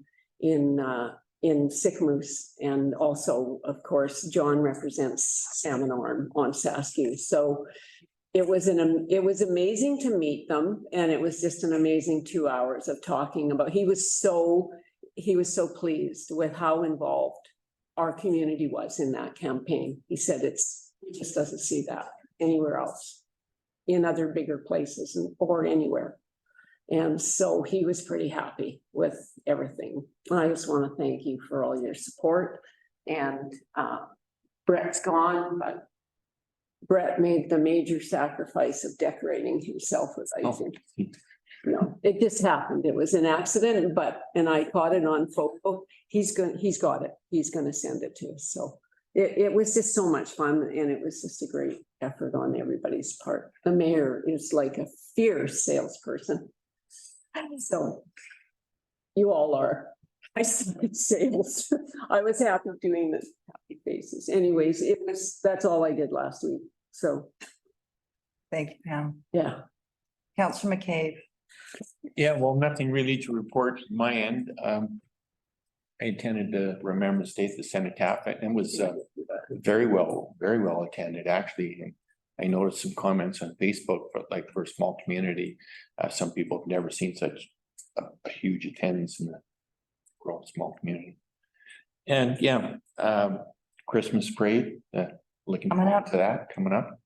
in Sycamoose. And also, of course, John represents Salmon Arm on Saskia. So it was amazing to meet them, and it was just an amazing 2 hours of talking about, he was so pleased with how involved our community was in that campaign. He said he just doesn't see that anywhere else in other bigger places or anywhere. And so he was pretty happy with everything. I just want to thank you for all your support. And Brett's gone, but Brett made the major sacrifice of decorating himself with icing. No, it just happened. It was an accident, and I caught it on photo. He's got it. He's going to send it to us. So it was just so much fun, and it was just a great effort on everybody's part. The mayor is like a fierce salesperson. So you all are. I said sales. I was happy doing the happy faces. Anyways, that's all I did last week. So. Thank you, Pam. Yeah. Councillor McCabe. Yeah, well, nothing really to report on my end. I attended the Remembrance Day at the Cenotaph, and it was very well attended, actually. And I noticed some comments on Facebook, but like for a small community, some people have never seen such a huge attendance in the growing small community. And yeah, Christmas parade, looking forward to that coming up.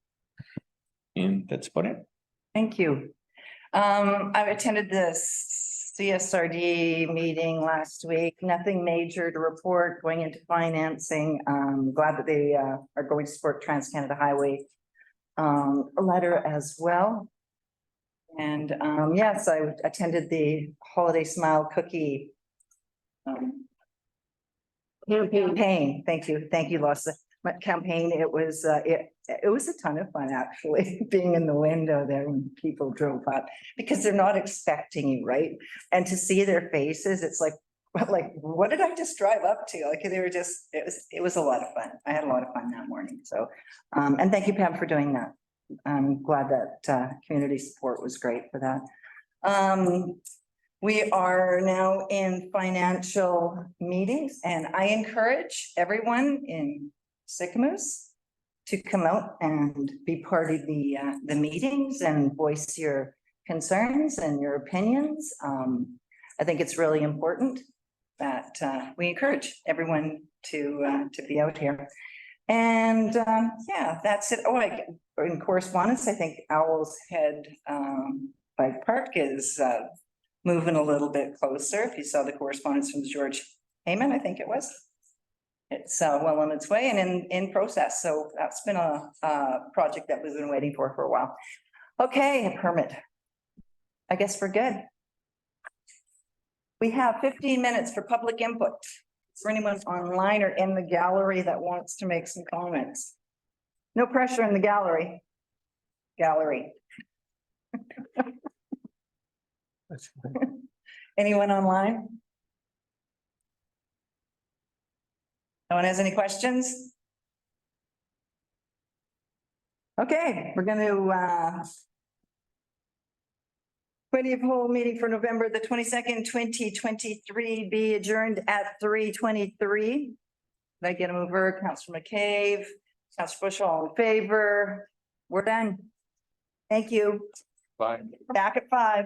And that's about it. Thank you. I attended the CSRD meeting last week. Nothing major to report going into financing. Glad that they are going to support Trans-Canada Highway letter as well. And yes, I attended the Holiday Smile Cookie campaign. Thank you, Lossa. Campaign. It was a ton of fun, actually, being in the window there when people drove up, because they're not expecting you, right? And to see their faces, it's like what did I just drive up to? Like they were just, it was a lot of fun. I had a lot of fun that morning. So and thank you, Pam, for doing that. I'm glad that community support was great for that. We are now in financial meetings, and I encourage everyone in Sycamoose to come out and be part of the meetings and voice your concerns and your opinions. I think it's really important that we encourage everyone to be out here. And yeah, that's it. Oh, in correspondence, I think Owl's Head Bike Park is moving a little bit closer. If you saw the correspondence from George Heyman, I think it was. It's well on its way and in process. So that's been a project that we've been waiting for a while. Okay, a permit. I guess we're good. We have 15 minutes for public input. For anyone online or in the gallery that wants to make some comments. No pressure in the gallery. Anyone online? No one has any questions? Okay, we're going to committee of whole meeting for November the 22nd, 2023 be adjourned at 3:23. Did I get them over? Councillor McCabe, Councillor Bush, all in favor. We're done. Thank you. Bye. Back at 5.